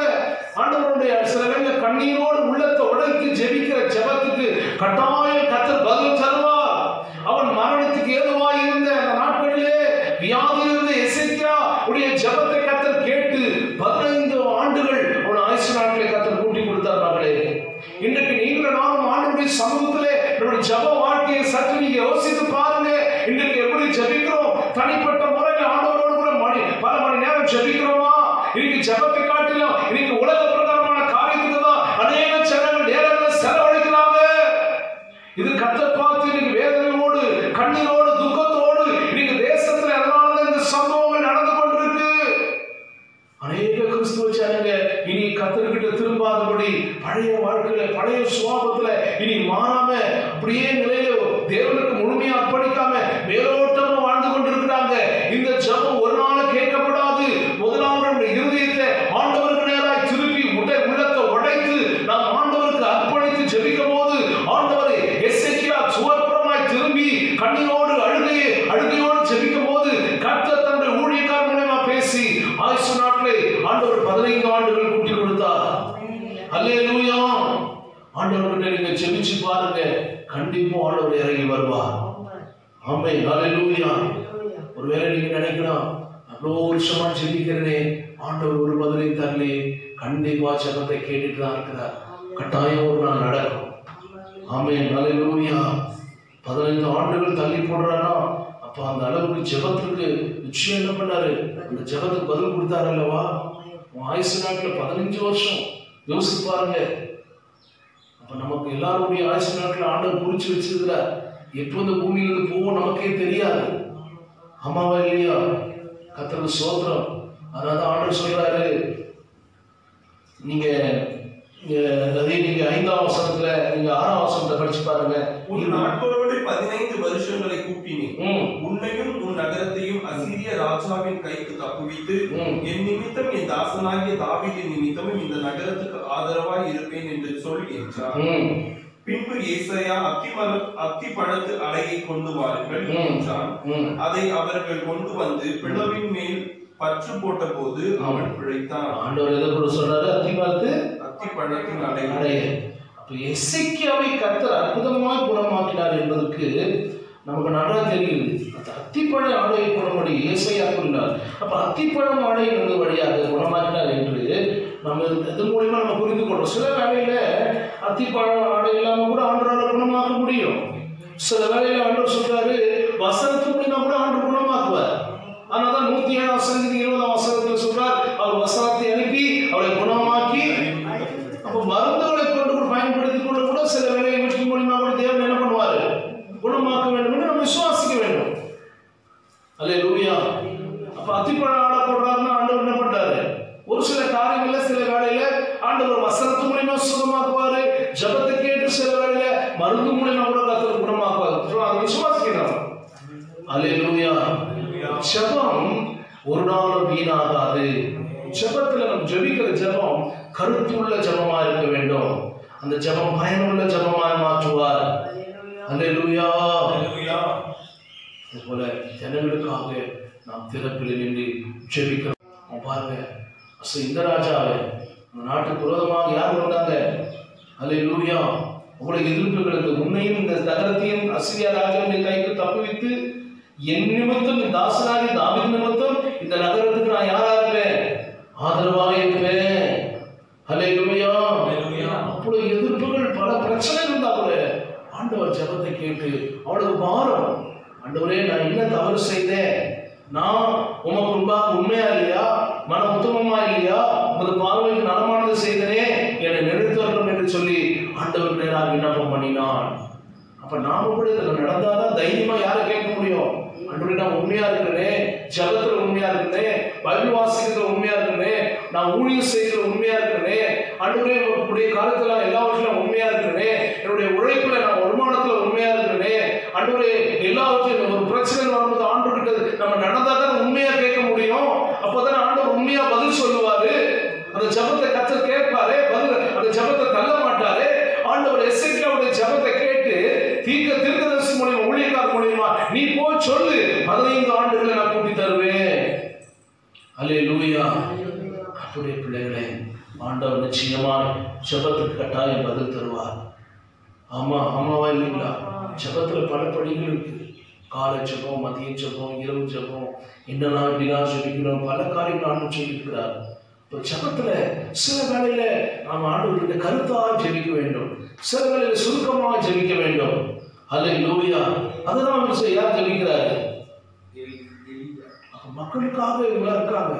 ஆண்டவருடைய சில வேளை கண்ணீரோடு உள்ளத்தை உடைத்து ஜெபிக்கிற ஜெபத்துக்கு கட்டாயம் கர்த்தர் பதில் தருவார். அவன் மரணத்துக்கு ஏதுவாய் இருந்த அந்த நாட்களிலே வியாதி இருந்த எசேக்கியா உடைய ஜெபத்தை கர்த்தர் கேட்டு 15 ஆண்டுகள் அவன் ஆயுசு நாட்களை கர்த்தர் கூட்டி கொடுத்தார். மகளே, இன்றைக்கு நீங்களும் நானும் ஆண்டவருடைய சமூகத்திலே நம்முடைய ஜெப வாழ்க்கையை சற்று நீங்க யோசித்து பாருங்க. இன்றைக்கு எப்படி ஜெபிக்கிறோம்? தனிப்பட்ட முறையில் ஆண்டவரோடு கூட பல மணி நேரம் ஜெபிக்கிறோமா? இன்னைக்கு ஜெபத்தை காட்டிலும் இன்னைக்கு உலக பிரகாரமான காரியத்துக்கு தான் அநேக ஜனங்கள் நேரங்களை செலவழிக்கிறாங்க. இது கர்த்தர் பார்த்து இன்னைக்கு வேதனையோடு கண்ணீரோடு துக்கத்தோடு இன்னைக்கு தேசத்துல அதனால இந்த சம்பவங்கள் நடந்து கொண்டிருக்கு. அநேக கிறிஸ்துவ ஜனங்க இனி கர்த்தர்கிட்ட திரும்பாதபடி பழைய வாழ்க்கையில பழைய சுவாபத்துல இனி மாறாம அப்படியே நிலையில தேவனுக்கு முழுமையா அர்ப்பணிக்காம மேலோட்டமா வாழ்ந்து கொண்டிருக்கிறாங்க. இந்த ஜெபம் ஒரு நாள் கேட்கப்படாது. முதலாவது நம்முடைய இருதயத்தை ஆண்டவருக்கு நேராய் திருப்பி உள்ளத்தை உடைத்து நாம் ஆண்டவருக்கு அர்ப்பணித்து ஜெபிக்கும் போது ஆண்டவரை எசேக்கியா சுவர்புறமாய் திரும்பி கண்ணீரோடு அழுகையோடு ஜெபிக்கும் போது கர்த்தர் தன்னுடைய ஊழியக்காரர் மூலமா பேசி ஆயுசு நாட்களை ஆண்டவர் 15 ஆண்டுகள் கூட்டி கொடுத்தார். அல்லேலூயா. ஆண்டவர்கிட்ட நீங்க ஜெபிச்சு பாருங்க, கண்டிப்பா ஆண்டவர் இறங்கி வருவார். ஆமென். அல்லேலூயா. ஒருவேளை நீங்க நினைக்கலாம், அவ்வளோ வருஷமா ஜெபிக்கிறனே ஆண்டவர் ஒரு பதிலை தரலே, கண்டிப்பா ஜெபத்தை கேட்டுட்டு தான் இருக்கிறார். கட்டாயம் ஒரு நாள் நடக்கும். ஆமென். அல்லேலூயா. 15 ஆண்டுகள் தள்ளி போடுறானா அப்ப அந்த அளவுக்கு ஜெபத்துக்கு நிச்சயம் என்ன பண்ணாரு? அந்த ஜெபத்துக்கு பதில் கொடுத்தாரு அல்லவா? ஆயுசு நாட்கள் 15 வருஷம் யோசிச்சு பாருங்க. அப்ப நமக்கு எல்லாருடைய ஆயுசு நாட்கள் ஆண்டவர் குறிச்சு வச்சிருக்கிறார். எப்போ இந்த பூமியிலிருந்து போவோம் நமக்கே தெரியாது. ஆமாவா இல்லையா? கர்த்தருக்கு ஸ்தோத்திரம். அதனால ஆண்டவர் சொல்றாரு, நீங்க 5ஆம் வசனத்துல நீங்க 6ஆம் வசனத்தை படிச்சு பாருங்க. உன் நாட்களோடு 15 வருஷங்களை கூட்டினேன். உன்னையும் உன் நகரத்தையும் அசீரிய ராஜாவின் கைக்கு தப்புவித்து என் நிமித்தம் என் தாசனாகிய தாவீதின் நிமித்தமும் இந்த நகரத்துக்கு ஆதரவாய் இருப்பேன் என்று சொல் என்றார். பின்பு ஏசாயா அத்தி பழத்து அலையை கொண்டு வாருங்கள் என்றான். அதை அவர்கள் கொண்டு வந்து பிளவின் மேல் பற்று போட்ட போது அவன் பிழைத்தான். ஆண்டவர் எதை கூட சொல்றாரு? அத்தி பழத்தின் அலை. அப்ப எசேக்கியாவை கர்த்தர் அற்புதமாய் குணமாக்கினார் என்பதற்கு நமக்கு நன்றாக தெரியுது. அந்த அத்திப்பழ ஆடையை குணமடி ஏசாயா கூறினார். அப்ப அத்திப்பழம் ஆடை வழியாக குணமாக்கினார் என்று நம்ம இது மூலியமா நம்ம புரிந்து கொள்றோம். சில வேளையில அத்திப்பழ ஆடை இல்லாம கூட ஆண்டவரால் குணமாக்க முடியும். சில வேளையில ஆண்டவர் சொல்றாரு, வசனத்து மூலியமா கூட ஆண்டவர் குணமாக்குவார். அதனாலதான் 107ஆம் சங்கீதம் 20ஆம் வசனத்தில் சொல்றார், அவர் வசனத்தை அனுப்பி அவரை குணமாக்கி. அப்ப மருந்துகளை கொண்டு பயன்படுத்திக் கொண்டு கூட சில வேலையை வெற்றி மூலியமா கூட தேவன் என்ன பண்ணுவாரு? குணமாக்க வேண்டும் என்று நம்ம விசுவாசிக்க வேண்டும். அல்லேலூயா. அப்ப அத்திப்பழ ஆட போடுறாருன்னா ஆண்டவர் என்ன பண்றாரு? ஒரு சில காரியங்கள்ல சில வேளையில ஆண்டவர் வசனத்து மூலியமா சுகமாக்குவாரு. ஜபத்தை கேட்டு சில வேளையில மருந்து மூலியமா கூட கர்த்தர் குணமாக்குவாரு. அதை விசுவாசிக்கணும். அல்லேலூயா. ஜபம் ஒரு நாளும் வீணாகாது. ஜபத்துல நம்ம ஜபிக்கிற ஜபம் கருத்துள்ள ஜபமா இருக்க வேண்டும். அந்த ஜபம் பயனுள்ள ஜபமாய் மாற்றுவார். அல்லேலூயா. அதுபோல ஜனங்களுக்காக நாம் திறப்பில் நின்று ஜெபிக்கிறோம். பாருங்க, இந்த ராஜாவை நாட்டுக்கு விரோதமாக யார் வந்தாங்க? அல்லேலூயா. உங்களுடைய எதிர்ப்புகளுக்கு உன்னையும் இந்த நகரத்தையும் அசீரியா ராஜாவின் கைக்கு தப்புவித்து என் நிமித்தம் தாசனாகி தாவீது நிமித்தம் இந்த நகரத்துக்கு நான் யாரா இருப்பேன்? ஆதரவாக இருப்பேன். அல்லேலூயா. அப்பொழுது எதிர்ப்புகள் பல பிரச்சனை இருந்தா கூட ஆண்டவர் ஜெபத்தை கேட்டு அவளுக்கு பாரம், ஆண்டவரே நான் என்ன தவறு செய்தேன்? நான் உமக்கு முன்பாக உண்மையா இல்லையா? மன உத்தமமா இல்லையா? உமது பார்வைக்கு நலமானது செய்தனே, என்னை நிறுத்தணும் என்று சொல்லி ஆண்டவர் நேராக விண்ணப்பம் பண்ணினான். அப்ப நாம கூட இதுல நடந்தாதான் தைரியமா யாரை கேட்க முடியும்? ஆண்டவரே நான் உண்மையா இருக்கிறேன், ஜெபத்துல உண்மையா இருக்கிறேன், பைபிள் வாசிக்கிறதுல உண்மையா இருக்கிறேன், நான் ஊழியம் செய்கிற உண்மையா இருக்கிறேனே, ஆண்டவரே உங்களுடைய காலத்துல எல்லாவற்றிலும் உண்மையா இருக்கிறேனே, என்னுடைய உழைப்புல நான் வருமானத்துல உண்மையா இருக்கிறேனே, ஆண்டவரே எல்லாவற்றையும் ஒரு பிரச்சனை வரும்போது ஆண்டவருக்கு நம்ம நடந்தாதான் உண்மையா கேட்க முடியும். அப்பதான் ஆண்டவர் உண்மையா பதில் சொல்லுவாரு. அந்த ஜபத்தை கர்த்தர் கேட்பாரு, பதில் அந்த ஜபத்தை தள்ள மாட்டாரு. ஆண்டவர் எசேக்கியாவுடைய ஜபத்தை கேட்டு தீர்க்கதரிசி மூலமா ஊழியக்காரர் மூலமா நீ போய் சொல்லு, 15 ஆண்டுகளை நான் கூட்டி தருவேன். அல்லேலூயா. அப்படியே பிள்ளைகளே, ஆண்டவர் நிச்சயமா ஜபத்துக்கு கட்டாயம் பதில் தருவார். ஆமாவா இல்லைங்களா? ஜபத்துல பல படிகள் இருக்கு. காலை ஜபம், மதிய ஜபம், இரவு ஜபம், என்னெல்லாம் இப்படிலாம் ஜபிக்கணும், பல காரியங்கள் ஆண்டு சொல்லியிருக்கிறார். இப்போ ஜபத்துல சில வேளையில நாம் ஆண்டவர்கிட்ட கருத்தா ஜெபிக்க வேண்டும், சில வேளையில சுருக்கமாக ஜெபிக்க வேண்டும். அல்லேலூயா. அதுதான் அவர் யார் ஜெபிக்கிறாரு? மக்களுக்காக இவங்களா இருக்காங்க,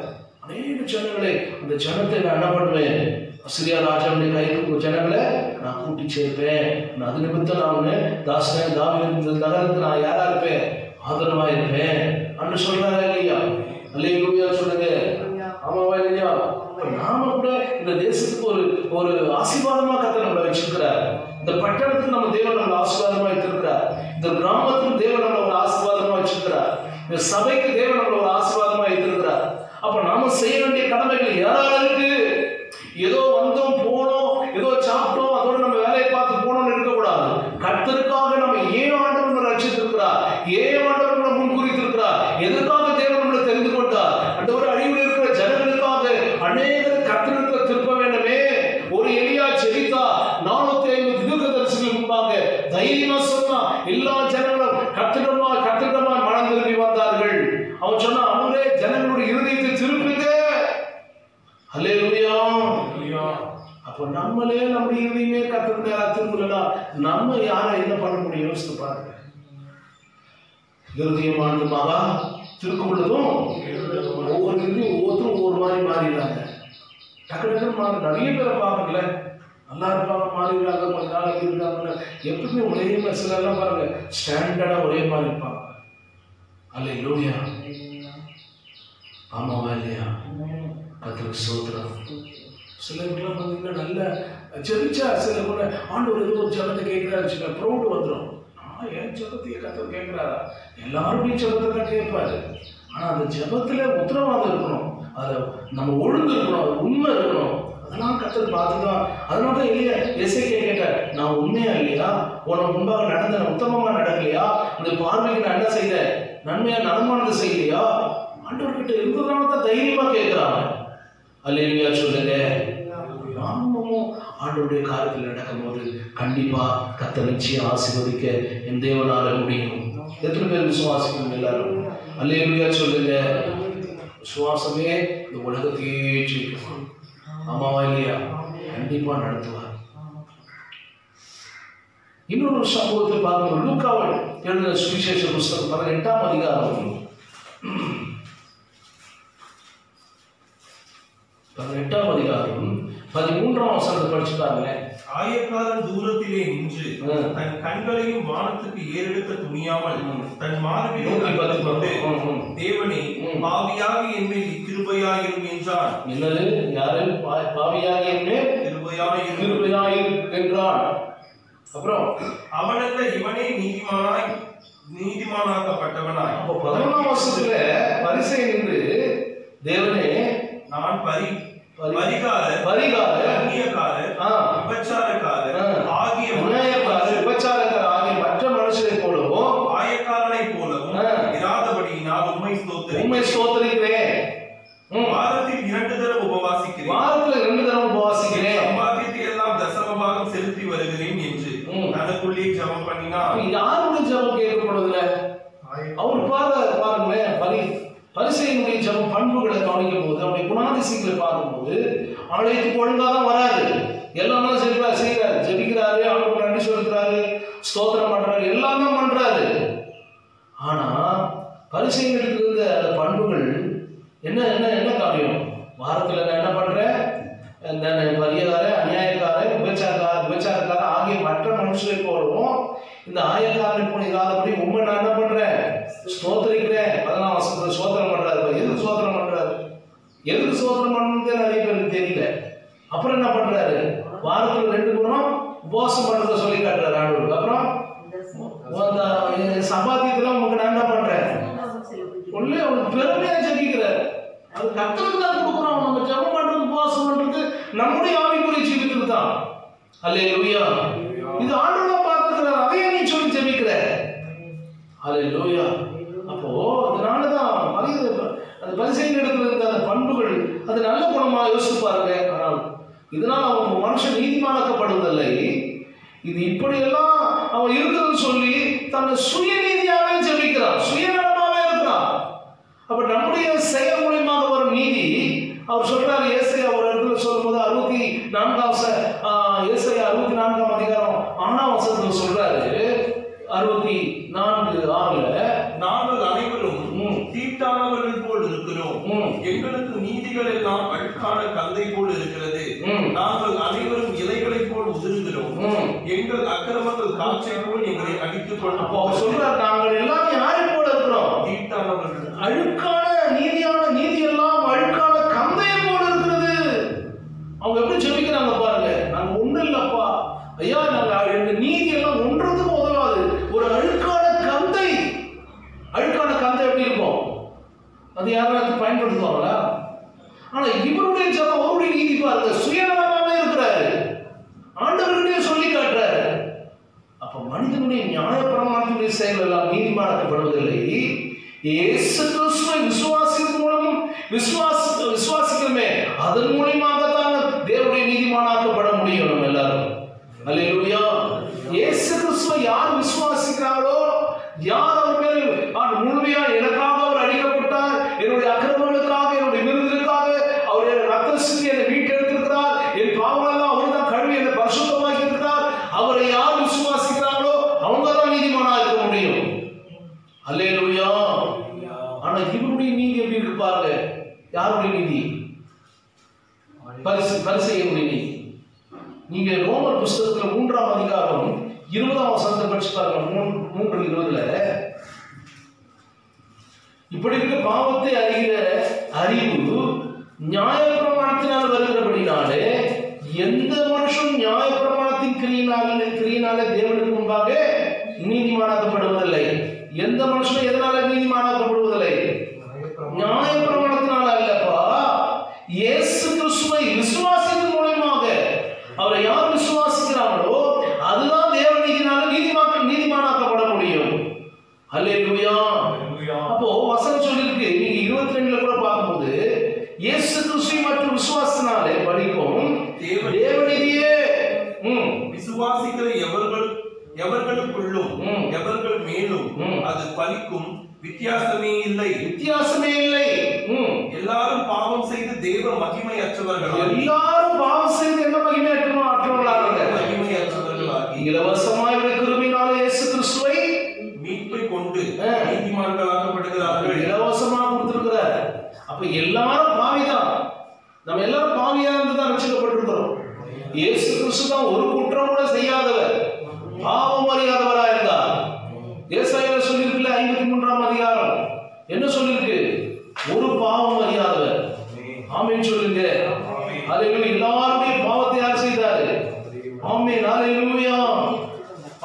அநேக ஜனங்களை. அந்த ஜனத்தை நான் என்ன பண்ணுவேன்? அசிரியா ராஜாவுடைய கைக்கு ஜனங்களை நான் கூட்டி சேர்ப்பேன். அது நிமித்தம் நான் தாசன் தாவீது நகரத்துக்கு நான் யாரா இருப்பேன்? ஆதரவா இருப்பேன் அன்று சொல்றாரா இல்லையா? அல்லேலூயா சொல்லுங்க. ஆமாவா இல்லையா? நாம கூட இந்த தேசத்துக்கு ஒரு ஆசீர்வாதமா கர்த்தர் நம்மளை வச்சிருக்கிறார். இந்த பட்டணத்துக்கு நம்ம தேவன் நம்மளை ஆசீர்வாதமா வச்சிருக்கிறார். இந்த கிராமத்துக்கு தேவன் நம்மளை ஒரு ஆசீர்வாதமா வச்சிருக்கிறார். இந்த சபைக்கு தேவன் நம்மளை ஒரு ஆசீர்வாதமா வைத்திருக்கிறார். அப்ப நாம செய்ய வேண்டிய கடமைகள் யாராருக்கு? ஏதோ வந்தோம் போனோம், ஏதோ சாப்பிட்டோம், அதோட நம்ம வேலையை பார்த்து போனோம்னு இருக்கக்கூடாது. கர்த்தருக்காக நம்ம ஏன் ஆண்டவர் ரட்சித்திருக்கிறார், ஏன் ஆண்டவர் நம்மளை முன்குறித்திருக்கிறார், எதற்காக தேவன் நம்மளை தெரிந்து கொண்டார், ஆண்டவர் அழிவில் இருக்கிற ஜனங்களுக்காக அநேகர் கர்த்தருக்கு திருப்ப வேண்டுமே. ஒரு எலியா ஜெபித்தா 450 தீர்க்கதரிசிகள் முன்பாக தைரியமா சொன்னா எல்லா ஜனங்களும் கர்த்தரிடமா மனம் திரும்பி வந்தார்கள். அவன் சொன்னா, அவரே ஜனங்களுடைய இருதயத்தை திருப்புங்க. அல்லேலூயா. அப்போ நம்மளே நம்முடைய இருதயமே கர்த்தருக்கு திரும்பலனா நம்ம யாரை என்ன பண்ண முடியும்? யோசித்து பாருங்க. இருதயமானது மகா திருக்குள்ளதும் ஒவ்வொரு இருதையும் ஒவ்வொருத்தரும் ஒவ்வொரு மாதிரி மாறிடுறாங்க. டக்கு மாறி நிறைய பேரை பார்க்கல, நல்லா இருப்பாங்க, மாறிடுறாங்க, கொஞ்ச நாள் இருக்காங்க. எப்பவுமே ஒரே மாதிரி சிலர்லாம் பாருங்க ஸ்டாண்டர்டா ஒரே மாதிரி இருப்பாங்க. அல்லேலூயா. ஆமாவா இல்லையா? கர்த்தருக்கு ஸ்தோத்திரம். சிலருக்குலாம் பார்த்தீங்கன்னா நல்ல ஜெபிச்சா சில கூட ஆண்டவர் ஏதோ ஒரு ஜபத்தை கேட்கிறாரு, ப்ரௌடு வந்துடும். என் ஜபத்தையே கர்த்தர் கேட்கிறாரா? எல்லாருடைய ஜபத்தை தான் கேட்பாரு. ஆனா அந்த ஜபத்துல உத்தரவாதம் இருக்கணும், அதை நம்ம ஒழுங்கு இருக்கணும், அது உண்மை இருக்கணும். அதெல்லாம் கர்த்தர் பார்த்துதான். அதனால இல்லையா எசேக்கியா கேட்டார், நான் உண்மையா இல்லையா? உனக்கு முன்பாக நடந்த உத்தமமா நடக்கலையா? இந்த பார்வைக்கு நான் என்ன செய்தேன்? நன்மையா நலமானது செய்யலையா? ஆண்டவர்கிட்ட இருக்கிறதுனால தான் தைரியமா கேட்கிறாங்க. அல்லேலூயா சொல்லுங்க. நாமும் ஆண்டவருடைய காரியத்தில் நடக்கும் போது கண்டிப்பா கர்த்தர் நிச்சயம் ஆசீர்வதிக்க என் தேவனால முடியும். எத்தனை பேர் விசுவாசிக்கணும்? எல்லாரும் அல்லேலூயா சொல்லுங்க. விசுவாசமே இந்த உலகத்தையே ஜெயிக்கும். ஆமாவா இல்லையா? கண்டிப்பா நடத்துவார். இன்னொரு சம்பவத்தை பார்க்கணும். லூக்காவில் எழுதின சுவிசேஷ புஸ்தகம் 18ஆம் அதிகாரம் 18ஆம் அதிகாரம் 13ஆம் வசனத்தை படிச்சு பாருங்க. ஆயக்காரன் தூரத்திலே நின்று தன் கண்களையும் வானத்துக்கு ஏறெடுக்க துணியாமல் தன் மார்பில் கொண்டு, தேவனே பாவியாக என்மேல் கிருபையாயிரும் என்றான். என்னது? யாரு? பாவியாக என்மேல் கிருபையாயிரும் என்றான். அப்புறம் அவனல்ல இவனே நீதிமானாக்கப்பட்டவனாய். அப்போ 11ஆம் வசனத்துல பரிசேயன் நின்று, தேவனே நான் பரிகாரர், அந்நியக்காரர், விபச்சாரக்காரர் ஆகிய மற்ற மனுஷரை போலவும் ஆயக்காரனை போலவும் இராதபடி நான் உம்மை ஸ்தோத்திரிக்கிறேன். வாரத்தில் 2 தடவை உபவாசிக்கிறேன். சம்பாதித்து எல்லாம் தசமபாகம் செலுத்தி வருகிறேன் என்று தனக்குள்ளே ஜெபம் பண்ணினார். யாருடைய ஜெபம் கேட்கப்படுவதில்ல? அவர் பாருங்களேன், பரிசேயனுடைய ஜெபம் பண்புகளை கவனிக்கும் போது, அவருடைய குணாதிசயங்களை பார்க்கும்போது ஆலயத்துக்கு ஒழுங்காதான் வராது. எல்லாம் தான் செய்யறாரு, ஜெபிக்கிறாரு, அவருக்கு நன்றி சொல்லுறாரு, ஸ்தோத்திரம் பண்றாரு, எல்லாம் தான் பண்றாரு. ஆனா பரிசேயனுக்கு இருந்த அந்த பண்புகள் என்ன என்ன என்ன காரியம்? வாரத்துல நான் என்ன பண்றேன்? பரியகார, அநியாயக்கார, விபச்சாரக்கார ஆகிய மற்ற மனுஷரை போலவும் இந்த ஆயக்காரனை போல இல்லாதபடி உண்மை நான் என்ன பண்றேன்? ஸ்தோத்திரிக்கிறேன். அதெல்லாம் ஸ்தோத்திரம் பண்றாரு. எதுக்கு ஸ்தோத்திரம் பண்றாரு? எதுக்கு ஸ்தோத்திரம் பண்ணணும்னு நிறைய அப்புறம் என்ன பண்றாரு? வாரத்துல 2 முறை உபவாசம் பண்றத சொல்லி காட்டுறாரு ஆண்டவருக்கு. அப்புறம் சம்பாத்தியத்துல உங்களுக்கு நான் என்ன பண்றேன் உள்ளே அவனுக்கு பெருமையா ஜெபிக்கிறார். அது கர்த்தருக்கு தான் கொடுக்குறோம். நம்ம ஜெபம் பண்றது உபவாசம் பண்றது நம்முடைய ஆவிக்குரிய ஜீவிதத்துக்கு தான். அல்லேலூயா. இது ஆண்டவர் பார்த்துக்கிறார். அதையே நீ சொல்லி ஜெபிக்கிற. அல்லேலூயா. அப்போ அதனாலதான் அது பரிசேயன் இடத்துல இருந்த அந்த பண்புகள் அது நல்ல குணமா யோசிச்சு பாருங்க. ஆனால் இதனால் அவன் மனுஷன் நீதிமானாக்கப்படுவதில்லை. இது இப்படியெல்லாம் அவன் இருக்குதுன்னு சொல்லி தன்னை சுயநீதியாவே ஜெபிக்கிறான், சுயநலமாவே இருக்கிறான். அப்ப நம்முடைய செயல் மூலியமாக வரும் நீதி அவர் சொல்றாரு. ஏசாயா ஒரு இடத்துல சொல்லும்போது 64ஆம் அதிகாரம் 6ஆம் வசனத்துல சொல்றாரு. 64:6 நாங்கள் அனைவரும் தீட்டானவர்கள் போல் இருக்கிறோம். எங்களுக்கு நீதிகள் எல்லாம் அழுக்கான கந்தை போல் இருக்கிறது. நாங்கள் அனைவரும் இலைகளை போல் உதிர்கிறோம். எங்கள் அக்கிரமங்கள் காற்றை போல் எங்களை அடித்துக் கொண்டு. அப்போ அவர் சொல்றார், நாங்கள் எல்லாம் யாரை போல இருக்கிறோம்? தீட்டானவர்கள். அழுக்கான நீதி எல்லாம் அழுக்கான கந்தையை போல இருக்கிறது. அவங்க எப்படி ஜெபிக்கிறாங்க பாருங்க. நாங்க ஒண்ணு இல்லப்பா ஐயா, நாங்க எங்க நீதி எல்லாம் ஒன்றதுக்கு உதவாது. ஒரு அழுக்கான கந்தை. அழுக்கான கந்தை எப்படி இருக்கும்? அது யாராவது பயன்படுத்துவாங்களா? ஆனா இவருடைய ஜெபம், அவருடைய நீதி பாருங்க, சுயநலமாவே இருக்கிறாரு. ஆண்டவருடைய சொல்லி காட்டுறாரு. அப்ப மனிதனுடைய நியாயப்பிரமாணத்தினுடைய செயல் எல்லாம் நீதிமானாக்கப்படுவதில்லை. இயேசு கிறிஸ்துவை விசுவாசிக்கிறோமே, அதன் மூலமாக தான் தேவனுடைய நீதிமானாக்கப்பட முடியும் நம்ம எல்லாரும். அல்லேலூயா. இயேசு கிறிஸ்துவை யார் விசுவாசிக்கிறார்களோ, யார் அவர் மேல் முழுமையா எனக்காக அவர் அடிக்கப்பட்டார், என்னுடைய அக்கிரமங்களுக்காக, என்னுடைய விருதுக்காக அவர் ரத்த சிந்தி என்னை மீட்டெடுத்திருக்கிறார், என் பாவங்களெல்லாம் அவர் தான் கழுவி என்னை பரிசுத்தமாக்கி இருக்கிறார், அவரை யார் விசுவாசிக்கிறார்களோ அவங்க தான் நீதிமானா இருக்க முடியும். அல்லேலூயா. ஆனா இவருடைய நீதி எப்படி இருக்கு பாருங்க. யாருடைய நீதி? பரிசேயனுடைய நீதி. நீங்க ரோமர் புஸ்தகத்துல 3ஆம் அதிகாரம் 20ஆம் வசனத்தை படிச்சு பாருங்க. 3:20 இப்படி இருக்க பாவத்தை அறிகிற அறிவு நியாயப்பிரமாணத்தினால் வருகிறபடினாலே எந்த மனுஷன் நியாயப்பிரமாணத்தின் கிரியினாலே தேவனுக்கு முன்பாக நீதிமானாக்கப்படுவதில்லை. எந்த மனுஷனும் எதனால நீதிமானாக்கப்படுவதில்லை? நியாயப்பிரமாணத்தினால அல்லப்பா, இயேசு கிறிஸ்துவை விசுவாசத்தின் மூலமாக அவரை யார் விசுவாசிக்கிறாங்களோ அதுதான் தேவ நீதினால நீதிமானாக்கப்பட முடியும். அல்லேலூயா. அப்போ வசனம் சொல்லிருக்கு. நீங்க 22ல கூட பார்க்கும்போது இயேசு கிறிஸ்துவை மற்றும் விசுவாசத்தினாலே படிக்கும் தேவநீதியே விசுவாசிக்கிற எவர்களுக்குள்ளும் எவர்கள் மேலும் அது பலிக்கும். வித்தியாசமே இல்லை. எல்லாரும் பாவம் செய்து தேவ மகிமையற்றவர்களாக. எல்லாரும் பாவம் செய்து என்ன மகிமையற்றவர்களாக? இலவசமாய் கிருபையினாலே இயேசு கிறிஸ்துவை மீட்பை கொண்டு நீதிமான்களாக்கப்படுகிறார்கள். இலவசமா கொடுத்திருக்கிறார். அப்ப எல்லாரும் பாவிதான். நம்ம எல்லாரும் பாவியா இருந்து தான் ரட்சிக்கப்பட்டிருக்கிறோம். இயேசு கிறிஸ்து தான் ஒரு குற்றம் கூட செய்யாதவர், பாவம் அறியாதவரா இருந்தார். ஏசாயால சொல்லிருக்குல்ல 53ஆம் அதிகாரம் என்ன சொல்லிருக்கு? ஒரு பாவம் அறியாதவர். ஆமென் சொல்லுங்க. அல்லேலூயா. எல்லாருடைய பாவத்தை யார் செய்தாரு? ஆமென். அல்லேலூயா.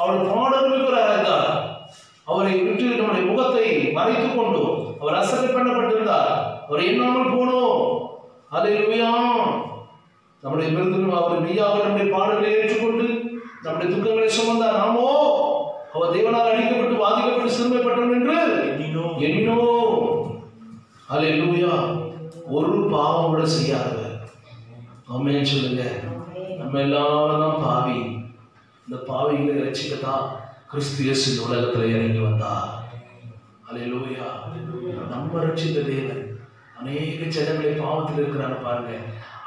அவர் பாடலுக்குறார் இருந்தார். அவரை விட்டு நம்முடைய முகத்தை மறைத்துக் கொண்டு அவர் அசட்டை பண்ணப்பட்டிருந்தார். அவர் எண்ணாமல் போனோம். அல்லேலூயா. நம்முடைய விருது அவர் மெய்யாக நம்முடைய பாடல்களை ஏற்றுக்கொண்டு நம்முடைய துக்கங்களை சுமந்தார். நாமோ அவர் தேவனால் அடிக்கப்பட்டு வாதிக்கப்பட்டு சிறுமைப்பட்டோம் என்று எண்ணினோம். அல்லேலூயா. ஒரு பாவம் கூட செய்யாதவர். ஆமென் சொல்லுங்க. நம்ம எல்லாரும் தான் பாவி. இந்த பாவிகளை ரட்சிக்கத்தான் கிறிஸ்து இயேசு இந்த உலகத்தில் இறங்கி வந்தார். அல்லேலூயா. நம்ம ரட்சித்த தேவன் அநேக ஜனங்களை பாவத்தில் இருக்கிறாங்க பாருங்க.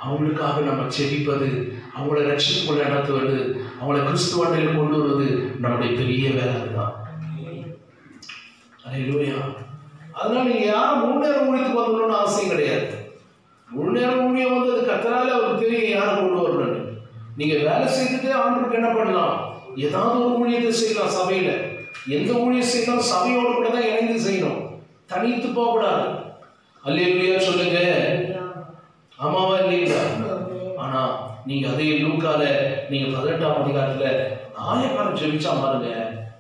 அவங்களுக்காக நம்ம செபிப்பது, அவங்கள ரட்சிப்புக்குள்ள நடத்துவது, அவங்களை கிறிஸ்துவண்டையில் கொண்டு வருவது நம்முடைய பெரிய வேலை. அதுதான். அல்லேலூயா. அதனால நீங்க யாரும் முன்னேற ஊழியத்துக்கு வரணும்னு அவசியம் கிடையாது. முன்னேற ஊழியம் வந்து அது கத்தனால அவருக்கு தெரியும் யாரும் கொண்டு வரணும்னு. நீங்க வேலை செய்துட்டு ஆண்டுக்கு என்ன பண்ணலாம்? ஏதாவது ஒரு ஊழியத்தை செய்யலாம். சபையில எந்த ஊழியம் செய்யணும் சபையோடு கூட தான் இணைந்து செய்யணும், தனித்து போக கூடாது. அல்லேலூயா சொல்லுங்க. ஆமாவா இல்லைங்களா? ஆனா நீங்க அதே லூக்கால நீங்க 18ஆம் அதிகாரத்துல ஆயக்காரன் ஜெபிச்சா பாருங்க,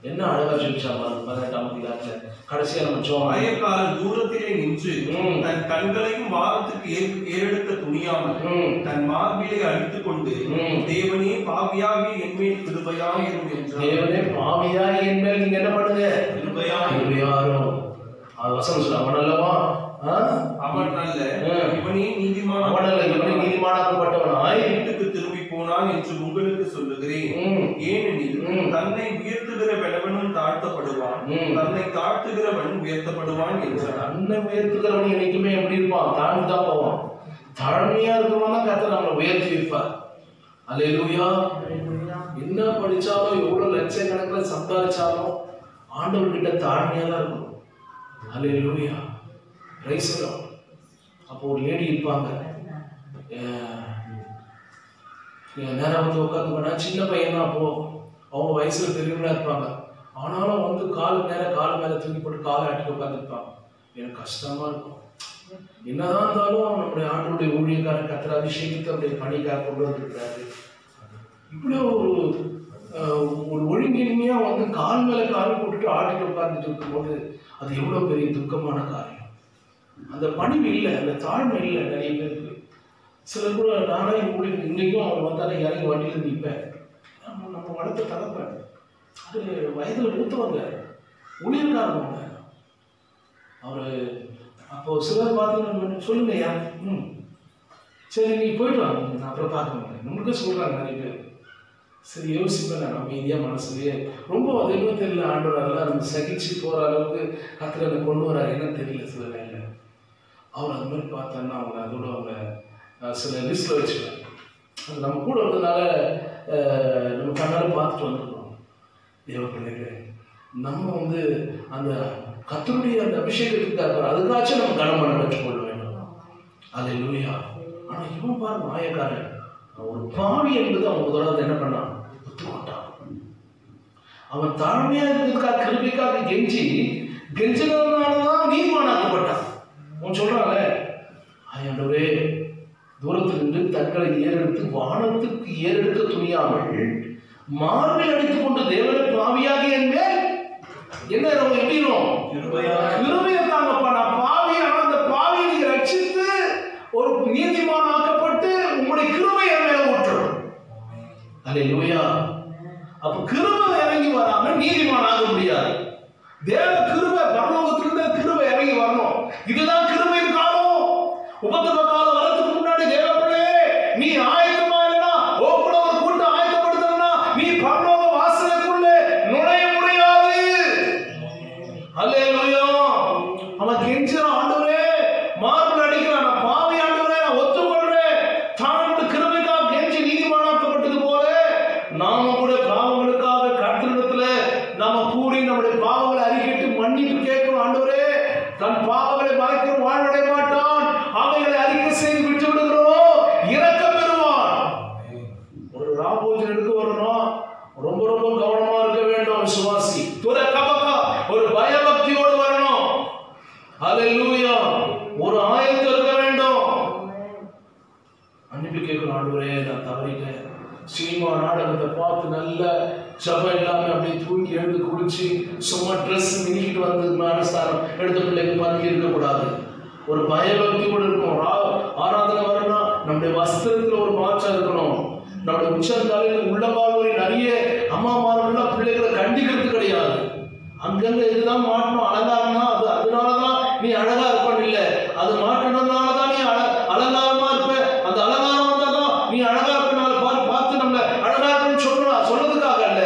என்ன அழகா ஜெபிச்சா பாருங்க. 18ஆம் அதிகாரத்துல கடைசியா நம்ம ஜெபம், ஆயக்காரன் தூரத்திலே நின்று தன் கண்களையும் வாரத்துக்கு ஏறெடுக்க துணியாமல் தன் மார்பிலை அடித்துக் கொண்டு, தேவனே பாவியாகி என்மேல் கிருபையாயிரும் என்றார். தேவனே பாவியாகி என்மேல் நீங்க என்ன பண்ணுங்க, கிருபையாயிரும். அது வசனம் சொல்ல, அவன் அல்லவா அவன் அல்ல இவனே நீதிமான், அவன் அல்ல இவனே நீதிமானாக்கப்பட்டவனாய் வீட்டுக்கு திரும்பி போனான் என்று உங்களுக்கு சொல்லுகிறேன். ஏனெனில் தன்னை உயர்த்துகிற வெளவனும் தாழ்த்தப்படுவான், தன்னை தாழ்த்துகிறவன் உயர்த்தப்படுவான் என்றார். தன்னை உயர்த்துகிறவன் என்னைக்குமே எப்படி இருப்பான், தாழ்ந்துதான் போவான். தாழ்மையா இருக்கிறவன் தான் கர்த்தர் நம்மளை உயர்த்தி வைப்பார். அல்லேலூயா. என்ன படிச்சாலும் எவ்வளவு லட்சக்கணக்கில் சம்பாதிச்சாலும் ஆண்டவர்கிட்ட தாழ்மையா தான் இருக்கும். அல்லேலூயா. Praise the Lord. அப்போ ஒரு லேடி இருப்பாங்க, நேரம் வந்து உட்காந்து, சின்ன பையன் தான், அப்போ அவங்க வயசுல பெரியவங்களா இருப்பாங்க. ஆனாலும் வந்து கால் மேல தூக்கி போட்டு காலை ஆட்டி உட்காந்துருப்பாங்க. எனக்கு கஷ்டமா இருக்கும். என்னதான் இருந்தாலும் நம்முடைய ஆண்டவருடைய ஊழியக்காரன் கர்த்தர் அபிஷேகத்தை அவருடைய பணிக்காக கொண்டு வந்திருக்கிறாரு. இப்படி ஒரு ஒழுங்கின்மையா வந்து கால் மேல கால் போட்டுட்டு ஆட்டிட்டு உட்கார்ந்துட்டு இருக்கும்போது அது எவ்வளவு பெரிய துக்கமான காரியம். அந்த பணிவு இல்லை, அந்த தாழ்மை இல்லை நிறைய பேருக்கு. சிலர் கூட நானே இன்னைக்கும் அவங்க வந்தாலே இறங்கி வண்டியில் நிற்பேன். நம்ம வளர்த்த தகப்பேன், அது வயதில் மூத்தவங்க, ஊழியர்காரவங்க. அவர் அப்போ சிலர் பார்த்தீங்கன்னா சொல்லுங்கய்யா, சரி நீ போயிட்டு வாங்க, நான் அப்புறம் பார்க்க மாட்டேன் நம்மளுக்கே சொல்கிறாங்க நிறைய பேர். சரி யோசிப்பேன் நான் அமைதியாக மனசுலேயே. ரொம்ப அது இன்னும் தெரியல, ஆண்டவர் அதெல்லாம் நம்ம சகிச்சு போகிற அளவுக்கு கத்திர கொண்டு வராரு என்னன்னு தெரியல. சில வேலை அவர் அது மாதிரி பார்த்தோன்னா அவங்க அதோட அவங்க சில லிஸ்ட்டில் வச்சுருவாங்க. அது நம்ம கூட வந்ததுனால நம்ம கண்ணால் பார்த்துட்டு வந்துருக்கோம். தேவ பிள்ளைகளே, நம்ம வந்து அந்த கர்த்தருடைய அந்த அபிஷேகத்துக்காக அதுக்காச்சும் நம்ம கனமான கற்றுக்கொள்ள வேண்டும். அல்லேலூயா. ஆனால் இவன் பாருங்க, ஆயக்காரன் ஒரு பாவி என்பது அவன் முதலாவது என்ன பண்ணான், ஒத்துக்கொண்டான். அவன் தாழ்மையா இருக்கிறதுக்காக கிருபைக்காக கெஞ்சினதுனாலதான் நீதிமானாக்கப்பட்டான். அவன் சொல்றாங்க, ஆண்டவரே தூரத்தில் நின்று தங்களை ஏறெடுத்து வானத்துக்கு ஏறெடுக்க துணியாமல் மார்பில் அடித்துக் கொண்டு தேவனை பாவியாக என்பேன் என்ன எப்படிரும் கிருபையை தாங்கப்பா. நான் பாவி, ஆனால் அந்த பாவியை நீங்க ரட்சித்து ஒரு நீதிமான் ஆக்கப்பட்டு உங்களுடைய கிருபை என் மேல ஊற்றும். அல்லேலூயா. அப்ப கிருபை இறங்கி வராம நீதிமான் ஆக முடியாது. தேவ கிருபை பரலோகத்திலிருந்து கிருபை இறங்கி வரணும். இதுதான் கிருபையின் காலம். உபத்திரவ காலம் வரதுக்கு முன்னாடி தேவப்பிள்ளை நீ ஆயத்தமா இல்லைன்னா, ஓ கூட ஒரு கூட்டம் ஆயத்தப்படுத்தணும்னா நீ பரலோக வாசலுக்குள்ளே நுழைய முடியாது. அல்லேலூயா. அவன் கெஞ்சுறான், ஆண்டவரே மார்பில் அடிக்கிறான், நான் பாவி ஆண்டவரே, நான் ஒத்துக்கொள்றேன். தானோட கிருபைக்காக கெஞ்சி நீதிமானாக்கப்பட்டது போல நாம கூட பாவங்களுக்காக கர்த்தரிடத்துல நாம கூடி நம்முடைய பாவங்களை அறிக்கையிட்டு மன்னிப்பு கேட்கிறோம். ஆண்டவரே, தன் பாவங்களை மறைக்கிற வாழ்வடைய மாட்டான், அவைகளை அறிக்கை செய்து விட்டு விடுகிறோம், இரக்கம் பெறுவான். ஒரு ராபோஜன் எடுக்க வரணும், ரொம்ப ரொம்ப கவனமா இருக்க வேண்டும். விசுவாசி ஒரு பயபக்தியோடு வரணும். அல்லேலூயா. ஒரு ஆயத்தம் இருக்க வேண்டும். மன்னிப்பு கேட்கணும். ஆண்டவரே, நான் தவறிட்டேன். சினிமா நாடகத்தை பார்த்து நல்ல சபை இல்லாம அப்படியே தூங்கி எழுந்து குடிச்சு சும்மா ட்ரெஸ் மினிக்கிட்டு வந்து அனுஷ்டானம் எடுத்த பிள்ளைங்க பார்த்து இருக்கக்கூடாது. ஒரு பயபக்தியோடு இருக்கணும். ஆராதனை வரணும், நம்முடைய வஸ்திரத்துல ஒரு மாற்றம் இருக்கணும். நம்முடைய உச்சந்தாலையில் உள்ள வாழ்வரை நிறைய அம்மாமாரெல்லாம் பிள்ளைகளை கண்டிக்கிறது கிடையாது. அங்கங்க இதுதான் மாட்டணும். அழகாருன்னா அது அதனாலதான் நீ அழகா இருப்பன்னு இல்லை, அது மாட்டணும்னாலதான் நீ அலங்காரமா இருப்ப. அந்த அலங்காரம் வந்தாதான் நீ அழகா இருப்பனால பார்த்து நம்மள அழகா இருக்குன்னு சொல்றதுக்காக இல்ல.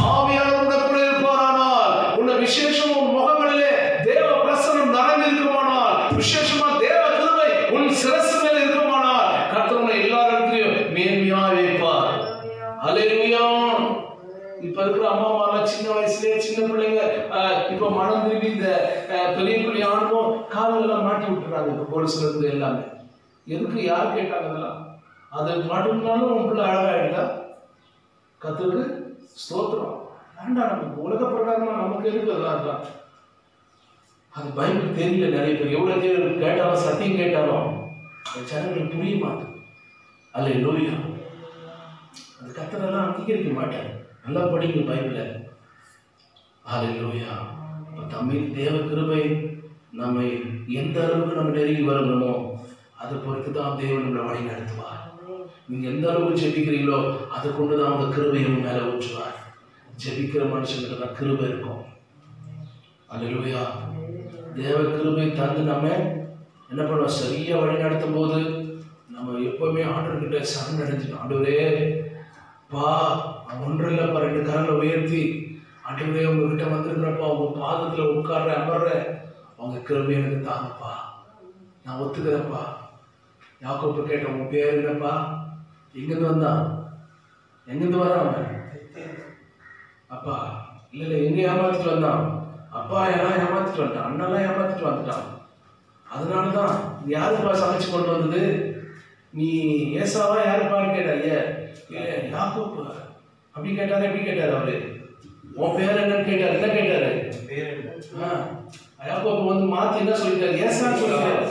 ஆவியானவருடைய கூட இருப்பாரானால் உன்னை விசேஷம் உன் முகங்களிலே தேவ பிரசன்னம் நிறைந்து இருக்குமானால், விசேஷமா தேவ கிருபை உன் சிரசு மேல இருக்குமானால் கர்த்தர் உன்னை எல்லா இடத்துலயும் மேன்மையா வைப்பார். அல்லேலூயா. இப்ப இருக்கிற அம்மாமாரெல்லாம் சின்ன வயசுலயே சின்ன பிள்ளைங்க இப்ப மனம் திரும்பி இந்த பெரிய பெரிய ஆணுக்கும் காலெல்லாம் மாட்டி விட்டுறாங்க. இப்ப கொலுசுல இருந்து எல்லாமே எதுக்கு யார் கேட்டாங்க? அதெல்லாம் அதை மாட்டினாலும் உன் பிள்ளை அழகாயிட்டா கத்துக்கு ஸ்தோத்திரம். வேண்டாம், நமக்கு உலக பிரகாரமா நமக்கு எதுக்கு அதெல்லாம்? அது பைபிள் தெரியல. நிறைய பேர் எவ்வளவு கேட்டாலும் சத்தியம் கேட்டாலும் ஜனங்களுக்கு புரிய மாட்டேன். அல்லேலூயா. அது கர்த்தரெல்லாம் அங்கீகரிக்க மாட்டார். நல்லா படிங்க பைபிளை. ஹல்லேலூயா. தமிழ் தேவ கிருபை நம்மை எந்த அளவுக்கு நம்ம நெருங்கி வரணுமோ அதை பொறுத்து தான் தேவன் நம்மளை வழி நடத்துவார். நீங்க எந்த அளவுக்கு ஜெபிக்கிறீங்களோ அதை கொண்டு தான் அவங்க கிருபை உங்க மேல ஊற்றுவார். ஜெபிக்கிற மனுஷனுக்கு தான் கிருபை இருக்கும். ஹல்லேலூயா. தேவ கிருபை தந்து நம்ம என்ன பண்ணுவோம், சரியா வழி நடத்தும் போது நம்ம எப்பவுமே ஆண்டவர்கிட்ட சரணடைஞ்சிடும். ஆண்டவரே பா ஒன்றும் இல்லைப்பா, 2 கரங்களை உயர்த்தி ஆண்டவரே உங்ககிட்ட வந்துருக்கிறப்பா, உங்க பாதத்துல உட்கார்ற அமர்ற அவங்க கிருபை எனக்கு தாங்கப்பா, நான் ஒத்துக்கிறேன்ப்பா. யாக்கோபு கேட்ட உன் பேர் என்னப்பா, எங்கிருந்து வந்தான், எங்கிருந்து வரான் அவன்? அப்பா இல்லை எங்க ஏமாத்திட்டு வந்தான், அப்பா எல்லாம் ஏமாத்திட்டு வந்துட்டான், அண்ணெல்லாம் ஏமாத்திட்டு வந்துட்டான். அதனாலதான் யாருப்பா சமைச்சு கொண்டு வந்தது, நீ ஏசாவா யாருப்பான்னு கேட்டார். இல்ல யாக்கோபு. அப்படி கேட்டாரு. எப்படி கேட்டாரு அவரு? உன் பேர் என்னன்னு கேட்டாரு. என்ன கேட்டாரு? யாக்கோபு வந்து மாத்தி என்ன சொல்லிட்டாரு, ஏசான்னு சொல்லிட்டாரு.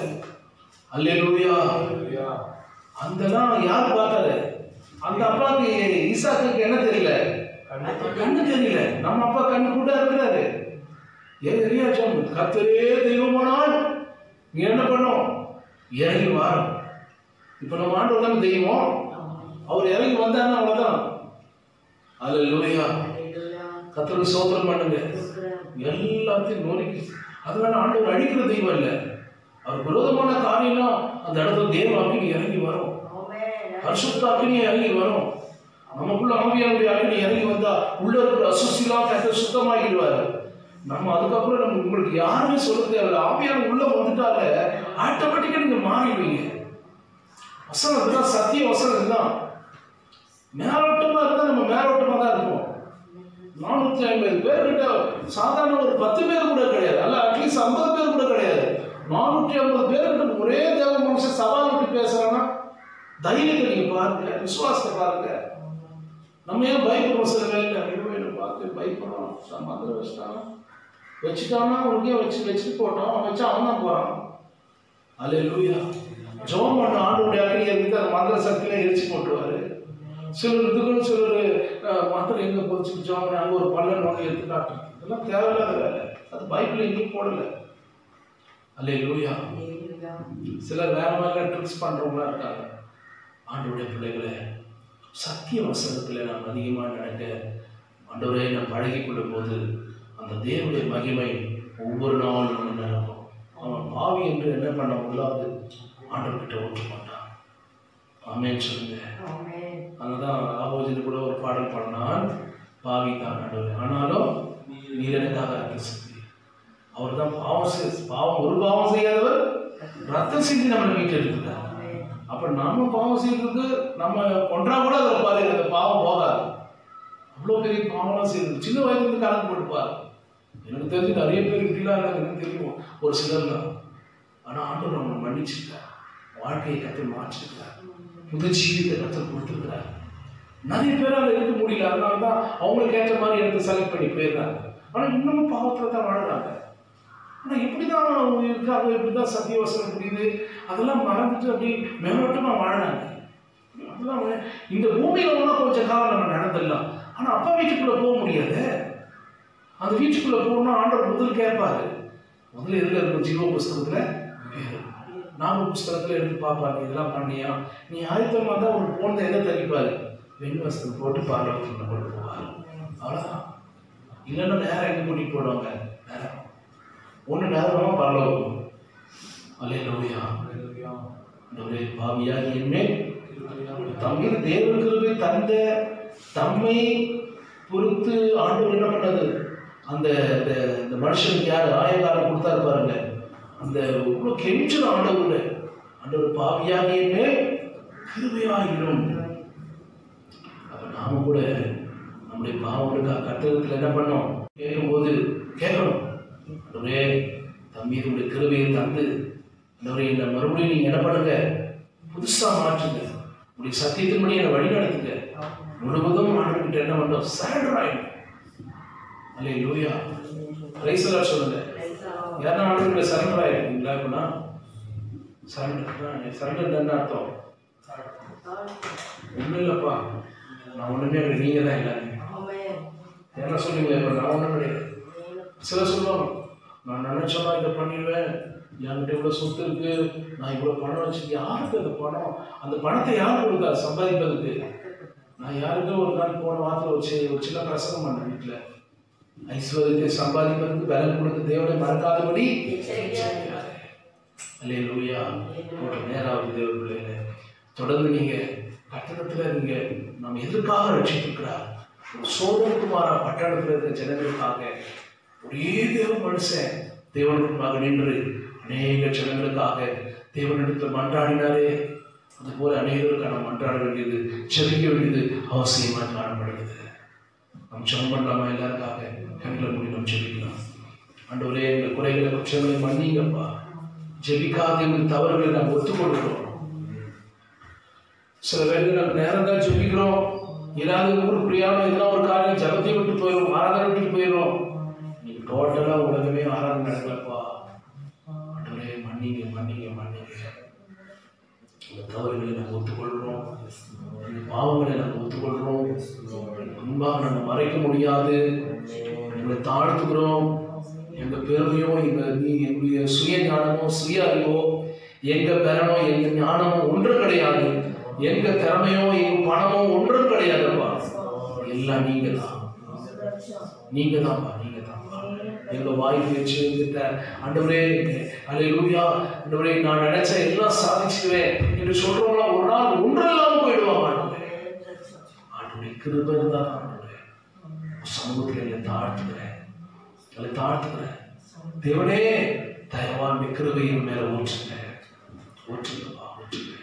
அல்லேலூயா. அதெல்லாம் யார் பார்த்தாரு? அந்த அப்பாவுக்கு ஈசாக்குக்கு என்ன தெரியல, கண்ணு தெரியல. நம்ம அப்பா கண்ணு கூட இருக்கிறாரு. ஏன் கர்த்தரே தெய்வமானால் நீ என்ன பண்ணும், இறங்கி வாரும். இப்ப நம்ம ஆண்டவர் தான் தெய்வம், அவர் இறங்கி வந்தாருன்னா அவ்வளவுதான். அல்லேலூயா. கர்த்தருக்கு ஸ்தோத்திரம் பண்ணுங்க. எல்லாத்தையும் நோக்கி, அதனால ஆண்டவர் அழிக்கிற தெய்வம் இல்லை. அவர் விரோதமான காரியம்னா அந்த இடத்துல தேவ அக்கினி இறங்கி வரும், பரிசுத்த அக்கினி இறங்கி வரும். நமக்குள்ள ஆவியானுடைய அக்கினி இறங்கி வந்தா உள்ள இருக்கிற அசுசிலாம் கர்த்தர் சுத்தமாகிடுவாரு. நம்ம அதுக்கப்புறம் நம்ம உங்களுக்கு யாருமே சொல்ல தேவையில்லை. ஆவியான உள்ள வந்துட்டாலே ஆட்டோமேட்டிக்கா நீங்க மாறிடுவீங்க. வசனம் தான், சத்திய வசனம் தான். மேலோட்டமா இருந்தா நம்ம மேலோட்டமா தான் இருப்போம். 450 பேர் கிட்ட சாதாரண ஒரு 10 பேர் கூட கிடையாது, அல்ல அட்லீஸ்ட் 50 பேர் கூட கிடையாது. 450 பேர் கிட்ட ஒரே தேவ மனுஷன் சவால் விட்டு பேசுறான்னா தைரியத்தை நீங்க பாருங்க, விசுவாசத்தை பாருங்க. நம்ம ஏன் பயப்படுறோம்? சில வேலை பார்த்து பயப்படுறோம். மந்திர வச்சுட்டானா உனக்கே வச்சுட்டு போட்டோம், வச்சு அவன் தான் போறான். அல்லேலூயா. ஜெபம் பண்ண ஆண்டவருடைய அக்கினி இருந்து அந்த மந்திர சக்தியில எரிச்சு போட்டுருவாரு. சிலர் இதுக்குன்னு சிலர் மந்திரம் எங்க போச்சு ஜெபம் அங்கே ஒரு பல்லன் ஒன்று எடுத்து காட்டுறது, இதெல்லாம் தேவையில்லாத வேலை. அது பைபிள் எங்கேயும் போடல. அல்லேலூயா. சிலர் வேற மாதிரி ட்ரிக்ஸ் பண்றவங்களா இருக்காங்க. ஆண்டவருடைய பிள்ளைகளை சத்திய வசனத்துல நாம் அதிகமாக நடக்க ஆண்டவரை நாம் பழகி கொள்ளும் போது அந்த தேவனுடைய மகிமை ஒவ்வொரு நாளும் நம்ம நடக்கும். அவன் பாவி என்று என்ன பண்ண முடியாது, ஆண்டவர்கிட்ட ஊற்ற மாட்டான். ஆமென் சொல்லுங்க. அதனால்தான் ஆபோஜித்து கூட ஒரு பாடல் பாடினான், பாவி தான் ஆண்டவர் ஆனாலும் நீர் எனக்காக ரத்தம் சிந்தி. அவர் தான் பாவம் ஒரு பாவம் செய்யாதவர் ரத்தம் சிந்தி நம்மளை மீட்டு எடுத்துட்டார். அப்ப நம்ம பாவம் செய்யறதுக்கு நம்ம கொன்றா கூட அதில் பாரு, அந்த பாவம் போகாது. அவ்வளோ பெரிய பாவம்லாம் செய்யுது. சின்ன வயதுலேருந்து கணக்கு போட்டுப்பார். எனக்கு தெரிஞ்சு நிறைய பேர் இப்படிலாம் எனக்கு தெரியும், ஒரு சிலர் தான். ஆனால் ஆண்டவர் நம்மளை மன்னிச்சிருக்கார், வாழ்க்கையை கற்று மாற்றிருக்கார், புது ஜீவியத்தை கற்று கொடுத்துருக்கிறார். நிறைய பேரால் இருக்க முடியல, அதனால தான் அவங்களுக்கு ஏற்ற மாதிரி எடுத்து செலக்ட் பண்ணி போயிடுறாங்க. ஆனால் இன்னமும் பாவத்தில் தான் வாழ்றாங்க. ஆனால் எப்படி தான் இருக்காங்க, எப்படி தான் சத்தியவசனம் புரியுது, அதெல்லாம் மறந்துட்டு அப்படி மேலோட்டமாக வாழ்றாங்க. அதெல்லாம் இந்த பூமியில் ஒன்றா கொஞ்சம் காலம் நம்ம நடந்துடலாம். ஆனால் அப்பா வீட்டுக்குள்ளே போக முடியாது. அந்த வீட்டுக்குள்ளே போகணும்னா ஆண்டவர் முதல் கேட்பாரு, முதல்ல எதில் இருக்கும், ஜீவ புஸ்தகத்தில் பேர், நாம புஸ்தகத்தில் எடுத்து பார்ப்பாரு, இதெல்லாம் பண்ணியா நீ ஆயத்தமாக தான் ஒரு போனதை எதை தள்ளிப்பாரு, வெண் வஸ்திரம் போட்டு பார்லவத்தில் கொண்டு போவார். அவ்வளோதான். இல்லைன்னா நேரம் எங்கே கூட்டிகிட்டு போடுவாங்க, நேரம் ஒன்று நேரமாக பரலோகம். அல்லேலூயா. ஒரே பாவியாக என்மேல் தம்மீது தேவன் கிருபை தந்த தம்மை பொறுத்து ஆண்டவர் என்ன பண்ணது, அந்த மனுஷனுக்கு யார் ஆயக்காரம் கொடுத்தாரு பாருங்க, அந்த இவ்வளோ கெஞ்சல் ஆண்டவர் பாவியாக என்மேல் கிருபையாயிரும். அப்ப நாம கூட நம்முடைய பாவங்களுக்கு கட்டளத்தில் என்ன பண்ணோம், கேட்கும்போது கேட்கணும், ஆண்டவரே தம்மீது உடைய கிருபையை தந்து ஆண்டவரே என்னை மறுபடியும் நீங்க என்ன பண்ணுங்க, புதுசா மாற்றுங்க, உடைய சத்தியத்தின்படி என்னை வழி நடத்துங்க, முழுவதும் ஆண்டவர்கிட்ட என்ன பண்ணோம், சரண்டர் ஆயிடும். அல்லேலூயா. பிரைஸ் தி லார்ட் சொல்லுங்க. யாரா ஆண்டவர்கிட்ட சரண்டர் ஆயிடுங்களா? இப்பனா சரண்டர் என்ன அர்த்தம்? ஒன்றும் இல்லைப்பா, நான் ஒண்ணுமே இல்லை, நீங்க தான் எல்லாருமே. என்ன சொல்லுவீங்க? இப்போ நான் ஒன்றும் கிடையாது. சில சொல்லுவாங்க, நான் நினைச்சோன்னா இதை பண்ணிடுவேன், என்கிட்ட இவ்வளோ சொத்து இருக்கு, நான் இவ்வளோ பணம் வச்சு. யாருக்கு அந்த பணம்? அந்த பணத்தை யார் கொடுத்தா சம்பாதிப்பதுக்கு? நான் யாருக்கும் ஒரு நாள் போன வாரத்தில் வச்சு ஒரு சின்ன பிரசங்கம் பண்ணேன் வீட்டில். ஐஸ்வர்யத்தை சம்பாதிப்பதற்கு பலன் கொடுத்து தேவனை மறக்காதபடி அல்லேலூயா. ஒரு நேராவது தேவ பிள்ளைகளே, தொடர்ந்து நீங்க கட்டணத்துல நீங்க நாம் எதற்காக ரட்சித்திருக்கிறார்? சோதனகுமாரா பட்டணத்தில் இருக்க ஜனங்களுக்காக ஒரே தேவ மனுஷன் தேவனுக்காக நின்று அநேக ஜனங்களுக்காக தேவனிடத்தில் மன்றாடினாரே, அதுபோல அநேகருக்காக நாம் மன்றாட வேண்டியது, செபிக்க வேண்டியது அவசியமாக காணப்படுகிறது. நாம் ஜெபம் பண்ணலாமா? எல்லாருக்காக கண்களை மூடி நாம் ஜெபிக்கலாம். ஆண்டவரே, எங்கள் குறைகளை குற்றங்களை மன்னிங்கப்பா. ஜெபிக்காத எங்கள் தவறுகளை நாம் ஒத்துக்கொள்கிறோம். சில வேலை நம்ம நேரம் தான் ஜெபிக்கிறோம், ஏதாவது ஊருக்கு புரியாம எதனா ஒரு காரியம் ஜபத்தை விட்டு போயிடும், ஆராதனை விட்டு போயிடும். நீங்க டோட்டலா உலகமே ஆராதனை நடக்கலப்பா. ஆண்டவரே, மன்னிங்க மன்னிங்க மன்னிங்க. இந்த தவறுகளை நம்ம ஒத்துக்கொள்கிறோம், இந்த பாவங்களை நம்ம ஒத்துக்கொள்கிறோம். முன்பாக நம்ம மறைக்க முடியாது. எங்களை தாழ்த்துக்கிறோம். எங்க பெருமையோ, எங்களுடைய சுய ஞானமோ, சுய அறிவோ, எங்க பெறனோ, எங்க ஞானமோ ஒன்றும் கிடையாது. எங்க திறமையோ, எங்க பணமோ ஒன்றும் கிடையாதுப்பா. எல்லாம் நீங்க தான், நீங்க தான்ப்பா, நீங்க தான்ப்பா. எங்க வாய்ப்பு வச்சு ஆண்டவரே, அல்லேலூயா, ஆண்டவரே, நான் நினைச்ச எல்லாம் சாதிச்சுக்குவேன் என்று சொல்றவங்களா ஒரு நாள் ஒன்றெல்லாம் போயிடுவாங்க. ஆண்டவரே, ஆண்டவரே கிருபை தான். ஆண்டவரே, சமூகத்தில் என்னை தாழ்த்துக்கிறேன், என்னை தாழ்த்துக்கிறேன். தேவனே, தயவான் கிருபையின் மேல ஊற்றுங்க, ஊற்றுங்கப்பா, ஊற்றுங்க.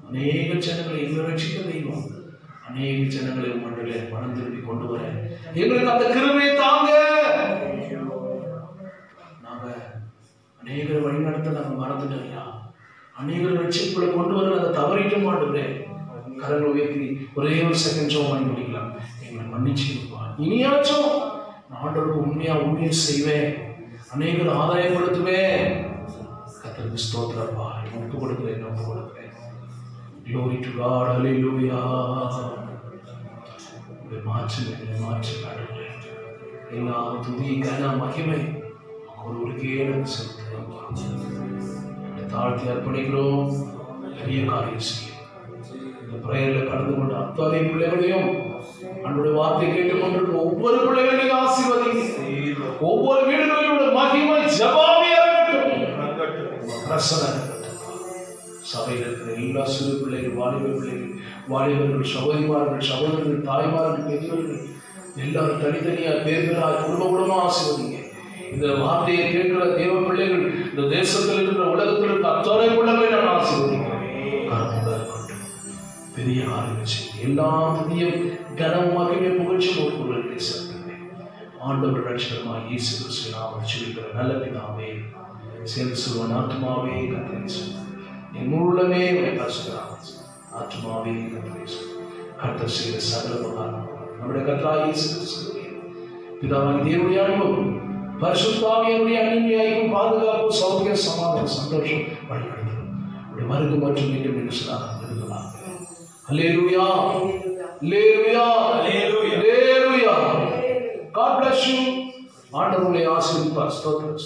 அநேக ஜனங்களை எங்களை ரட்சிக்க தெய்வம், அநேக ஜனங்களை மண்டலே மனம் திருப்பி கொண்டு வர எங்களுக்கு அந்த கிருபையை தாங்க. நாங்க அநேகரை வழிநடத்த நாங்க மறந்துட்டோம்யா. அநேகரை ரட்சிப்புகளை கொண்டு வர நாங்கள் தவறிக்க மாட்டோம். கரங்களை உயர்த்தி ஒரே ஒரு செகண்ட் ஜெபம் பண்ணி முடிக்கலாம். எங்களை மன்னிச்சுப்பா. இனியாச்சும் ஆண்டவருக்கு உண்மையை செய்வேன், அநேகர் ஆதாயப்படுத்துவேன். கர்த்தருக்கு ஸ்தோத்திரப்பா. ஒப்பு கொடுக்கிறேன், ஒப்பு கொடுக்கிறேன். Glory to God, hallelujah. மாற்று எல்லா துதி கன மகிமை ஒருவருக்கே செலுத்துகிறோம். தாழ்த்தி அர்ப்பணிக்கிறோம். பெரிய காரியம் செய்யும். இந்த பிரேயர்ல கலந்து கொண்ட அத்தனை பிள்ளைகளையும் அன்றைய வார்த்தை கேட்டுக்கொண்டிருக்க ஒவ்வொரு பிள்ளைகளையும் ஆசீர்வதிங்க. ஒவ்வொரு வீடுகளிலும் மகிமை ஜெபமே பிரசன்னம். சபையில் இருக்கிற எல்லா சிறு பிள்ளைகள், வாலிபர்கள், சகோதரிமார்கள், சகோதரர்கள், தாய்மார்கள், பெரியவர்கள் எல்லாரும் தனித்தனியா பேர்களாக குடும்பமா ஆசீர்வதிங்க. இந்த வார்த்தையை கேட்கிற தேவ பிள்ளைகள் இந்த தேசத்தில் இருக்கிற உலகத்தில் இருக்கிற அத்தனை பிள்ளைகளை நான் ஆசீர்வதிக்கிறேன். பெரிய ஆரம்பிச்சு எல்லா புதியும் கனம் மகிமை புகழ்ச்சி ஒரு சேர்க்கிறேன். ஆண்டவர் ரட்சகமாக இயேசு கிறிஸ்து நாமத்தில் ஜெபிக்கிற நல்ல பிதாவே, செல்சுவன் ஆத்மாவே கர்த்தரே, என் உள்ளமே உம்மை பரிசுத்தமாக ஆத்மாவே கர்த்தரே, கர்த்தர் செய்த சகல உபகாரம் நம்முடைய கர்த்தராகிய இயேசு கிறிஸ்துவே பிதாவாகிய தேவனுடைய அன்பும் பரிசுத்த ஆவியானவருடைய அன்பின் பாதுகாப்பு, சௌக்கியம், சமாதானம், சந்தோஷம் வழிநடத்தும் உடைய வருகை மற்றும் மீண்டும் இருக்கலாம். Hallelujah. Hallelujah. Hallelujah. God bless you. ஆண்டவருடைய ஆசீர்வாதம். ஸ்தோத்திரம்.